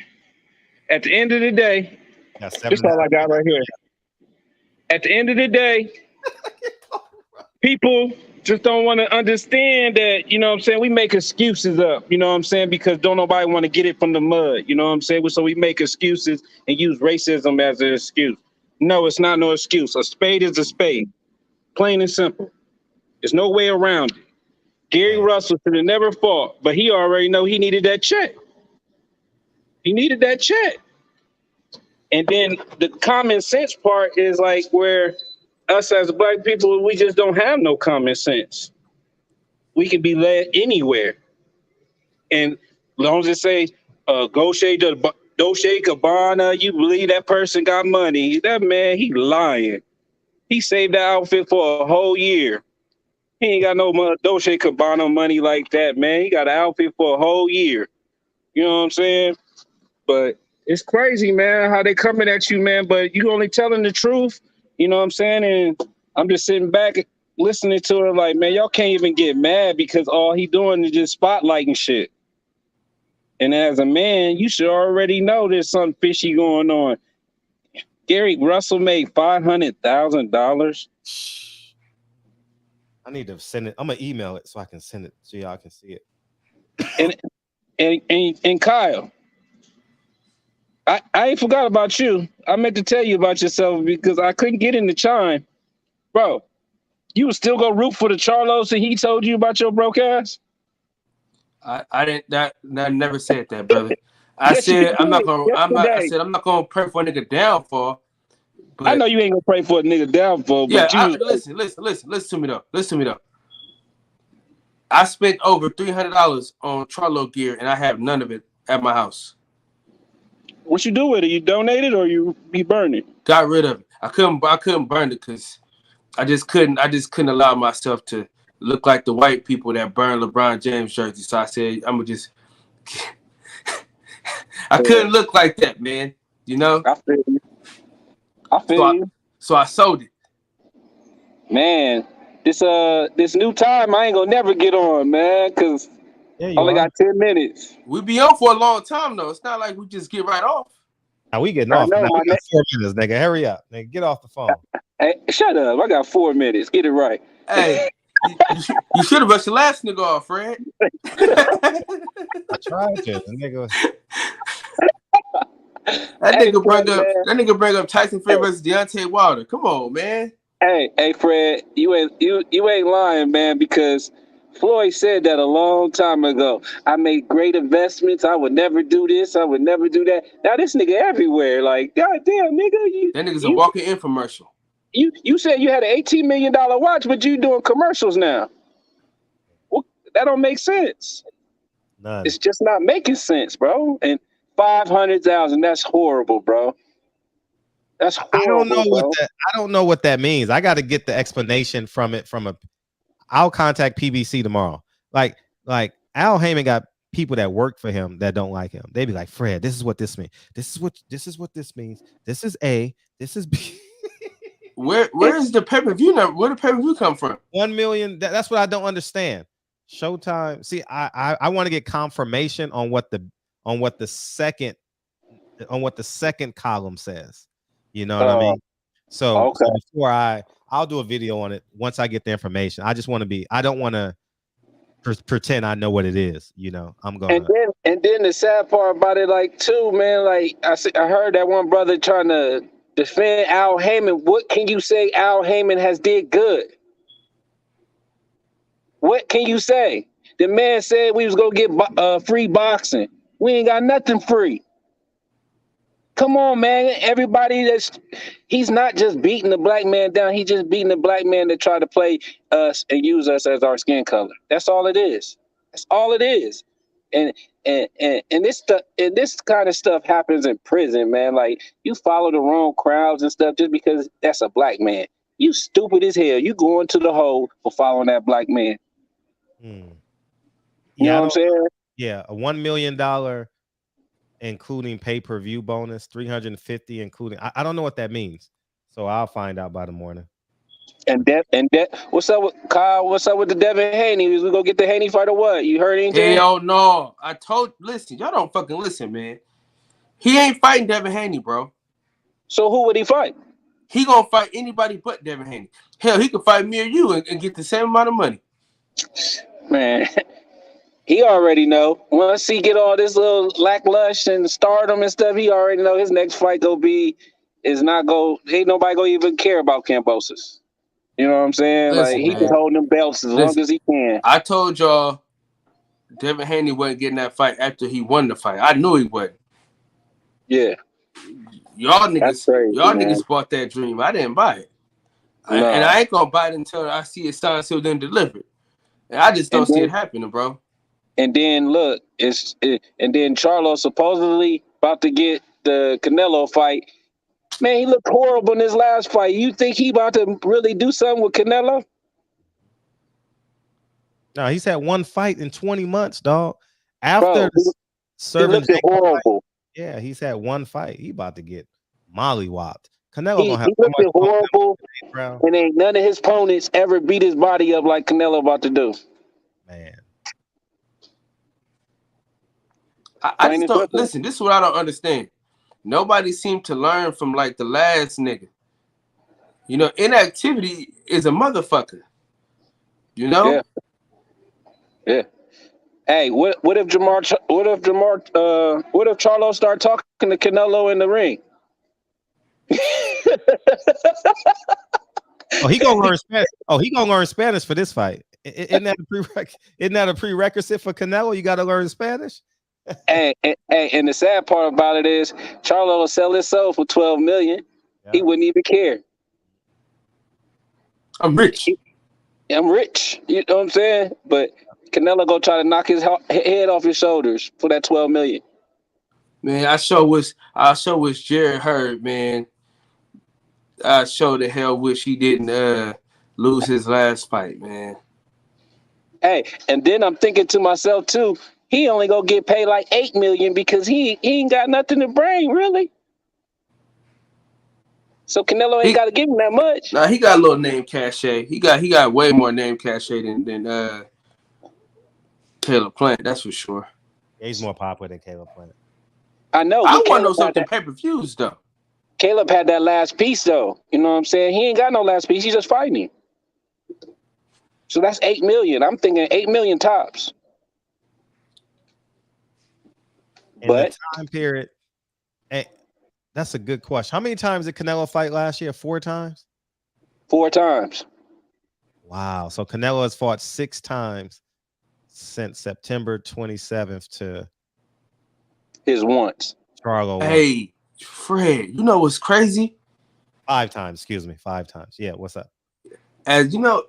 At the end of the day, this all I got right here. At the end of the day, people just don't want to understand that, you know what I'm saying? We make excuses up, you know what I'm saying? Because don't nobody want to get it from the mud, you know what I'm saying? So we make excuses and use racism as an excuse. No, it's not no excuse. A spade is a spade. Plain and simple. There's no way around it. Gary Russell should have never fought, but he already know he needed that check. He needed that check. And then the common sense part is like where us as black people, we just don't have no common sense. We can be led anywhere. And as long as it say, Dolce Gabbana, you believe that person got money. That man, he lying. He saved that outfit for a whole year. He ain't got no Dolce Gabbana money like that, man. He got an outfit for a whole year. You know what I'm saying? But it's crazy, man, how they coming at you, man. But you only telling the truth, you know what I'm saying? And I'm just sitting back listening to it like, man, y'all can't even get mad because all he doing is just spotlighting shit. And as a man, you should already know there's something fishy going on. Gary Russell made $500,000. I need to send it. I'm gonna email it so I can send it so y'all can see it. And Kyle, I ain't forgot about you. I meant to tell you about yourself because I couldn't get in the chime. Bro, you would still go root for the Charlos and he told you about your broke ass? I didn't I never said that, brother. I said I'm not gonna pray for a nigga downfall, I know you ain't gonna pray for a nigga downfall, but listen to me though. Listen to me though. I spent over $300 on Charlo gear, and I have none of it at my house. What you do with it? You donate it or you burn it? Got rid of it. I couldn't burn it because I just couldn't allow myself to look like the white people that burn LeBron James jerseys. So I said, I'm gonna just. I couldn't look like that, man. You know. I feel you. So I sold it. Man, this new time I ain't gonna never get on, man, because I only got 10 minutes. We be on for a long time though. It's not like we just get right off. Now we getting off. Now we got 4 minutes, nigga. Hurry up, nigga. Get off the phone. Hey, shut up. I got 4 minutes. Get it right. Hey, you should have brushed your last nigga off, Fred. I tried to. The nigga. That nigga bring up Tyson Fury versus Deontay Wilder. Come on, man. Hey, Fred, you ain't lying, man, because Floyd said that a long time ago. I made great investments. I would never do this. I would never do that. Now this nigga everywhere. Like, goddamn, nigga. That nigga's a walking infomercial. You said you had an $18 million watch, but you doing commercials now. Well, that don't make sense. None. It's just not making sense, bro. And 500,000, that's horrible, bro. That's horrible. I don't know what that means. I got to get the explanation from it. I'll contact PBC tomorrow. Like Al Haymon got people that work for him that don't like him. They be like, Fred, this is what this means. This is what this means. This is A. This is B. Where is the pay-per-view number? Where the pay-per-view come from? 1 million. That's what I don't understand. Showtime. See, I want to get confirmation on what the second column says. You know what I mean? So before I'll do a video on it once I get the information. I just want to be. I don't want to pretend I know what it is. You know, I'm going. And then the sad part about it, like too, man. Like I heard that one brother trying to defend Al Haymon. What can you say Al Haymon has did good? What can you say? The man said we was gonna get free boxing. We ain't got nothing free. Come on, man. Everybody he's not just beating the black man down. He's just beating the black man that try to play us and use us as our skin color. That's all it is. That's all it is. And this kind of stuff happens in prison, man. Like you follow the wrong crowds and stuff just because that's a black man. You stupid as hell. You going to the hole for following that black man. You know what I'm saying? Yeah, a $1 million including pay-per-view bonus, 350 including. I don't know what that means, so I'll find out by the morning. And what's up with Kyle? What's up with the Devin Haney? We gonna get the Haney fight or what? You heard anything? Hell no. Listen, y'all don't fucking listen, man. He ain't fighting Devin Haney, bro. So who would he fight? He gonna fight anybody but Devin Haney. Hell, he could fight me or you and get the same amount of money. Man, he already know. Once he get all this little lackluster and stardom and stuff, he already know his next fight ain't nobody gonna even care about Kambosos. You know what I'm saying? Listen, like he can hold them belts as long as he can. I told y'all Devin Haney wasn't getting that fight after he won the fight. I knew he wasn't. Yeah. Y'all niggas bought that dream. I didn't buy it. And I ain't gonna buy it until I see it signed, sealed, and delivered. And I just don't see it happening, bro. And then look, and then Charlo supposedly about to get the Canelo fight. Man, he looked horrible in his last fight. You think he about to really do something with Canelo? No, he's had one fight in 20 months, dog. After serving horrible. Yeah, he's had one fight. He about to get mollywopped. Canelo He gonna have looked horrible, and ain't none of his opponents ever beat his body up like Canelo about to do. Man. I just don't listen. This is what I don't understand. Nobody seemed to learn from like the last nigga. You know, inactivity is a motherfucker. You know? Yeah. Hey, what if Charlo start talking to Canelo in the ring? He gonna learn Spanish. He gonna learn Spanish for this fight. Isn't that a prerequisite for Canelo? You got to learn Spanish. And the sad part about it is Charlo will sell his soul for $12 million. He wouldn't even care. I'm rich. I'm rich. You know what I'm saying? But Canelo go try to knock his head off his shoulders for that $12 million. Man, I sure wish Jared Hurd, man. I sure the hell wish he didn't lose his last fight, man. Hey, and then I'm thinking to myself too, he only gonna get paid like $8 million because he ain't got nothing to bring, really. So Canelo ain't got to give him that much. Nah, he got a little name cachet. He got way more name cachet than Caleb Plant, that's for sure. Yeah, he's more popular than Caleb Plant. I know. I want to know something pay-per-views though. Caleb had that last piece though. You know what I'm saying? He ain't got no last piece. He's just fighting him. So that's $8 million. I'm thinking $8 million tops. In the time period, that's a good question. How many times did Canelo fight last year? 4 times? 4 times. Wow. So Canelo has fought 6 times since September 27th to his once. Charlo. Hey, Fred, you know what's crazy? 5 times, excuse me. 5 times. Yeah, what's up? As you know,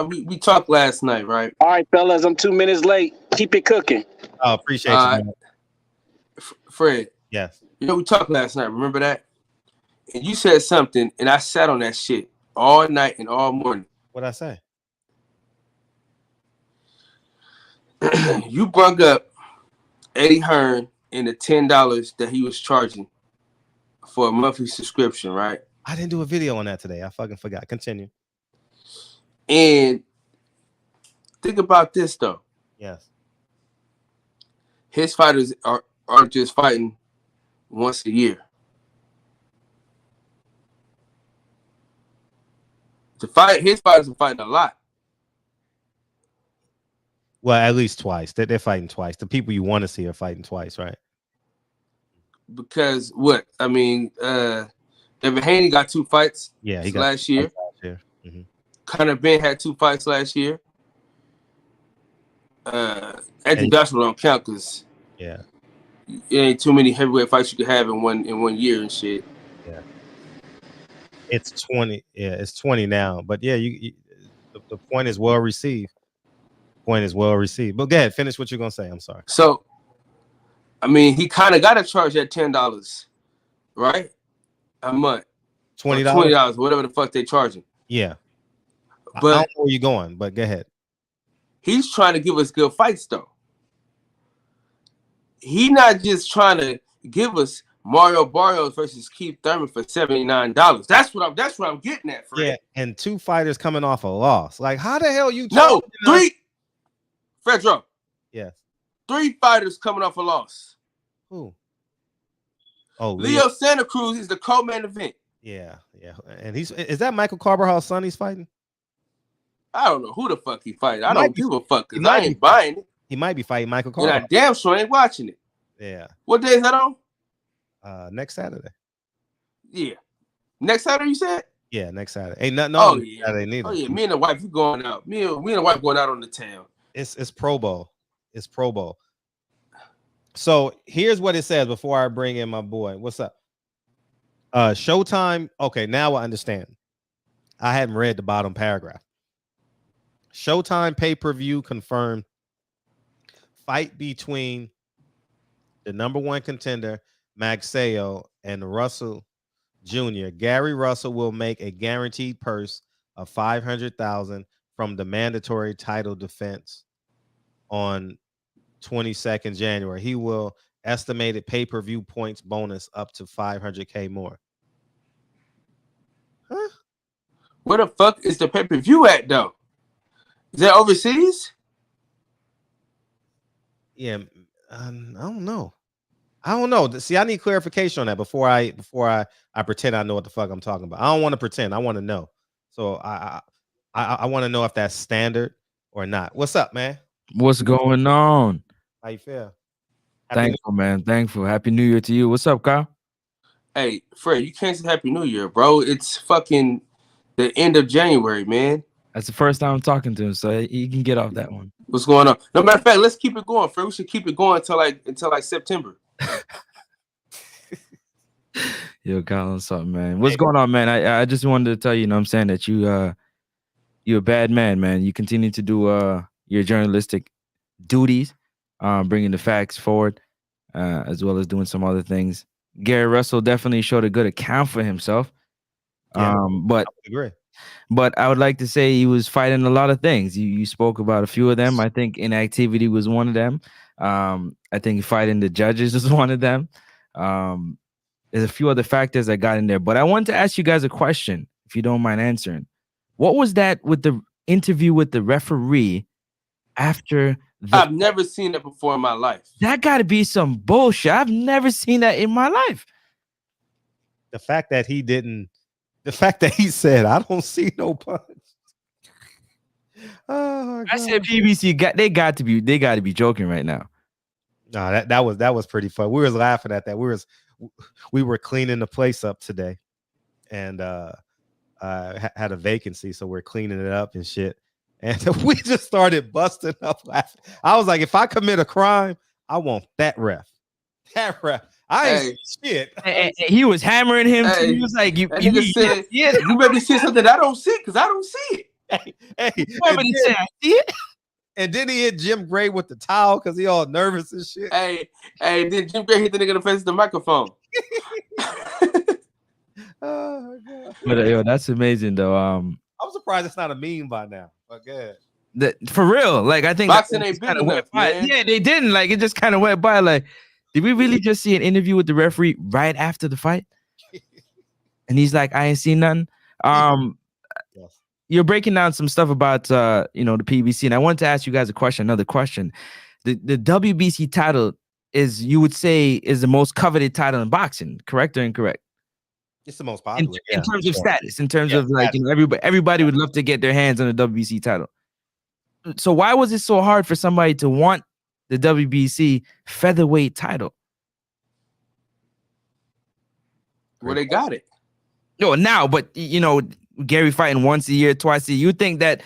we talked last night, right? All right, fellas, I'm 2 minutes late. Keep it cooking. Oh, appreciate you, man. Fred. Yes. You know, we talked last night. Remember that? And you said something, and I sat on that shit all night and all morning. What'd I say? You brought up Eddie Hearn and the $10 that he was charging for a monthly subscription, right? I didn't do a video on that today. I fucking forgot. Continue. And think about this, though. Yes. His fighters aren't just fighting once a year. His fighters are fighting a lot. Well, at least twice. They're fighting twice. The people you want to see are fighting twice, right? Because what? I mean, Devin Haney got 2 fights he got last year. Mm-hmm. Conor Ben had 2 fights last year. Anthony Joshua don't count because it ain't too many heavyweight fights you could have in one year and shit. Yeah, it's 20. Yeah, it's 20 now. But yeah, the point is well received. But go ahead, finish what you're gonna say. I'm sorry. So, I mean, he kind of got to charge that $10, right? A month. $20, whatever the fuck they charging. Yeah. But I don't know where you're going, but go ahead. He's trying to give us good fights, though. He not just trying to give us Mario Barrios versus Keith Thurman for $79. That's what I'm getting at, Fred. Yeah, and 2 fighters coming off a loss. Like, how the hell you? No, 3. Fredro. Yes. 3 fighters coming off a loss. Who? Oh, Leo Santa Cruz is the co-main event. Yeah. And is that Michael Carvajal's son he's fighting? I don't know who the fuck he fighting. I don't give a fuck because I ain't buying it. He might be fighting Michael And Carvajal. I damn sure ain't watching it. Yeah. What day is that on? Next Saturday. Yeah. Next Saturday, you said? Yeah, next Saturday. Ain't nothing on Saturday neither. Oh yeah, me and the wife, we going out. Me and the wife going out on the town. It's Pro Bowl. It's Pro Bowl. So here's what it says before I bring in my boy. What's up? Showtime. Okay, now I understand. I hadn't read the bottom paragraph. Showtime pay-per-view confirmed fight between the number 1 contender, Magsayo, and Russell Jr. Gary Russell will make a guaranteed purse of $500,000 from the mandatory title defense on 22nd January. He will estimated pay-per-view points bonus up to $500K more. Huh? Where the fuck is the pay-per-view at, though? Is that overseas? Yeah, I don't know. See, I need clarification on that before I pretend I know what the fuck I'm talking about. I don't want to pretend. I want to know. So I want to know if that's standard or not. What's up, man? What's going on? How you feel? Thankful, man. Thankful. Happy New Year to you. What's up, Kyle? Hey, Fred, you can't say Happy New Year, bro. It's fucking the end of January, man. That's the first time I'm talking to him, so you can get off that one. What's going on? No matter of fact, let's keep it going, Fred. We should keep it going until like September. Yo, Colin, something, man. What's going on, man? I just wanted to tell you, you know what I'm saying, that you're a bad man, man. You continue to do your journalistic duties, bringing the facts forward, as well as doing some other things. Gary Russell definitely showed a good account for himself. But I agree. But I would like to say he was fighting a lot of things. You spoke about a few of them. I think inactivity was one of them. I think fighting the judges was one of them. There's a few other factors that got in there. But I want to ask you guys a question, if you don't mind answering. What was that with the interview with the referee after the... I've never seen that before in my life. That got to be some bullshit. I've never seen that in my life. The fact that he said, I don't see no punch. Oh, I said PBC they got to be joking right now. No, that was pretty fun. We was laughing at that. We were cleaning the place up today, and had a vacancy, so we're cleaning it up and shit. And we just started busting up laughing. I was like, if I commit a crime, I want that ref. That ref. I ain't shit. And he was hammering him. Too. He was like, "You made me see something I don't see because I don't see it." I see it. And then he hit Jim Gray with the towel because he all nervous and shit. Hey, then Jim Gray hit the nigga in the face with the microphone. Oh my God. But yo, that's amazing though. I'm surprised it's not a meme by now. But good. For real, like I think boxing ain't big enough, man. Yeah, they didn't. Like it just kind of went by. Like, did we really just see an interview with the referee right after the fight? And he's like, I ain't seen nothing. Yes. You're breaking down some stuff about the PBC, and I wanted to ask you guys another question. The WBC title you would say is the most coveted title in boxing, correct or incorrect? It's the most popular in terms of status, in terms of like everybody would love to get their hands on the WBC title. So why was it so hard for somebody to want the WBC featherweight title? Well, they got it. No, now, but Gary fighting once a year, twice a year. You think that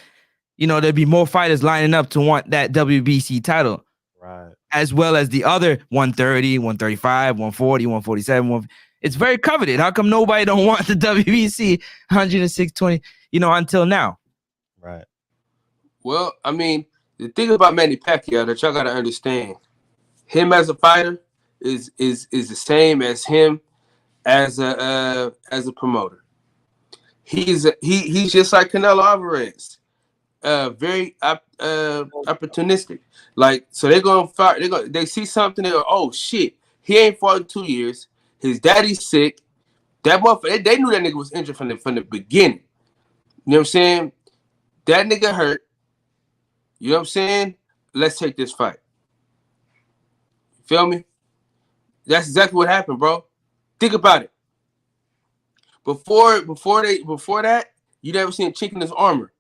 there'd be more fighters lining up to want that WBC title, right? As well as the other 130, 135, 140, 147. It's very coveted. How come nobody don't want the WBC 106-20, until now? Right. Well, I mean, the thing about Manny Pacquiao that y'all gotta understand, him as a fighter is the same as him as a promoter. He's just like Canelo Alvarez, very opportunistic. Like, so they're gonna fight. They see something. They go, oh shit, he ain't fought in 2 years. His daddy's sick. That motherfucker, they knew that nigga was injured from the beginning. You know what I'm saying? That nigga hurt. You know what I'm saying? Let's take this fight. Feel me? That's exactly what happened, bro. Think about it. Before that, you never seen a chink in his armor.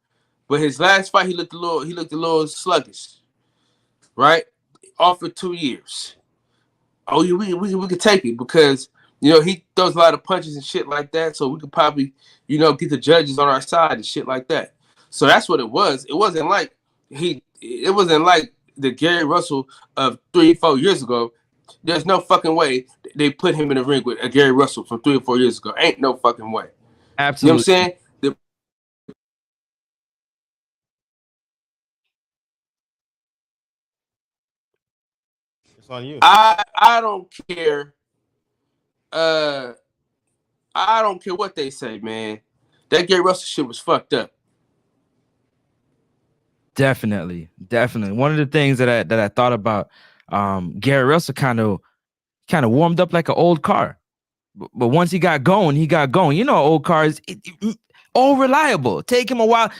But his last fight, he looked a little sluggish. Right? Off for 2 years. Oh, yeah, we could take it because he throws a lot of punches and shit like that. So we could probably, get the judges on our side and shit like that. So that's what it was. It wasn't like the Gary Russell of 3-4 years ago. There's no fucking way they put him in the ring with a Gary Russell from 3 or 4 years ago. Ain't no fucking way. Absolutely. You know what I'm saying? It's on you. I don't care. I don't care what they say, man. That Gary Russell shit was fucked up. Definitely. One of the things that I thought about, Gary Russell kind of warmed up like an old car, but once he got going. Old cars, all reliable. Take him a while,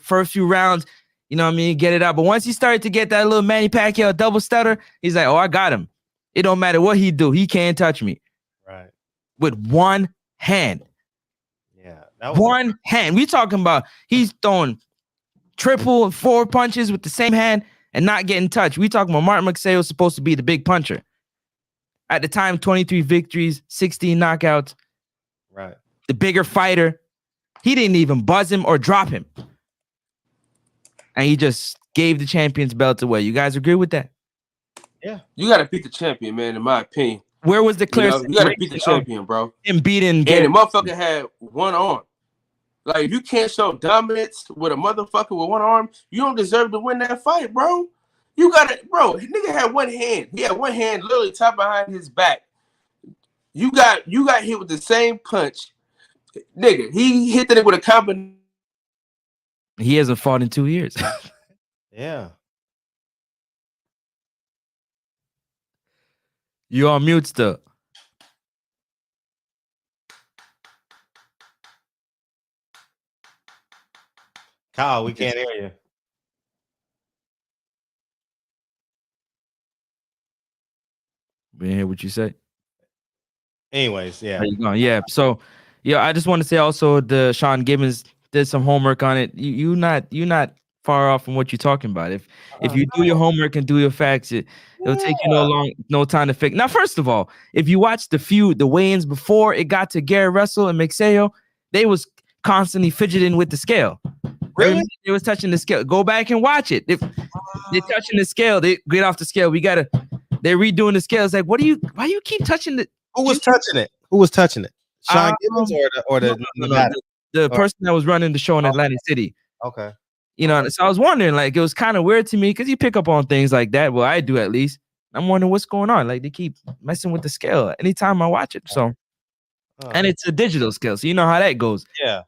first few rounds, get it out. But once he started to get that little Manny Pacquiao double stutter, he's like, oh, I got him. It don't matter what he do, he can't touch me. Right. With one hand. Yeah. One hand. We talking about he's throwing 4 punches with the same hand and not getting touched. We talking about Martin McSay was supposed to be the big puncher. At the time, 23 victories, 16 knockouts. Right. The bigger fighter. He didn't even buzz him or drop him. And he just gave the champion's belt away. You guys agree with that? Yeah. You got to beat the champion, man, in my opinion. Where was the clear? You gotta beat the champion, bro. Him beating and the motherfucker had one arm. Like, if you can't show dominance with a motherfucker with one arm, you don't deserve to win that fight, bro. You got it, bro. Nigga had one hand. He had one hand literally tied behind his back. You got hit with the same punch, nigga. He hit the nigga with a combination. He hasn't fought in 2 years. Yeah. You on mute still. Kyle, we can't hear you. We didn't hear what you say. Anyways, yeah. There you go. Yeah. So, yeah, I just want to say also the Sean Gibbons did some homework on it. You're not far off from what you're talking about. If you do your homework and do your facts, it'll take you no time to fix. Now, first of all, if you watch the weigh-ins before it got to Gary Russell and Mixeo, they was constantly fidgeting with the scale. Really? They was touching the scale. Go back and watch it. If they're touching the scale, they get off the scale. They're redoing the scale. It's like, why you keep touching it? Who was touching it? Who was touching it? Sean Gibbons or the person that was running the show in Atlantic City. Okay. You know, so I was wondering, like, it was kind of weird to me because you pick up on things like that. Well, I do at least. I'm wondering what's going on. Like, they keep messing with the scale anytime I watch it. So, and it's a digital scale, so you know how that goes. Yeah.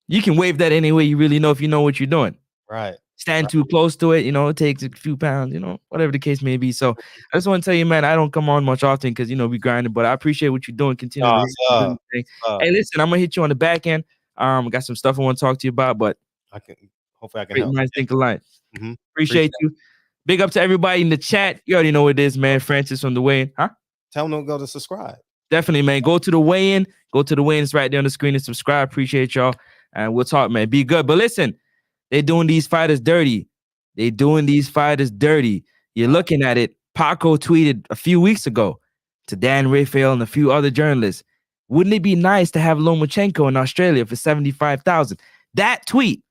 You can wave that any way you really know if you know what you're doing. Right. Stand too close to it, it takes a few pounds, whatever the case may be. So I just want to tell you, man, I don't come on much often because, we grinding, but I appreciate what you're doing. Continue. Hey, listen, I'm going to hit you on the back end. Got some stuff I want to talk to you about, but hopefully I can help. Nice think alike. Appreciate you. Big up to everybody in the chat. You already know what it is, man. Francis from the weigh-in. Huh? Tell them to go to subscribe. Definitely, man. Go to the weigh-in. Go to the weigh-in. It's right there on the screen and subscribe. Appreciate y'all. And we'll talk, man. Be good. But listen, they're doing these fighters dirty. You're looking at it. Paco tweeted a few weeks ago to Dan Raphael and a few other journalists. Wouldn't it be nice to have Lomachenko in Australia for $75,000? That tweet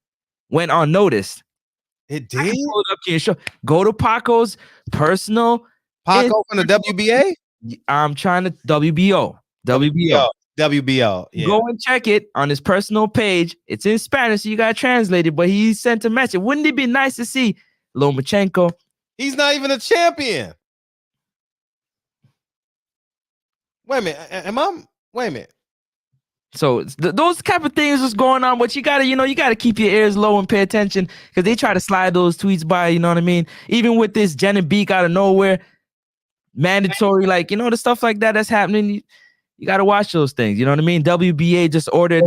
went unnoticed. It did? Go to Paco's personal. Paco from the WBA? I'm trying to WBO. WBO. Yeah. Go and check it on his personal page. It's in Spanish, so you got to translate it, but he sent a message. Wouldn't it be nice to see Lomachenko? He's not even a champion. Wait a minute. So those type of things was going on, but you gotta keep your ears low and pay attention because they try to slide those tweets by, you know what I mean? Even with this Jen and Beak out of nowhere, mandatory, like, the stuff like that's happening. You got to watch those things. You know what I mean? WBA just ordered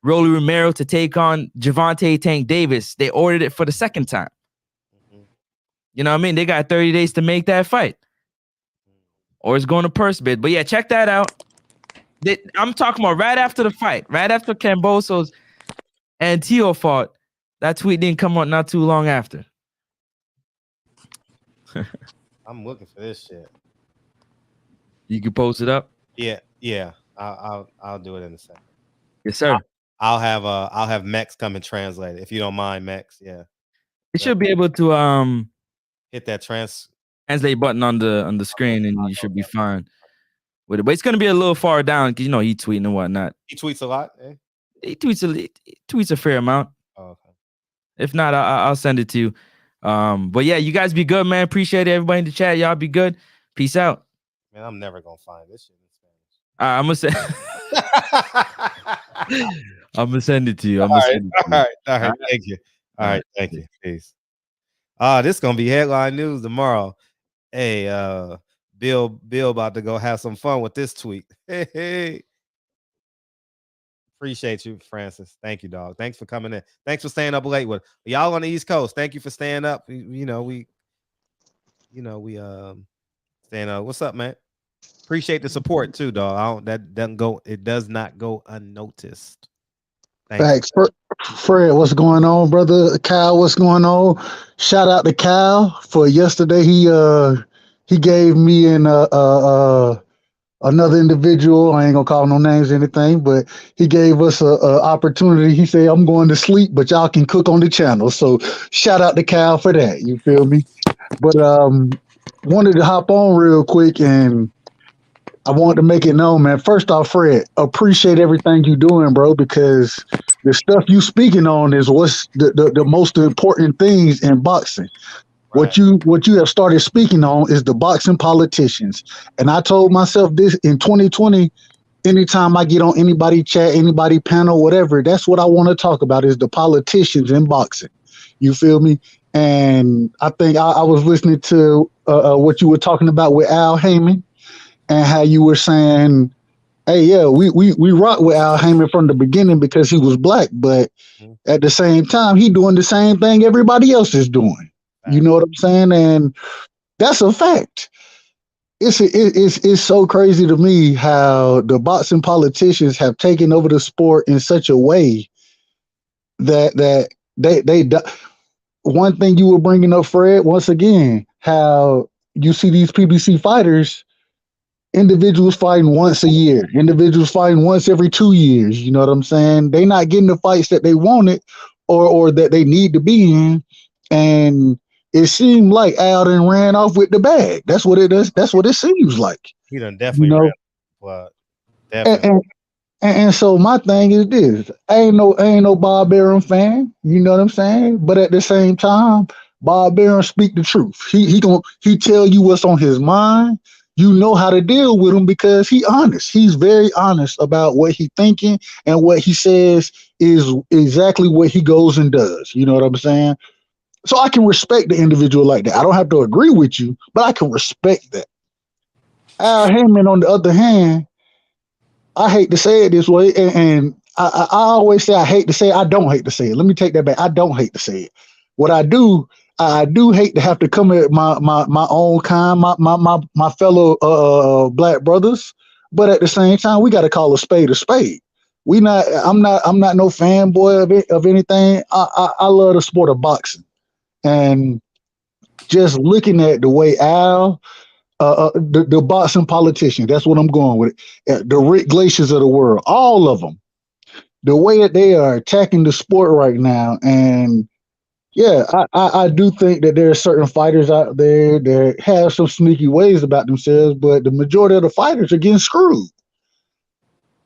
Rolly Romero to take on Javante Tank Davis. They ordered it for the second time. You know what I mean? They got 30 days to make that fight. Or it's going to purse bid. But yeah, check that out. I'm talking about right after the fight. Right after Cambosos and Tio fought. That tweet didn't come out not too long after. I'm looking for this shit. You can post it up? Yeah. I'll do it in a second. Yes, sir. I'll have Mex come and translate it if you don't mind, Mex. Yeah. It should be able to hit that translate button on the screen, and you should be fine with it. But it's gonna be a little far down because he tweeting and whatnot. He tweets a lot. Eh? He tweets a fair amount. Oh, okay. If not, I'll send it to you. But yeah, you guys be good, man. Appreciate it. Everybody in the chat, y'all be good. Peace out. Man, I'm never gonna find this shit in Spanish. I'm gonna send. I'm gonna send it to you. All right. Thank you. All right, thank you. Peace. This is gonna be headline news tomorrow. Hey, Bill about to go have some fun with this tweet. Hey. Appreciate you, Francis. Thank you, dog. Thanks for coming in. Thanks for staying up late with y'all on the East Coast. Thank you for staying up. We staying up. What's up, man? Appreciate the support too, dog. It does not go unnoticed. Thanks. Fred, what's going on, brother? Kyle, what's going on? Shout out to Kyle for yesterday. He gave me another individual. I ain't gonna call no names or anything, but he gave us a opportunity. He said, "I'm going to sleep, but y'all can cook on the channel." So shout out to Kyle for that. You feel me? But wanted to hop on real quick and I want to make it known, man. First off, Fred, appreciate everything you doing, bro, because the stuff you speaking on is what's the most important things in boxing. Right. What you have started speaking on is the boxing politicians. And I told myself this in 2020, anytime I get on anybody chat, anybody panel, whatever, that's what I want to talk about is the politicians in boxing. You feel me? And I think I was listening to what you were talking about with Al Haymon and how you were saying, hey, yeah, we rock with Al Haymon from the beginning because he was black, but at the same time, he doing the same thing everybody else is doing. You know what I'm saying? And that's a fact. It's so crazy to me how the boxing politicians have taken over the sport in such a way that they one thing you were bringing up, Fred, once again, how you see these PBC fighters, individuals fighting once a year, individuals fighting once every 2 years. You know what I'm saying? They not getting the fights that they wanted or that they need to be in. And it seemed like Al done ran off with the bag. That's what it is. That's what it seems like. He done definitely You know? ran. Well, definitely. And so my thing is this: I ain't no Bob Arum fan. You know what I'm saying? But at the same time, Bob Arum speak the truth. He tell you what's on his mind. You know how to deal with him because he honest. He's very honest about what he thinking, and what he says is exactly what he goes and does. You know what I'm saying? So I can respect the individual like that. I don't have to agree with you, but I can respect that. Al Haymon, on the other hand, I hate to say it this way, and I always say I hate to say it. I don't hate to say it. Let me take that back. I don't hate to say it. What I do hate to have to come at my own kind, my fellow black brothers, but at the same time, we got to call a spade a spade. I'm not no fanboy of anything. I love the sport of boxing, and just looking at the way Al. The boxing politicians, that's what I'm going with. The Rick Glaciers of the world, all of them, the way that they are attacking the sport right now. And yeah, I do think that there are certain fighters out there that have some sneaky ways about themselves, but the majority of the fighters are getting screwed.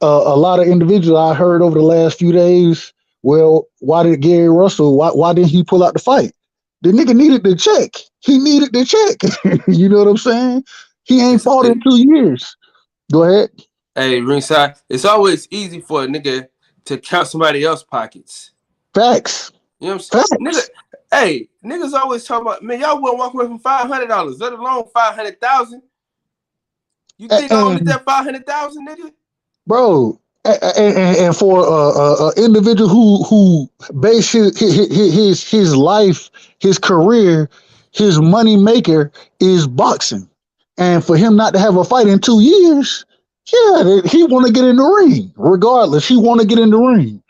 A lot of individuals I heard over the last few days, well, why did Gary Russell, why didn't he pull out the fight? The nigga needed the check. He needed the check. You know what I'm saying? He ain't fought in 2 years. Go ahead. Hey, ringside. It's always easy for a nigga to count somebody else's pockets. Facts. You know what I'm saying? Nigga, hey, niggas always talk about, man, y'all wouldn't walk away from $500, let alone 500,000. You think I don't need that 500,000, nigga? Bro, and for an individual who based his life, his career, his money maker is boxing, and for him not to have a fight in 2 years, yeah, he want to get in the ring. Regardless, he want to get in the ring.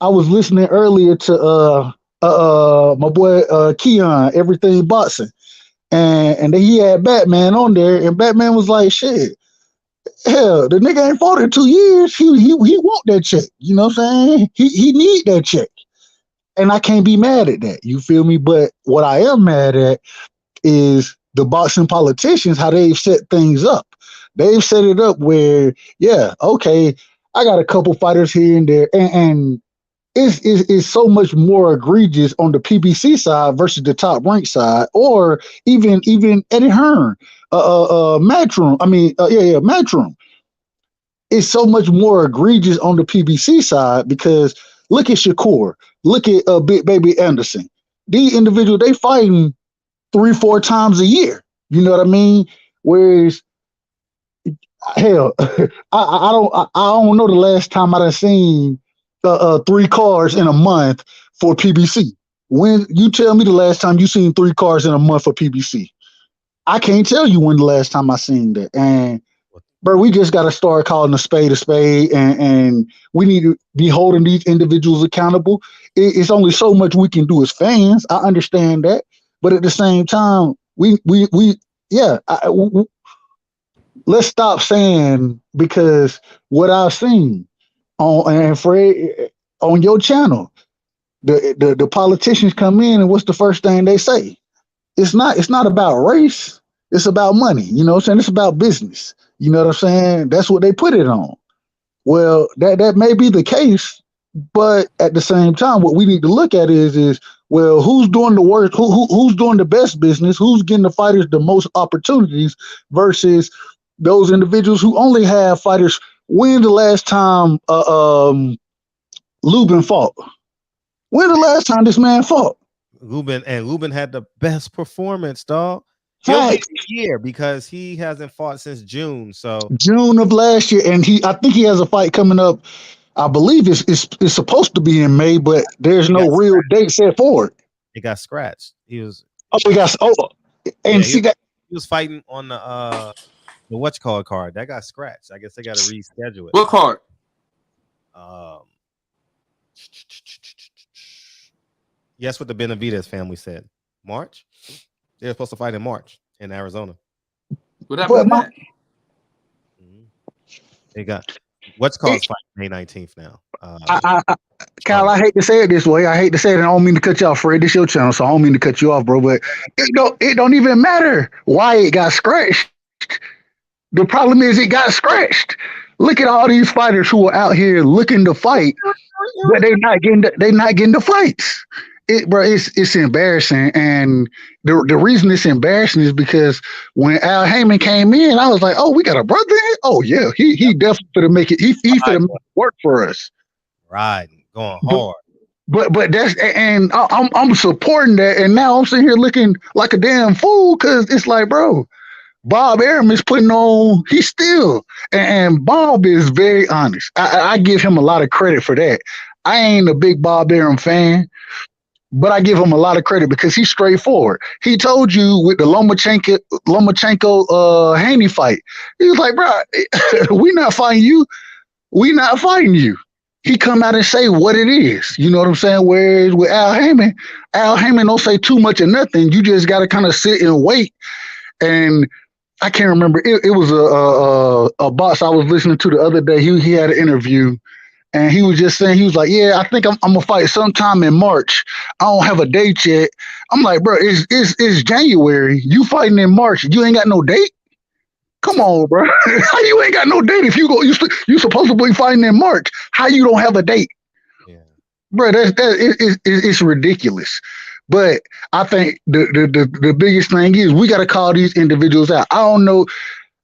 I was listening earlier to my boy Keon, Everything Boxing, and he had Batman on there, and Batman was like, shit. Hell, the nigga ain't fought in 2 years. He want that check. You know what I'm saying? He need that check. And I can't be mad at that. You feel me? But what I am mad at is the boxing politicians, how they've set things up. They've set it up where, yeah, okay, I got a couple fighters here and there, and it's so much more egregious on the PBC side versus the top rank side, or even Eddie Hearn, Matchroom. Matchroom. It's so much more egregious on the PBC side because look at Shakur, look at Big Baby Anderson. These individuals, they fighting 3-4 times a year. You know what I mean? Whereas, hell, I don't know the last time I done seen 3 cars in a month for PBC. When you tell me the last time you seen 3 cars in a month for PBC, I can't tell you when the last time I seen that. And bro, we just got to start calling a spade, and we need to be holding these individuals accountable. It's only so much we can do as fans. I understand that, but at the same time, let's stop saying because what I've seen on Fred on your channel, the politicians come in and what's the first thing they say? It's not about race. It's about money. You know what I'm saying? It's about business. You know what I'm saying? That's what they put it on. Well, that may be the case, but at the same time, what we need to look at is well, who's doing the work? Who's doing the best business? Who's getting the fighters the most opportunities versus those individuals who only have fighters? When the last time Lubin fought? When the last time this man fought? Lubin had the best performance, dog. He'll get a year because he hasn't fought since June. So June of last year, and I think he has a fight coming up. I believe it's supposed to be in May, but there's no real date set for it. He got scratched. He was. That he was fighting on the whatchamacallit card that got scratched. I guess they got to reschedule it. What card? Yes, what the Benavidez family said. March. They're supposed to fight in March in Arizona. What happened to that? They got what's called fight May 19th now. Kyle, I hate to say it this way. I hate to say it, and I don't mean to cut you off, Fred. This is your channel, so I don't mean to cut you off, bro. But it don't even matter why it got scratched. The problem is it got scratched. Look at all these fighters who are out here looking to fight, but they're not getting the fights. It's embarrassing, and the reason it's embarrassing is because when Al Haymon came in, I was like, "Oh, we got a brother in? Oh yeah, he definitely gonna make it. He gonna make it work for us." Right, going hard. But that's, and I'm supporting that, and now I'm sitting here looking like a damn fool because it's like, bro, Bob Arum is putting on. He's still, and Bob is very honest. I give him a lot of credit for that. I ain't a big Bob Arum fan, but I give him a lot of credit because he's straightforward. He told you with the Lomachenko Haney fight, he was like, bro, we not fighting you. We not fighting you. He come out and say what it is. You know what I'm saying? Whereas with Al Haymon don't say too much of nothing. You just got to kind of sit and wait. And I can't remember. It was a boss I was listening to the other day. He had an interview. And he was just saying, he was like, yeah, I think I'm going to fight sometime in March. I don't have a date yet. I'm like, bro, it's January. You fighting in March. You ain't got no date? Come on, bro. How you ain't got no date if you supposed to be fighting in March? How you don't have a date? Yeah. Bro, it's ridiculous. But I think the biggest thing is we got to call these individuals out. I don't know.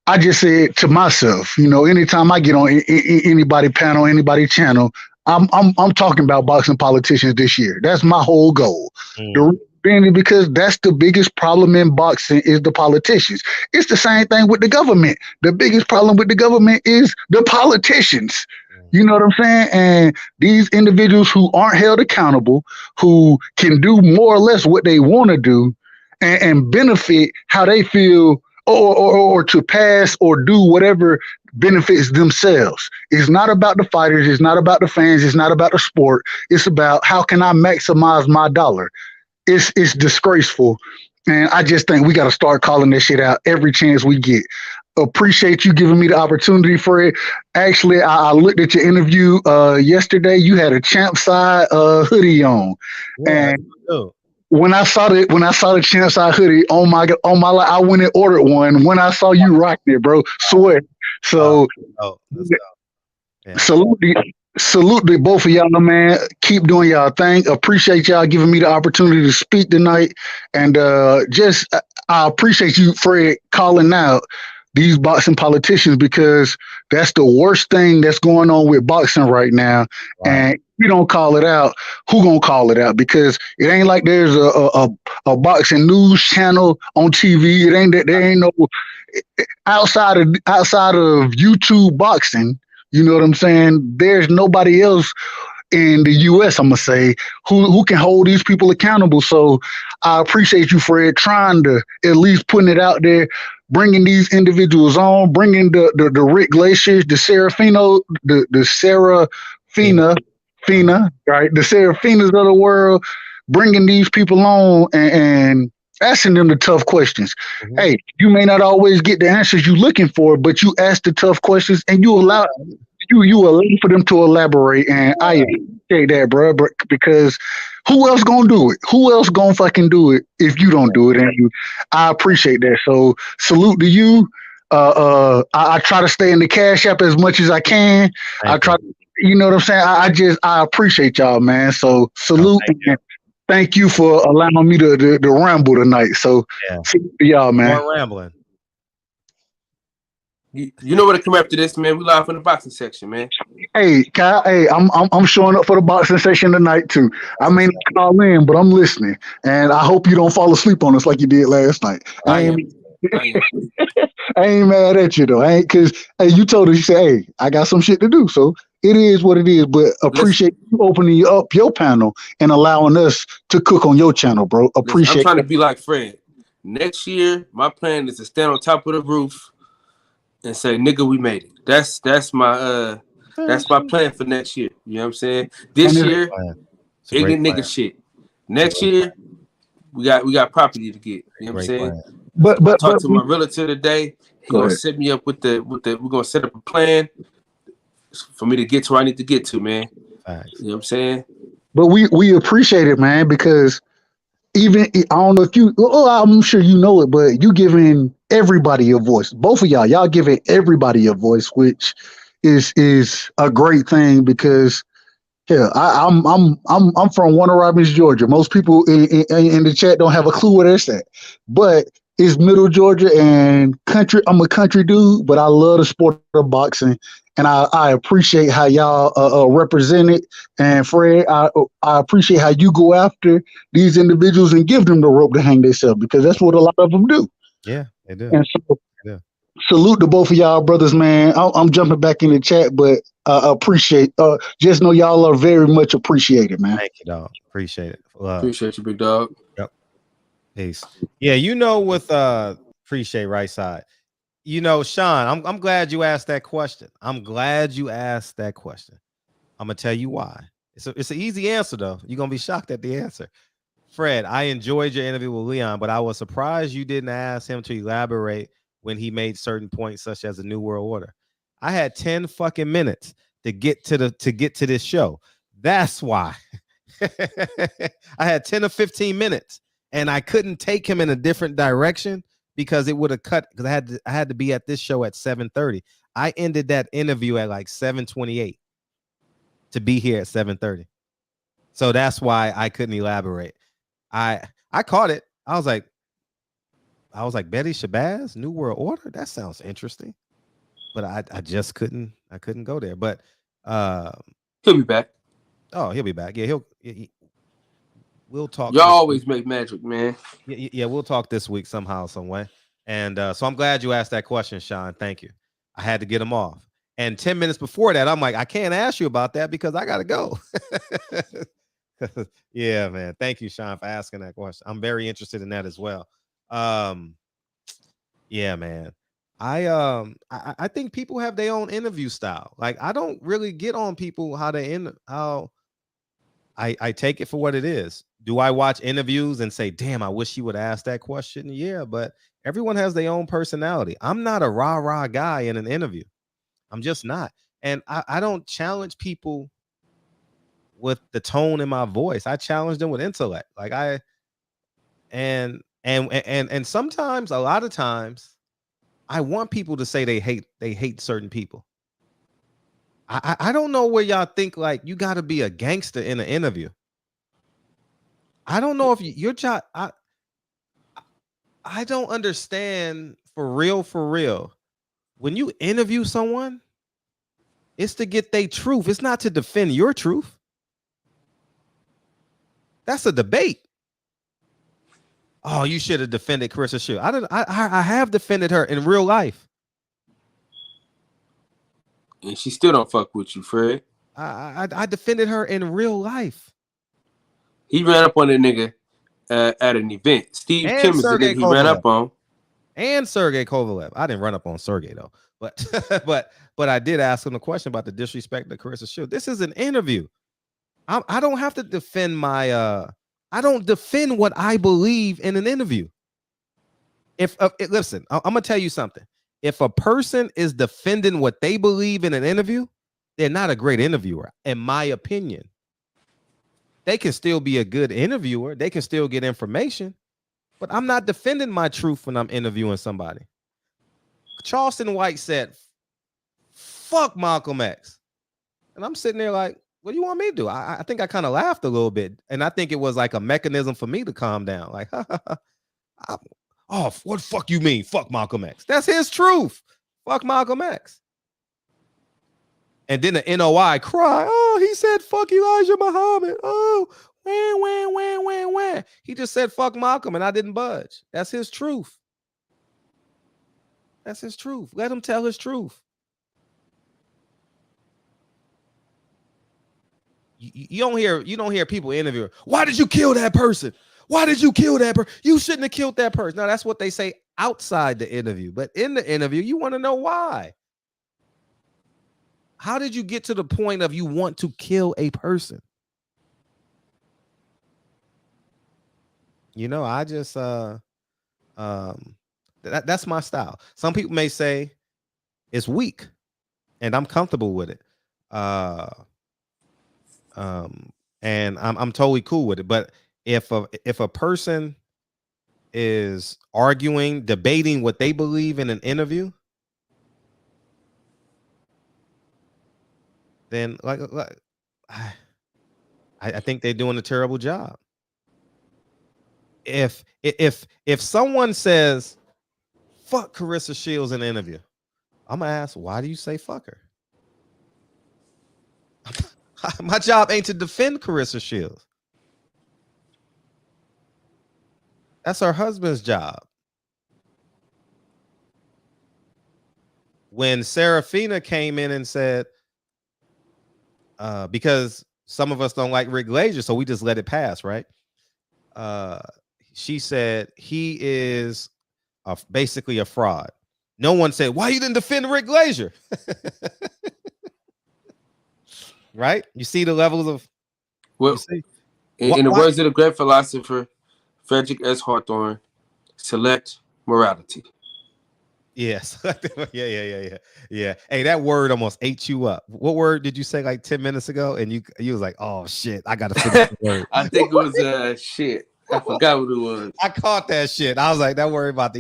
I just said to myself, anytime I get on anybody panel, anybody channel, I'm talking about boxing politicians this year. That's my whole goal. The reason because that's the biggest problem in boxing is the politicians. It's the same thing with the government. The biggest problem with the government is the politicians. You know what I'm saying? And these individuals who aren't held accountable, who can do more or less what they want to do and benefit how they feel or to pass or do whatever benefits themselves. It's not about the fighters. It's not about the fans. It's not about the sport. It's about how can I maximize my dollar. It's disgraceful. And I just think we got to start calling this shit out every chance we get. Appreciate you giving me the opportunity for it. Actually, I looked at your interview yesterday. You had a Champ Side hoodie on. Yeah, and when I saw the Champ Side hoodie on my life, I went and ordered one. When I saw you rocking it, bro, swear. So salute to both of y'all, man. Keep doing y'all thing. Appreciate y'all giving me the opportunity to speak tonight, and I appreciate you, Fred, calling out these boxing politicians because that's the worst thing that's going on with boxing right now. Right. And if you don't call it out, who gonna call it out? Because it ain't like there's a boxing news channel on TV. It ain't that there ain't no outside of YouTube boxing. You know what I'm saying? There's nobody else in the U.S., I'm gonna say, who can hold these people accountable. So I appreciate you, Fred, trying to at least putting it out there, bringing these individuals on, bringing the Rick Glaciers, the Serafino, the Serafina, right? The Serafinas of the world, bringing these people on and asking them the tough questions. Mm-hmm. Hey, you may not always get the answers you're looking for, but you ask the tough questions and you allow for them to elaborate. And I appreciate that, bro, because who else gonna do it? Who else gonna fucking do it if you don't do it? And I appreciate that. So salute to you. I try to stay in the Cash App as much as I can. I try, you know what I'm saying. I appreciate y'all, man. So salute and thank you for allowing me to ramble tonight. So salute to y'all, man. More rambling. You know where to come after this, man. We live in the boxing section, man. Hey, Kyle. Hey, I'm showing up for the boxing session tonight too. I may not call in, but I'm listening, and I hope you don't fall asleep on us like you did last night. I ain't mad at you though. I ain't, cause hey, you told us, you said, hey, I got some shit to do, so it is what it is. But appreciate you opening up your panel and allowing us to cook on your channel, bro. Appreciate. I'm trying to be like Fred. Next year, my plan is to stand on top of the roof and say, "Nigga, we made it." That's my plan for next year. You know what I'm saying? This year, ignorant nigga shit. Next year, we got property to get. You know what I'm saying? But I talked to my realtor today. He gonna set me up with the. We're gonna set up a plan for me to get to where I need to get to, man. You know what I'm saying? But we appreciate it, man, because even I don't know if you, I'm sure you know it, but you giving everybody a voice. Both of y'all giving everybody a voice, which is a great thing because I'm from Warner Robins, Georgia. Most people in the chat don't have a clue where that's at, but it's Middle Georgia and country. I'm a country dude, but I love the sport of boxing, and I appreciate how y'all represent it. And Fred, I appreciate how you go after these individuals and give them the rope to hang themselves, because that's what a lot of them do. Yeah, they do. And so, salute to both of y'all brothers, man. I'm jumping back in the chat, but appreciate. Just know y'all are very much appreciated, man. Thank you, dog. Appreciate it. Appreciate you, big dog. Yep. Peace. Yeah, you know, with appreciate right side. You know, Sean, I'm glad you asked that question. I'm glad you asked that question. I'm gonna tell you why. It's an easy answer though. You're gonna be shocked at the answer. Fred, I enjoyed your interview with Leon, but I was surprised you didn't ask him to elaborate when he made certain points, such as the New World Order. I had 10 fucking minutes to get to this show. That's why. I had 10 or 15 minutes, and I couldn't take him in a different direction because it would have cut, because I had to be at this show at 7:30. I ended that interview at like 7:28 to be here at 7:30. So that's why I couldn't elaborate. I caught it. I was like Betty Shabazz, New World Order. That sounds interesting, but I just couldn't. I couldn't go there. But he'll be back. Oh, he'll be back. Yeah, we'll talk. Y'all always make magic, man. Yeah, we'll talk this week somehow, some way. And so I'm glad you asked that question, Sean. Thank you. I had to get him off. And 10 minutes before that, I'm like, I can't ask you about that because I gotta go. Yeah, man. Thank you, Sean, for asking that question. I'm very interested in that as well. Yeah, man. I think people have their own interview style. Like, I don't really get on people how I take it for what it is. Do I watch interviews and say, damn, I wish you would ask that question? Yeah, but everyone has their own personality. I'm not a rah-rah guy in an interview. I'm just not. And I don't challenge people with the tone in my voice. I challenge them with intellect. Like and sometimes, a lot of times, I want people to say they hate certain people. I don't know where y'all think like you got to be a gangster in an interview. I don't know if your job. I don't understand for real. When you interview someone, it's to get their truth. It's not to defend your truth. That's a debate. Oh, you should have defended Carissa Shield. I have defended her in real life. And she still don't fuck with you, Fred. I defended her in real life. He ran up on that nigga at an event. Steve And Kim is the nigga he ran up on. And Sergey Kovalev. I didn't run up on Sergey though, but I did ask him the question about the disrespect to Carissa Shield. This is an interview. I don't have to defend my I don't defend what I believe in an interview. Listen, I'm gonna tell you something. If a person is defending what they believe in an interview, they're not a great interviewer, in my opinion. They can still be a good interviewer. They can still get information, but I'm not defending my truth when I'm interviewing somebody. Charleston White said, fuck Malcolm X. And I'm sitting there like, what do you want me to do? I think I kind of laughed a little bit. And I think it was like a mechanism for me to calm down. Like, oh, what the fuck you mean? Fuck Malcolm X. That's his truth. Fuck Malcolm X. And then the NOI cry. Oh, he said fuck Elijah Muhammad. Oh, wah. He just said fuck Malcolm and I didn't budge. That's his truth. That's his truth. Let him tell his truth. You don't hear people interview. Why did you kill that person? Why did you kill that person? You shouldn't have killed that person. Now that's what they say outside the interview, but in the interview, you want to know why. How did you get to the point of you want to kill a person? You know, I just that's my style. Some people may say it's weak, and I'm comfortable with it. And I'm totally cool with it. But if a person is arguing, debating what they believe in an interview, then like I think they're doing a terrible job. If someone says fuck Carissa Shields in an interview, I'm gonna ask, why do you say fuck her? My job ain't to defend Carissa Shields. That's her husband's job. When Serafina came in and said, because some of us don't like Rick Glazier, so we just let it pass, right? She said he is basically a fraud. No one said, why you didn't defend Rick Glazier? Right? You see the levels of. Well, in the words of the great philosopher Frederick S. Hawthorne, select morality. Yes. Yeah. Hey, that word almost ate you up. What word did you say like 10 minutes ago? And you was like, oh shit, I gotta finish the word. I think it was shit. I forgot what it was. I caught that shit. I was like, that word about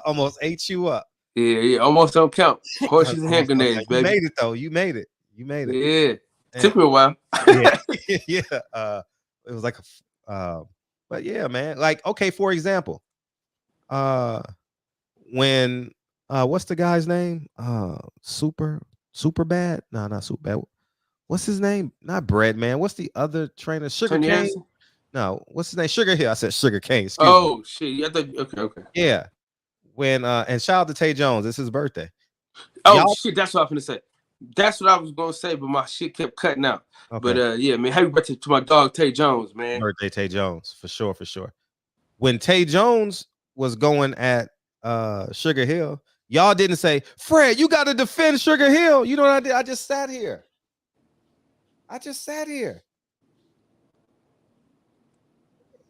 almost ate you up. Yeah, almost don't count. Horseshoes and hand grenades, baby. You made it though. You made it. Yeah. Took me a while. Yeah. It was like but yeah, man. Like, okay, for example, when what's the guy's name? Super bad? No, not super bad. What's his name? Not Bread Man. What's the other trainer? Sugar Cane? No, what's his name? Sugar Hill. I said Sugar Cane. Oh shit. Yeah, okay. Yeah. When and shout out to Tay Jones. It's his birthday. Oh shit, that's what I was gonna say. That's what I was gonna say, but my shit kept cutting out. Okay. But yeah, man, happy birthday to my dog Tay Jones, man. Birthday Tay Jones, for sure. When Tay Jones was going at Sugar Hill, y'all didn't say, Fred, you gotta defend Sugar Hill. You know what I did? I just sat here.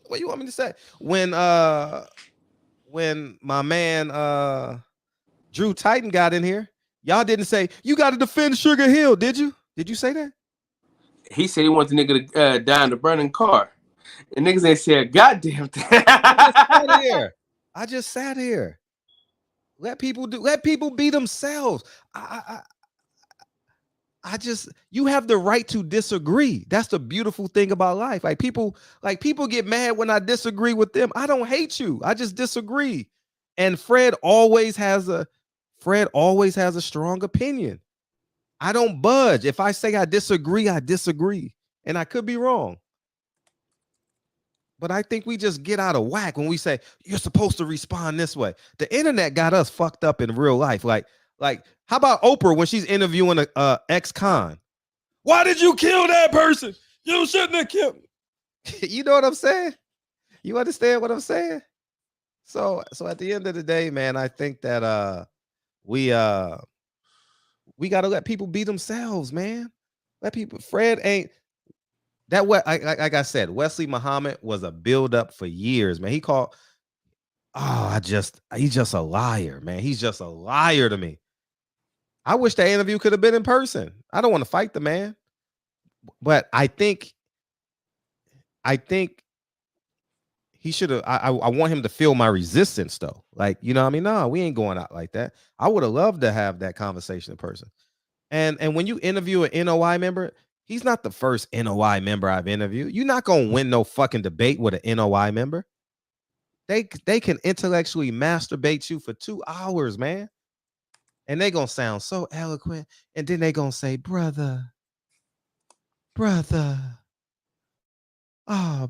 What you want me to say? When my man Drew Titan got in here, y'all didn't say you got to defend Sugar Hill, did you? Did you say that? He said he wants the nigga to die in the burning car, and niggas ain't said goddamn thing. I just sat here. Let people be themselves. You have the right to disagree. That's the beautiful thing about life. Like people get mad when I disagree with them. I don't hate you. I just disagree. And Fred always has a strong opinion. I don't budge. If I say I disagree, I disagree. And I could be wrong. But I think we just get out of whack when we say you're supposed to respond this way. The internet got us fucked up in real life. Like, how about Oprah when she's interviewing a ex-con? Why did you kill that person? You shouldn't have killed. You know what I'm saying? You understand what I'm saying? So at the end of the day, man, I think that we got to let people be themselves, man. Let people. Fred ain't that what like I said, Wesley Muhammad was a build-up for years, man. He called. He's just a liar, man. He's just a liar to me. I wish that interview could have been in person. I don't want to fight the man, but I think he should have. I want him to feel my resistance though. Like, you know what I mean? No, we ain't going out like that. I would have loved to have that conversation in person. And when you interview an NOI member, he's not the first NOI member I've interviewed. You're not gonna win no fucking debate with an NOI member. They can intellectually masturbate you for 2 hours, man. And they gonna sound so eloquent, and then they gonna say, brother, oh,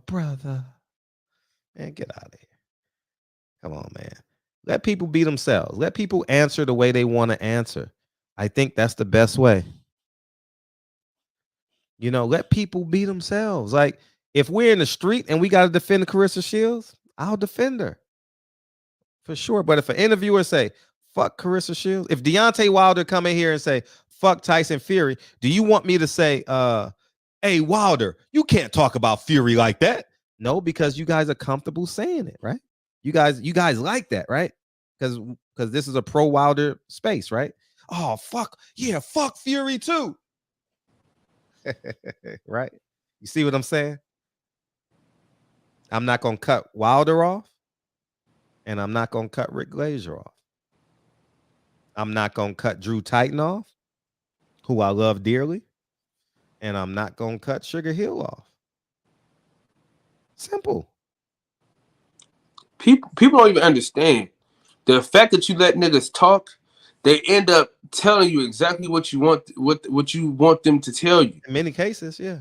brother. Man, get out of here. Come on, man. Let people be themselves. Let people answer the way they want to answer. I think that's the best way. You know, let people be themselves. Like, if we're in the street and we got to defend Carissa Shields, I'll defend her. For sure. But if an interviewer say, fuck Carissa Shields, if Deontay Wilder come in here and say, fuck Tyson Fury, do you want me to say, hey, Wilder, you can't talk about Fury like that? No, because you guys are comfortable saying it, right? You guys like that, right? Because this is a pro Wilder space, right? Oh, fuck. Yeah, fuck Fury too. Right? You see what I'm saying? I'm not going to cut Wilder off, and I'm not going to cut Rick Glazier off. I'm not going to cut Drew Titan off, who I love dearly, and I'm not going to cut Sugar Hill off. Simple. People don't even understand the fact that you let niggas talk. They end up telling you exactly what you want, what you want them to tell you. In many cases, yeah.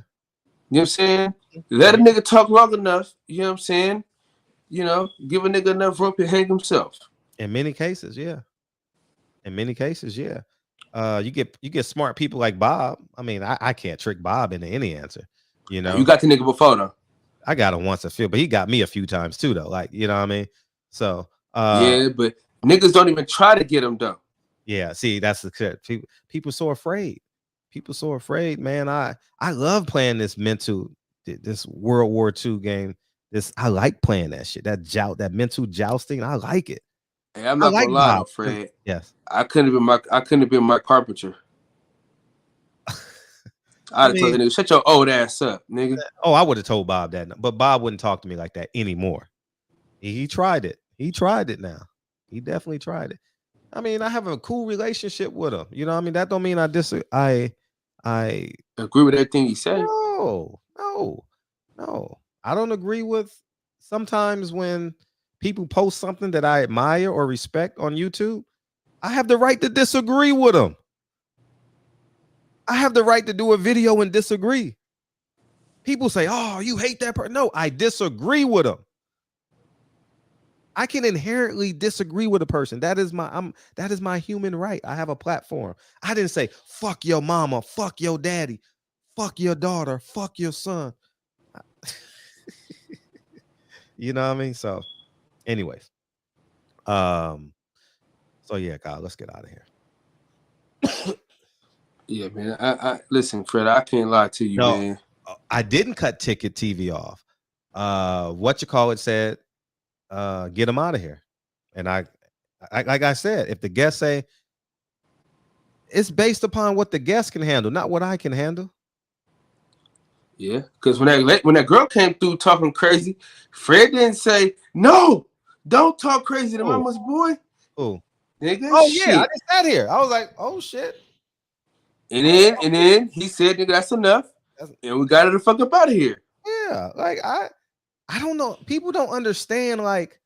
You know what I'm saying? Let a nigga talk long enough. You know what I'm saying? You know, give a nigga enough rope to hang himself. In many cases, yeah. In many cases, yeah. You get smart people like Bob. I mean, I can't trick Bob into any answer. You know, you got the nigga before though. I got him once a few, but he got me a few times too, though. Like, you know what I mean? So yeah, but niggas don't even try to get him though. Yeah, see, that's the shit. People so afraid. People so afraid, man. I love playing this World War II game. I like playing that shit. That mental jousting. I like it. Hey, I'm not gonna lie, though, Fred. Yes. I couldn't have been Mike Carpenter. I'd have told the nigga, shut your old ass up, nigga. Oh, I would have told Bob that, but Bob wouldn't talk to me like that anymore. He tried it. He tried it now. He definitely tried it. I mean, I have a cool relationship with him. You know what I mean? That don't mean I agree with everything he said. No. I don't agree with sometimes when people post something that I admire or respect on YouTube. I have the right to disagree with them. I have the right to do a video and disagree. People say, oh, you hate that person. No, I disagree with them. I can inherently disagree with a person. That is my human right. I have a platform. I didn't say fuck your mama, fuck your daddy, fuck your daughter, fuck your son. You know what I mean? So, anyways, so yeah, God, let's get out of here. Yeah, man. I listen, Fred. I can't lie to you, man. I didn't cut Ticket TV off. What you call it said. Get them out of here. And I like I said, if the guests say it's based upon what the guest can handle, not what I can handle. Yeah, because when that girl came through talking crazy, Fred didn't say no, don't talk crazy to mama's boy. Oh, nigga. Oh shit. yeah, I just sat here. I was like, oh shit. And then he said, nigga, that's enough, and we got her the fuck up out of here. Yeah, like I don't know. People don't understand. Like,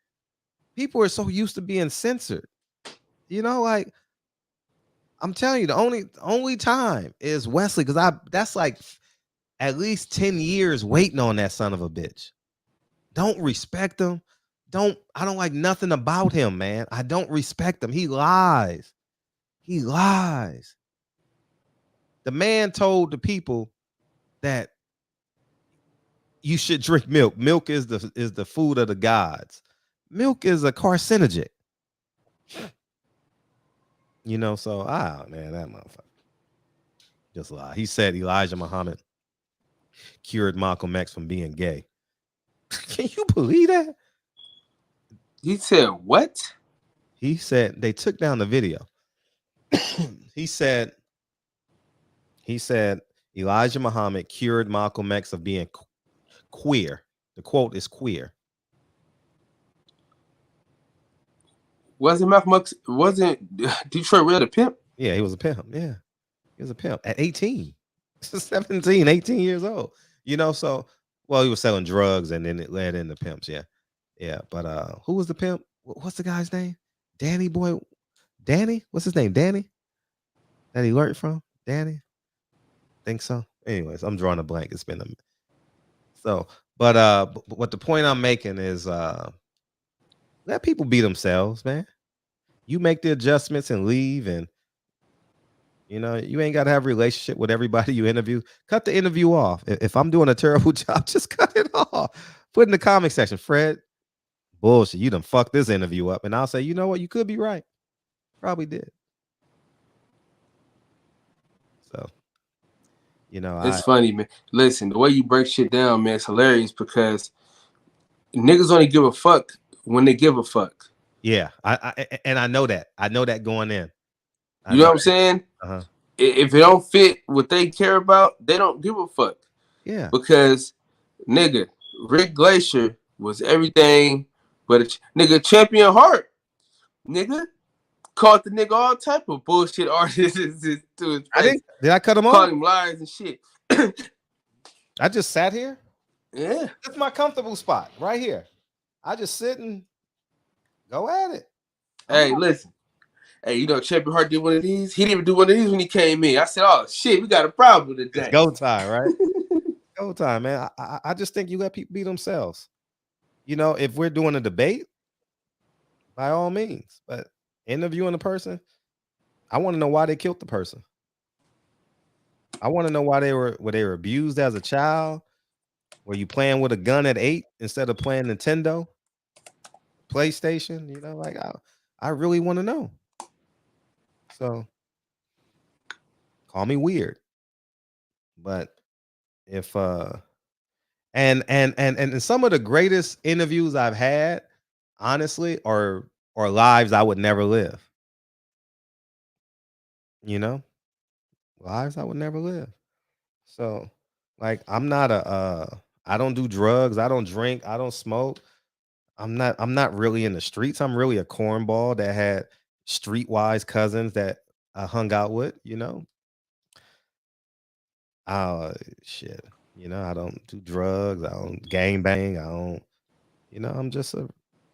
people are so used to being censored. You know, like I'm telling you, the only time is Wesley, because that's like at least 10 years waiting on that son of a bitch. Don't respect him. I don't like nothing about him, man. I don't respect him. He lies. He lies. The man told the people that you should drink milk. Milk is the food of the gods. Milk is a carcinogen. You know, so man, that motherfucker just lie. He said Elijah Muhammad cured Malcolm X from being gay. Can you believe that? He said what? He said they took down the video. He said Elijah Muhammad cured Malcolm X of being queer. The quote is queer. Wasn't Malcolm X, wasn't Detroit Red a pimp? Yeah, he was a pimp. Yeah, he was a pimp at 18, 17, 18 years old. You know, so well, he was selling drugs and then it led into pimps. Yeah, yeah. But who was the pimp? What's the guy's name? Danny boy, Danny. What's his name? Danny. That he learned from Danny. Think so. Anyways, I'm drawing a blank. It's been a so. But what the point I'm making is let people be themselves, man. You make the adjustments and leave, and you know you ain't got to have a relationship with everybody you interview. Cut the interview off. If I'm doing a terrible job, just cut it off. Put in the comment section, Fred, bullshit. You done fucked this interview up, and I'll say, you know what? You could be right. Probably did. So, you know, It's funny, man. Listen, the way you break shit down, man, it's hilarious because niggas only give a fuck when they give a fuck. Yeah, I know that. I know that going in. You know what I'm saying? Uh-huh. If it don't fit what they care about, they don't give a fuck. Yeah. Because, nigga, Rick Glacier was everything but a nigga champion heart. Nigga called the nigga all type of bullshit artists to his face. Did I cut him off? Called him liars and shit. I just sat here. Yeah. That's my comfortable spot right here. I just sit and go at it. Hey, listen. Hey, you know, Champion Hart did one of these. He didn't even do one of these when he came in. I said, "Oh shit, we got a problem today." It's go time, right? Go time, man. I just think you let people be themselves. You know, if we're doing a debate, by all means. But interviewing a person, I want to know why they killed the person. I want to know why they were abused as a child. Were you playing with a gun at 8 instead of playing Nintendo, PlayStation? You know, like I really want to know. So call me weird, but if and some of the greatest interviews I've had, honestly, are lives I would never live. You know, lives I would never live. So, like, I'm not I don't do drugs, I don't drink, I don't smoke. I'm not really in the streets. I'm really a cornball that had streetwise cousins that I hung out with, you know. Shit. You know, I don't do drugs, I don't gang bang, I don't, you know, I'm just a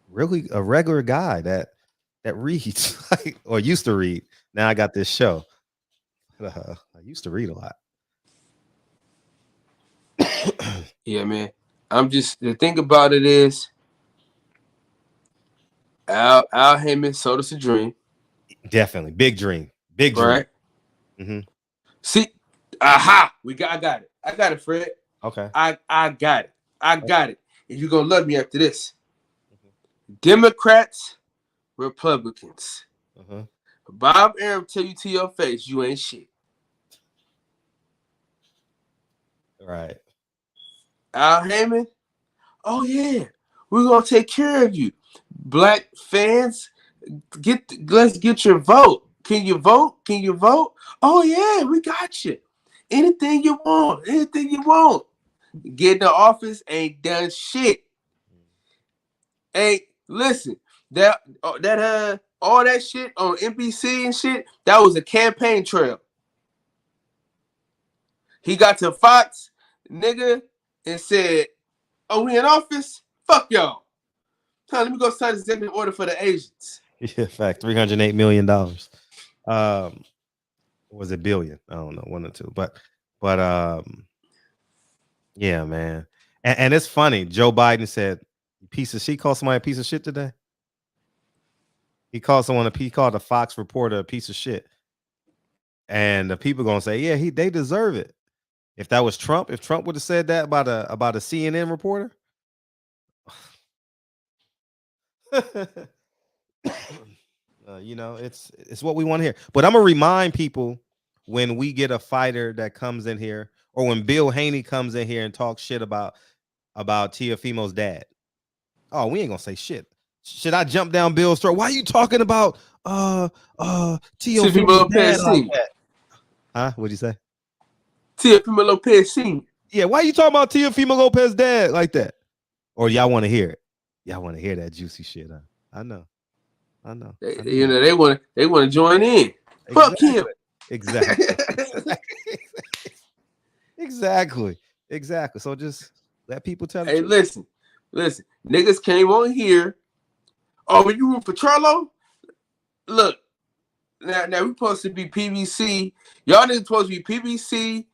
regular guy that reads like, or used to read. Now I got this show. I used to read a lot. Yeah, man. I'm just, the thing about it is Al Haymon sold us a dream. Definitely. Big dream. Big dream. Right? Mm-hmm. See, aha! I got it. I got it, Fred. Okay. I got it. I got it. And you're gonna love me after this. Democrats, Republicans. Bob Arum tell you to your face, you ain't shit. Right. Al Haymon, oh yeah, we're gonna take care of you. Black fans, let's get your vote. Can you vote? Can you vote? Oh yeah, we got you. Anything you want, anything you want. Get in the office, ain't done shit. Ain't listen, that all that shit on NBC and shit, that was a campaign trail. He got to Fox, nigga, and said, "Oh, we in office? Fuck y'all. Let me go sign this executive order for the Asians." Yeah, fact. $308 million. Was it billion? I don't know, 1 or 2. But yeah, man. And it's funny. Joe Biden said, "Piece of shit." Called somebody a piece of shit today. He called a Fox reporter a piece of shit. And the people gonna say, yeah, they deserve it. If that was Trump, if Trump would have said that about a CNN reporter, you know, it's what we want to hear. But I'm gonna remind people when we get a fighter that comes in here, or when Bill Haney comes in here and talks shit about Teofimo's dad. Oh, we ain't gonna say shit. Should I jump down Bill's throat? Why are you talking about Teofimo's dad like that? Huh? What'd you say? Teofimo Lopez Sr. Yeah, why are you talking about Teofimo Lopez's dad like that? Or y'all want to hear it? Y'all want to hear that juicy shit, huh? I know. I know. You know, they want to join in. Fuck him. Exactly. Exactly. So just let people tell the Hey, truth. listen. Niggas came on here. Oh, you root for Charlo? Look, now we supposed to be PBC. Y'all niggas supposed to be PBC,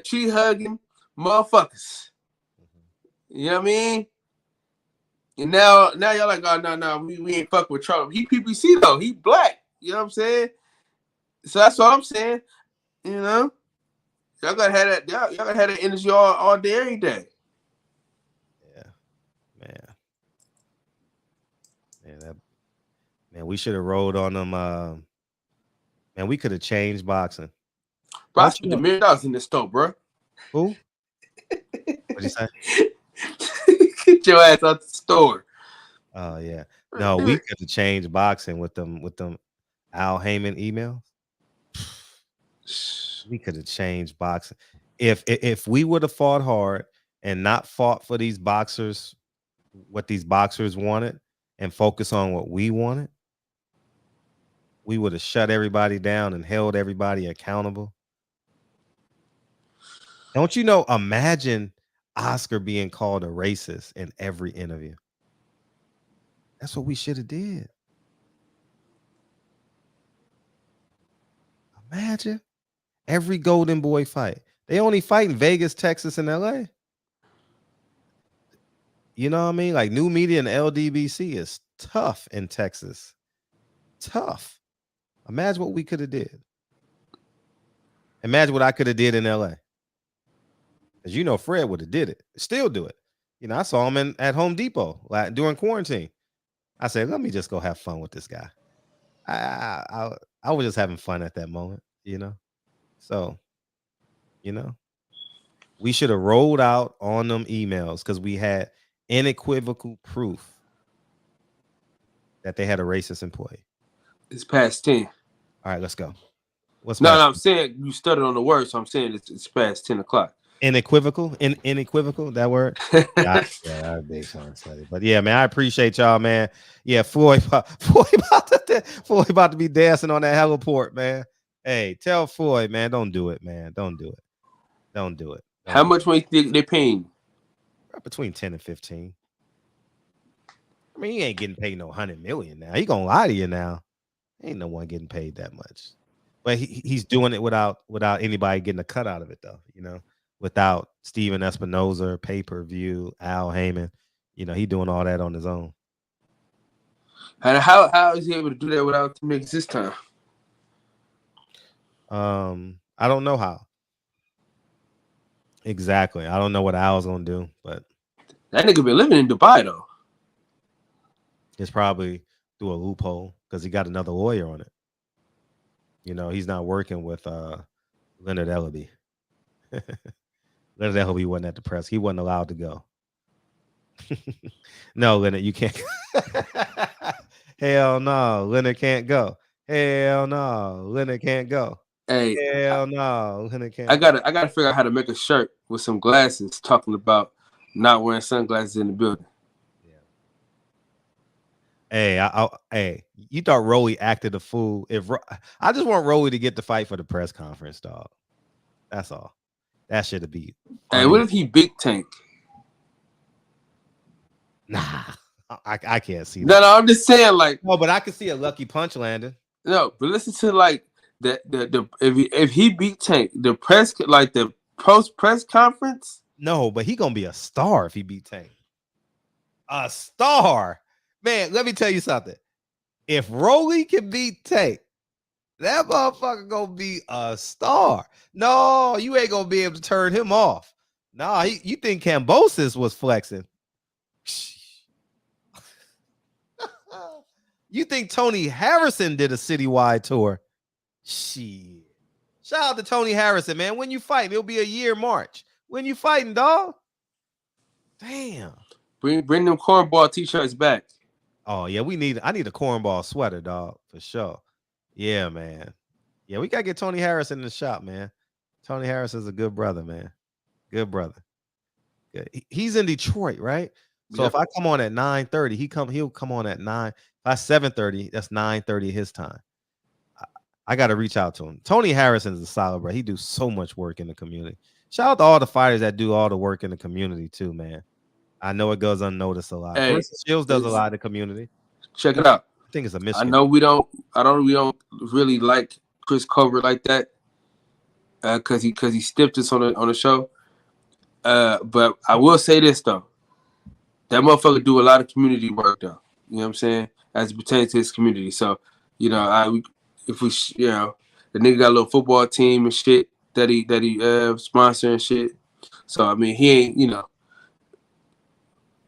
tree hugging motherfuckers. You know what I mean? And now y'all like, oh no, we ain't fuck with Charlo. He PBC though. He black. You know what I'm saying? So that's what I'm saying. You know, y'all gotta have that. Y'all gotta have that energy all day, every day. Man, we should have rolled on them. Man, we could have changed boxing. Bro, I spent $1 million in this store, bro. Who? What'd you say? Get your ass out the store. Oh yeah. No, we could have changed boxing with them Al Haymon emails. We could have changed boxing. If we would have fought hard and not fought for these boxers, what these boxers wanted, and focus on what we wanted, we would have shut everybody down and held everybody accountable. Don't you know? Imagine Oscar being called a racist in every interview. That's what we should have did. Imagine every Golden Boy fight. They only fight in Vegas, Texas, and LA. You know what I mean? Like new media and LDBC is tough in Texas. Tough. Imagine what we could have did. Imagine what I could have did in LA. Because you know Fred would have did it. Still do it. You know, I saw him at Home Depot during quarantine. I said, let me just go have fun with this guy. I was just having fun at that moment, you know. So, you know, we should have rolled out on them emails because we had unequivocal proof that they had a racist employee. It's past 10. All right, let's go. No, I'm saying you stuttered on the word, so I'm saying it's past 10 o'clock. Unequivocal, that word. Yeah, I big Sean study. But yeah, man, I appreciate y'all, man. Yeah, Floyd about to be dancing on that heliport, man. Hey, tell Floyd, man, don't do it, man. Don't do it. How much money think they paying? Between 10 and 15. I mean, he ain't getting paid no 100 million now. He gonna lie to you now. Ain't no one getting paid that much. But he's doing it without anybody getting a cut out of it, though. You know, without Steven Espinoza, pay-per-view, Al Haymon. You know, he doing all that on his own. And how is he able to do that without the mix this time? I don't know how. Exactly. I don't know what Al's gonna do, but that nigga been living in Dubai though. It's probably through a loophole because he got another lawyer on it. You know, he's not working with Leonard Ellaby. Leonard Ellaby wasn't at the press. He wasn't allowed to go. No, Leonard, you can't. Hell no, Leonard can't go. Hell no, Leonard can't go. Hey, hell no, Leonard can't. I gotta figure out how to make a shirt with some glasses talking about not wearing sunglasses in the building. Hey, hey, you thought Rolly acted a fool? I just want Rolly to get the fight for the press conference, dog. That's all. That should be. Hey, what if he big tank? Nah, I can't see that. No, I'm just saying, like. No, but I can see a lucky punch landing. No, but listen to like the if he beat Tank, the press like the post press conference. No, but he gonna be a star if he beat Tank. A star. Man, let me tell you something. If Rolly can beat Tank, that motherfucker gonna be a star. No, you ain't gonna be able to turn him off. Nah, you think Kambosos was flexing? You think Tony Harrison did a citywide tour? Shit. Shout out to Tony Harrison, man. When you fight, it'll be a year March. When you fighting, dog? Damn. Bring them cornball t-shirts back. Oh yeah, I need a cornball sweater, dog, for sure. Yeah, man. Yeah, we gotta get Tony Harrison in the shop, man. Tony Harrison's a good brother, man. Good brother. Good. He's in Detroit, right? So if I come on at 9:30, he'll come on at 9. By 7:30, that's 9:30 his time. I got to reach out to him. Tony Harrison is a solid, bro. He do so much work in the community. Shout out to all the fighters that do all the work in the community too, man. I know it goes unnoticed a lot. Hey, Shields does a lot in the community. Check it out. I think it's a Michigan. I know we don't really like Chris Colbert like that because he stiffed us on the show. But I will say this though, that motherfucker do a lot of community work though. You know what I'm saying? As it pertains to his community. So the nigga got a little football team and shit that he sponsor and shit. So I mean he ain't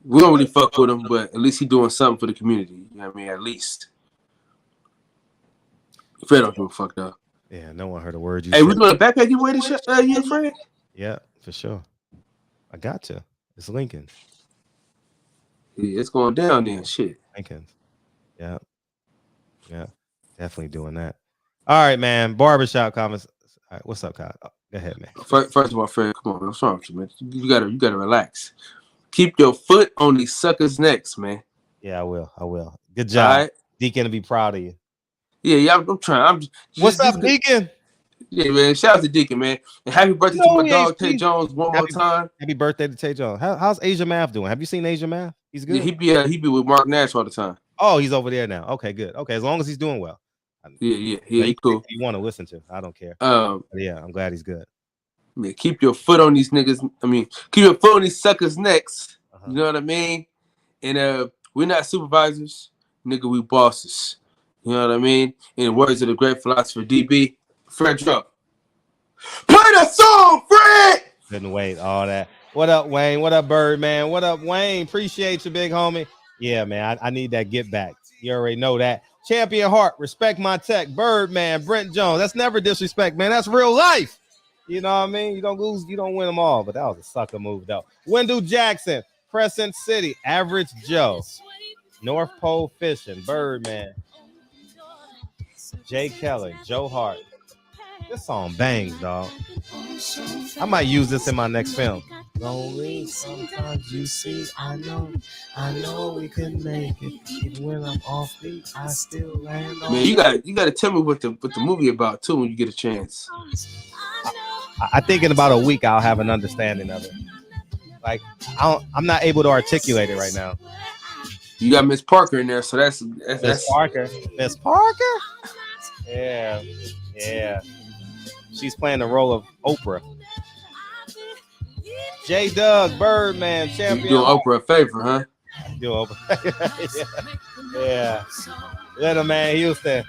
we don't really fuck with him, but at least he doing something for the community. You know what I mean? At least. Fred don't give a fuck though. Yeah, no one heard a word you said. said. We doing a backpack giveaway this year, Fred? Yeah, for sure. I got to. It's Lincoln. Yeah, it's going down there. Shit. Lincoln. Yeah. Yeah. Definitely doing that. All right, man. Barbershop comments. All right, what's up, Kyle? Oh, go ahead, man. First of all, Fred, come on, man. What's wrong with you, man? You gotta relax. Keep your foot on these suckers' necks, man. Yeah, I will. Good job. Right. Deacon to be proud of you. Yeah, I'm trying. What's up, Deacon? Yeah, man. Shout out to Deacon, man. And happy birthday to my dog, Tay Jones, one more time. Happy birthday to Tay Jones. How's Asia Math doing? Have you seen Asia Math? He's good. Yeah, he be with Mark Nash all the time. Oh, he's over there now. Okay, good. Okay, as long as he's doing well. Yeah, he cool. You want to listen to? I don't care. Yeah, I'm glad he's good. Man, keep your foot on these niggas. I mean, keep your foot on these suckers' necks. You know what I mean? And we're not supervisors, nigga. We bosses. You know what I mean? In the words of the great philosopher DB, Fred Drop. Play the song, Fred! Couldn't wait, all that. What up, Wayne? What up, Birdman? What up, Wayne? Appreciate you, big homie. Yeah, man, I need that get back. You already know that. Champion Heart, respect my tech. Birdman, Brent Jones. That's never disrespect, man. That's real life. You know what I mean? You don't lose, you don't win them all, but that was a sucker move, though. Wendell Jackson, Crescent City, Average Joe, North Pole Fishing, Birdman, Jay Kelly, Joe Hart. This song bangs, dog. I might use this in my next film. Lonely, sometimes you see, I know we can make it. Even when I'm off beat, I still land on. Man, you gotta tell me what the movie about too when you get a chance. I think in about a week I'll have an understanding of it. Like I'm not able to articulate it right now. You got Miss Parker in there, so that's Parker. Miss Parker? Yeah. She's playing the role of Oprah. J. Doug, Birdman, champion. You doing Oprah a favor, huh? Do Oprah. Yeah. Little man Houston.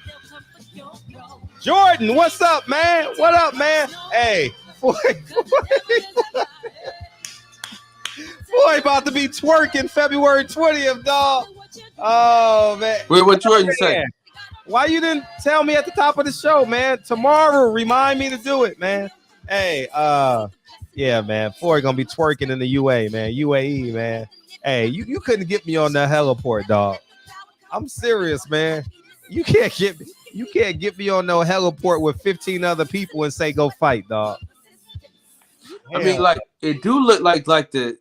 Jordan, what's up, man? What up, man? Hey, boy about to be twerking February 20th, dog. Oh, man. Wait, what Jordan say? Why you didn't tell me at the top of the show, man? Tomorrow, remind me to do it, man. Hey, yeah, man. Floyd gonna be twerking in the UAE, man. UAE, man. Hey, you couldn't get me on the heliport, dog. I'm serious, man. You can't get me on no heliport with 15 other people and say go fight, dog. I mean, like it do look like the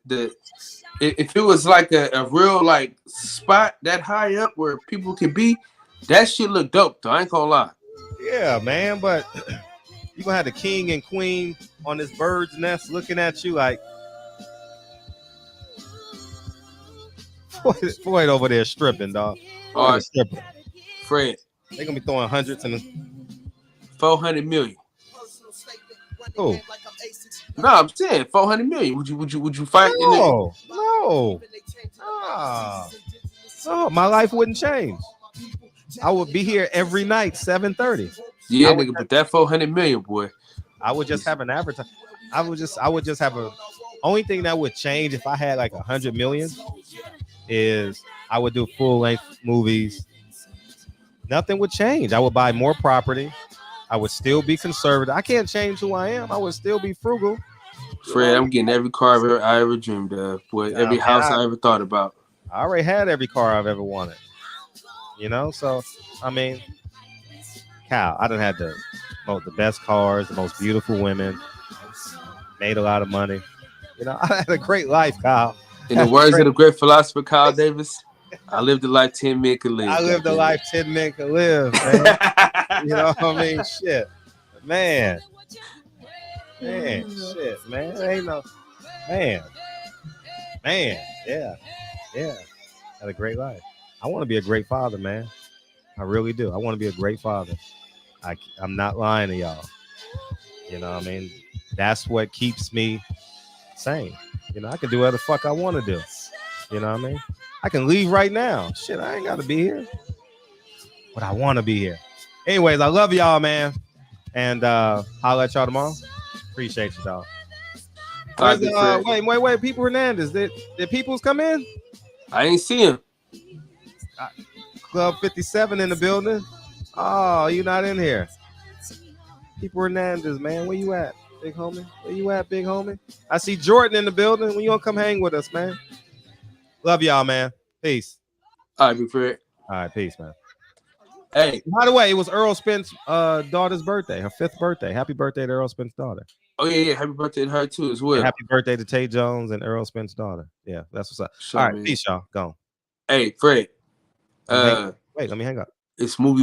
if it was like a real like spot that high up where people could be. That shit look dope, though. I ain't gonna lie. Yeah, man, but you gonna have the king and queen on this bird's nest looking at you like Floyd over there stripping, dog. All right, stripping. Fred. They gonna be throwing hundreds and 400 million. Oh. No, I'm saying 400 million. Would you fight? No. No, my life wouldn't change. I would be here every night, 7:30. Yeah, nigga, but that 400 million, boy. I would just have an advertise. I would just have a. Only thing that would change if I had like 100 million is I would do full length movies. Nothing would change. I would buy more property. I would still be conservative. I can't change who I am. I would still be frugal. Fred, I'm getting every car I ever dreamed of. Boy, every house I ever thought about. I already had every car I've ever wanted. You know, so I mean, Cal, I done had the best cars, the most beautiful women, made a lot of money. You know, I had a great life, Kyle. In the words of the great philosopher Kyle Davis, I lived a life 10 men could live. I lived a life 10 men could live, man. You know what I mean? Shit. Man, shit, man. Ain't no man. Yeah. Had a great life. I want to be a great father, man. I really do. I want to be a great father. I'm not lying to y'all. You know what I mean? That's what keeps me sane. You know, I can do whatever the fuck I want to do. You know what I mean? I can leave right now. Shit, I ain't got to be here. But I want to be here. Anyways, I love y'all, man. And I'll let y'all tomorrow. Appreciate you, dog. Wait. People Hernandez. Did Peoples come in? I ain't see him. Club 57 in the building. Oh, you not in here. People Hernandez, man. Where you at, big homie? Where you at, big homie? I see Jordan in the building. When you gonna come hang with us, man? Love y'all, man. Peace. All right, big Fred. All right, peace, man. Hey. By the way, it was Earl Spence' daughter's birthday, her 5th birthday. Happy birthday to Earl Spence's daughter. Oh, yeah. Happy birthday to her, too, as well. And happy birthday to Tay Jones and Earl Spence's daughter. Yeah, that's what's up. Sure, all right, man. peace, y'all. Go on. Hey, Fred. Wait, let me hang up. It's movie